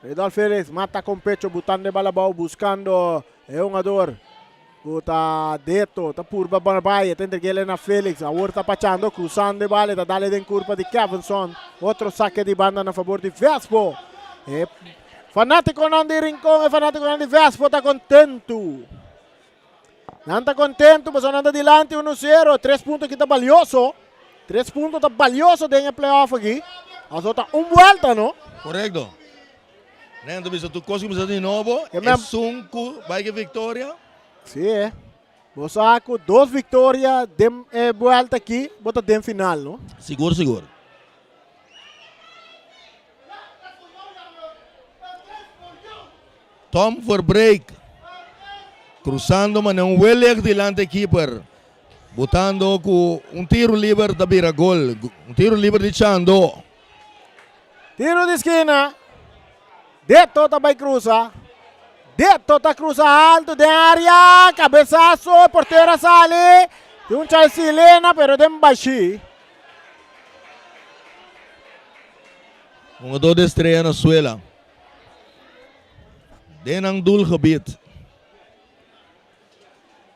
Redol Félix mata com pecho, botando de bala bau, buscando um jogador. Tá dentro, tá por Barbaia, tenta que ele na Félix, a outra pachando, cruzando de bala, tá dale de curva de Kevinson. Outro saque de banda na favor de Vespo. Fanático não de Rincón, fanático não de Vespo, tá contento. Não tá contento, mas não anda adelante 1-0, 3 pontos que tá valioso. 3 pontos tá valioso dentro do playoff aqui. As outras volta, não? Correto. Nendo, bisa tu conseguimos de novo. Que É 5, vai que vitória. Sim, Bosaco, 2 vitórias, volta aqui, bota dentro final, não? Seguro, seguro. Tom for break. Cruzando, mas não huele adelante keeper. Botando com tiro livre da vira gol. Tiro livre de Chando. Tiro de esquina. Deto também cruza. Deto tá cruza alto de área. Cabeçaço, porteira sale. Tem Chelsea Lena, pero de baixi. Jogador de estreia na Suela. Denang dul gebied.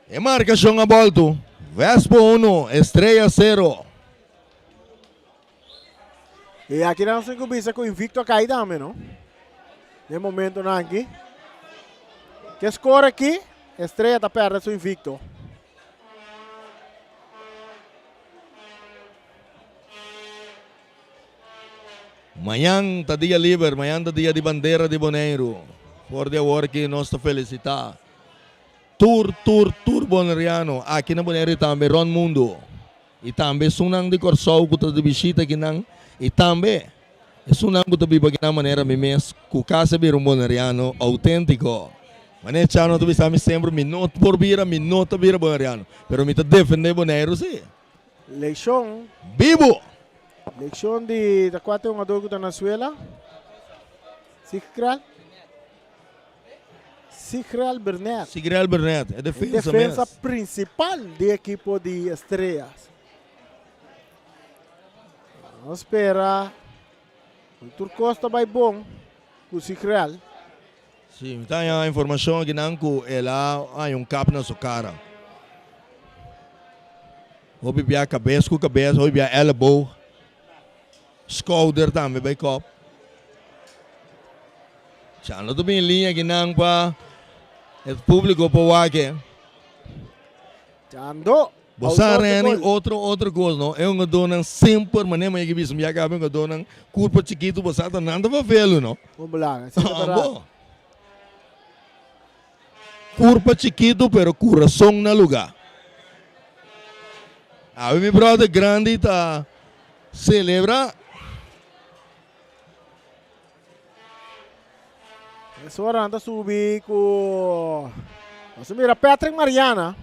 E marcação a volta. Vespo 1, Estrela 0. E aqui não se cobiça com o invicto a cair também, não? De momento não aqui. Que score aqui? Estrela está perto do invicto. Amanhã está dia livre, amanhã está dia de bandeira de Bonaire. Por de agora que nós te felicitar. Tour Bonaireano. Aqui na Bonaire também, Ron Mundo. E também, sunang de Corsou, que está de visita aqui não. E também, sunang que está de bagina maneira, mimes, que casa vir Bonaireano autêntico. Mas chano tu bisa sempre minuto por vira Bonaireano. Pero me te defender Bonaire, sim. Leção. Vivo! Leção de quatro jogador que está na Suela. Sigral Burnett. Sigral Burnett, é defesa principal do equipo de Estrelas. Vamos esperar. O Turcosta vai bom com o Sigral. Sim, tem a informação que não ela há cap na sua cara. Houve a cabeça com cabeça, houve a elbow, shoulder também vai cop. Já não estou bem em linha que não para o público para o aqui. Chando. Você outra coisa, não? É uma dona sempre, mas nem que bisa me acaba uma dona curva chiquito, você está nada para vê-lo, não? Vamos lá. Bom. Curva chiquito, pero coração na lugar. A meu brother grande tá celebra. Essa hora anda subir com... Você mira Patrick Mariana.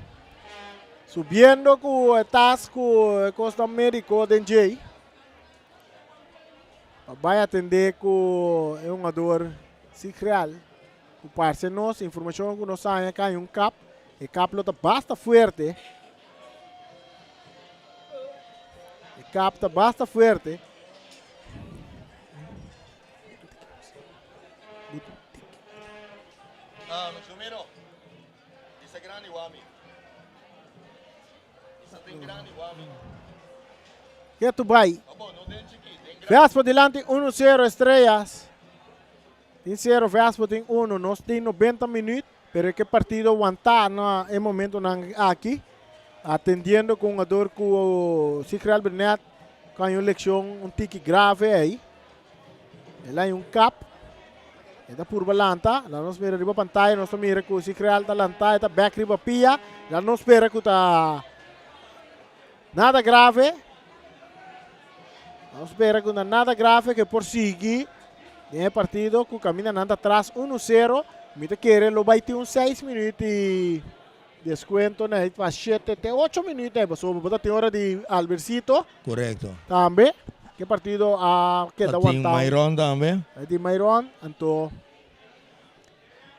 Subindo com o Tasco Costa Médico de NJ. Vai atender com o jogador Sigral. O parceiro nosso, informação que nós temos aqui é cap. E cap está bastante forte. E cap está bastante forte. Ah, no chumero. Isso é grande wami. Isso tem grande wami. Que tu vai? Vespo delante 1-0 Estrelas. 1-0 Vespo tem 1. Nós temos 90 minutos. Pero que partido aguantar no momento aqui. Atendendo com o jogador com o Sigral Burnett. Com uma leção, tique grave aí. Ele é cap. Ita purba lanta, lá nós mira riba pantalla, nós mira que o Sigral tá lanta, ita back riba pia, lá nós espera que tá nada grave. Nós espera que nada grave que por seguir é partido que caminha nada atrás 1-0, mita querer lo vai ter 6 minutos descuento, né? Faz 7 até 8 minutos, né? Sobre tem hora de Albercito Correcto. também. Que partido que da Team Wantao. Myron também. De Myron, então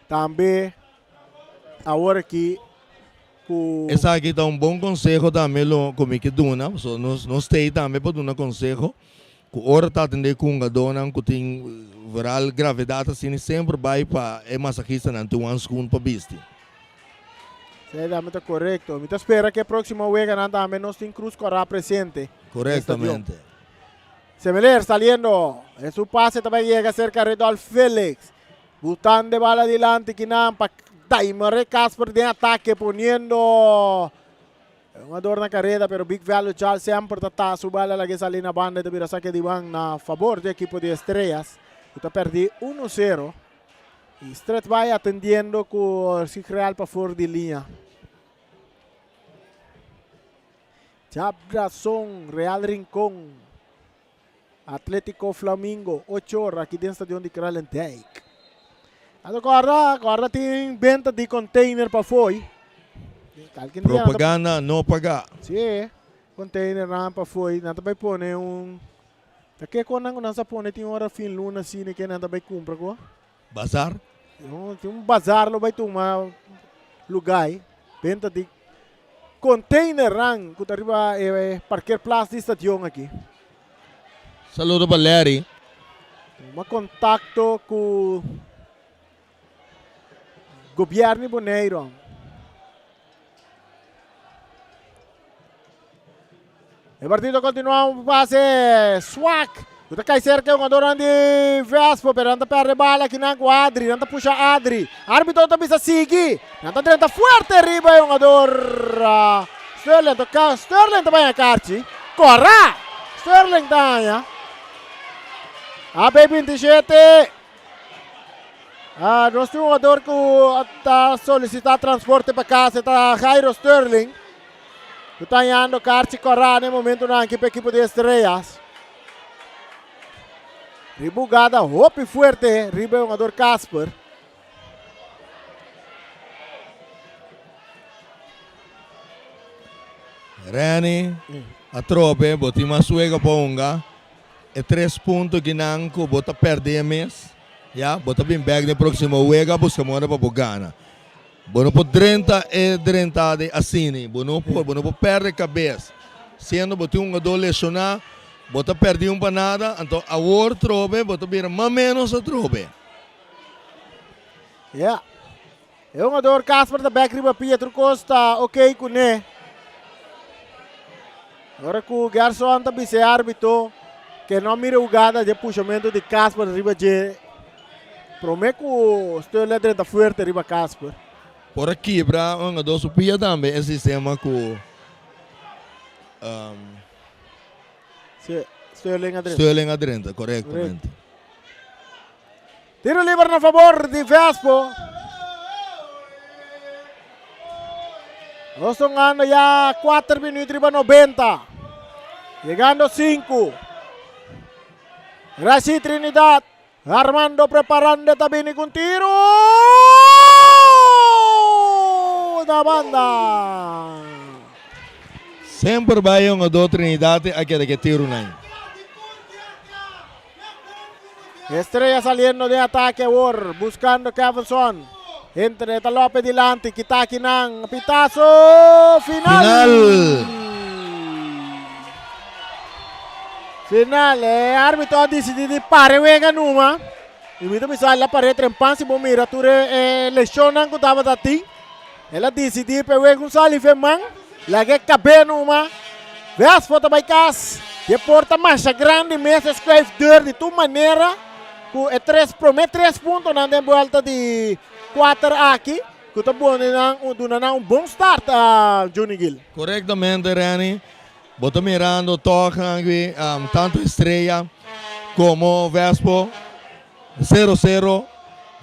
também agora que Essa aqui dá bom conselho também como que dona, so nós tem também para dar um conselho. Que hora está atendendo com a dona que tem viral gravidade assim sempre vai para é massagista não tem um segundo para viste. Exatamente correto. Me espera que a próxima vez também nós tem Cruz Corá presente. Correctamente. Semeler saliendo. En su pase también llega cerca Redolf Félix. Botando de bala adelante. Kinampa. Timer Casper de ataque poniendo. Un adorno na carrera, pero Big Value Charles sempre está su bala la que sale na banda de saque de van a favor del equipo de Estrellas. Está perdido 1-0. Y Stret va atendiendo con el Real para fuera de línea. Chabrazón, Real Rincón, Atlético Flamingo, 8 horas aqui dentro do estadio de Kralendijk. Agora tem venda de container para foi. Propaganda não pagar. Sim, container para foi. Nada vai pôr Daqui quando não se põe tem hora fim luna assim que nada vai comprar com. Bazar? Tem bazar lo vai tomar lugar. Venda de container rang que arriba parquear plaza de estação aqui. Saludo para Larry. Um contato com o governo Boneiro. O partido continua um passe swag. Está cai cerca um jogador de Vespo, pero anda perde bala aqui na Adri, anda puxa Adri. Árbitro também se sigue. Anda tenta forte arriba um jogador Sterling toca, Sterling também a Carci. Corra! Sterling ganha. A B27. Nós temos um jogador que está solicitando transporte para casa, está Jairo Sterling. Está ganhando Carci Corra no momento na equipe de Estrellas. Ribugada, hope fuerte, riba o jogador Casper. Rani, a trope, boti uma suega ponga. E 3 pontos que não bota perder mês. Já, bota bem back na próxima uega, busca mora para Bogana. Bono por 30 e 30 de assini. Bono por perder cabeça. Sendo boti um jogador lesionar. Bota perdi para nada, então a war trobe, bota vira mais menos a trobe. Yeah. É um jogador Casper da back riba Pietro Costa, ok com ele. Agora que o Garçom também se árbitro, que não mira o jogada de puxamento de Casper riba de. Promete que o Sterling está forte riba Casper. Por aqui, para um jogador supia também esse sistema com Sterling adentro, corretamente. Tiro livre a favor de Vespo. Nós estamos ganhando já 4 minutos riba 90. Chegando 5. Rashid Trinidad. Armando preparando também com tiro. Da banda. Sempre vai um jogador Trinidade aqui de que tiro não. Estrella saliendo de ataque ahora, buscando Cavelson. Entre Talope delante, Kitaki ng pitazo final. Final, árbitro decide pare wega numa. Invito mi sala pare trempansi bomira ture lesionan ko dapat ati. Ela decide pe wega un sali femang. Lagi cabe numa. Vespo também cas. E porta mais grande mesa escreve dor de tua maneira. Promete 3 pontos na volta de 4 aqui. Que está bom um bom start a Johnny Gill. Corretamente, Rani. Bota mirando, toca aqui, tanto Estrella como Vespo. 0-0.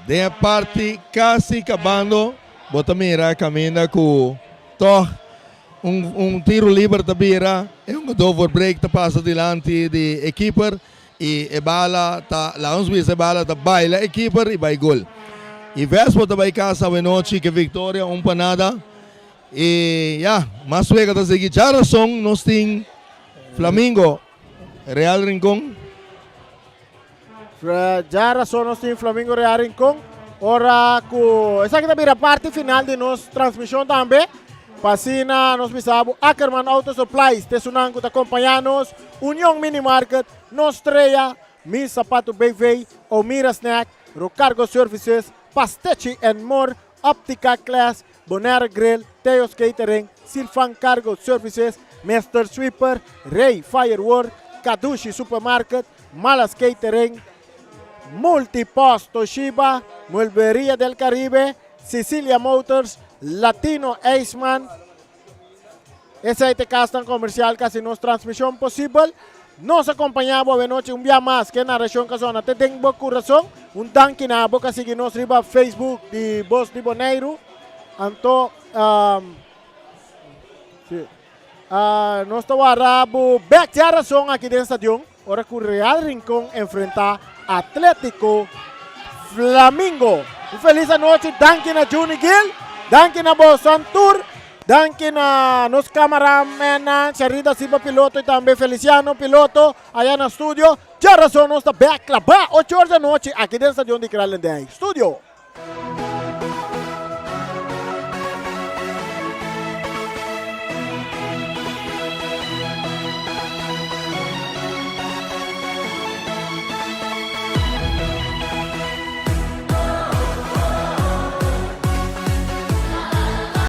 De parte quase acabando. Bota mirar, caminha com toca. Tiro livre da beira. É double break que passa diante de equipe. E a bala, lá uns vezes a bala da baila equipe e vai gol. E Vespo também casa a noite que vitória, para nada. E mas suega da seguir Jarason, nós tem Flamengo, Real Rincón. Já nós tem Flamengo Real Rincón. Ora, essa aqui também é a parte final de nossa transmissão também. Passina, nós pensamos, Ackerman Auto Supplies, Tessunanco, acompanhar-nos, União Mini Market, Nostreia, Mi Sapato BV, Omira Snack, Rocargo Services, Pastechi and More, Optica Class, Bonera Grill, Teos Catering, Silfan Cargo Services, Master Sweeper, Ray Firework, Kadushi Supermarket, Malas Catering, Multipost Toshiba, Mulvería del Caribe, Sicilia Motors, Latino Aceman. Essa é a casa comercial que nos transmissão possível. Nos acompanhamos a noite um dia mais que na região que zona. Te tenho bom coração. Danke na boca seguir nos riba Facebook de Voz de Bonaire. Então, nós estamos arabo back de razão aqui dentro do estádio. Ora que o Real Rincón enfrenta Atlético Flamengo. Feliz noite. Danke na Juni Gil. Danke na Bosantur. Danke na nos cameraman, Charita Silva piloto e também Feliciano piloto allá no estúdio. Já razão nós está back lá, 8 horas da noite aqui dentro do estádio de Kralendijk. Estúdio.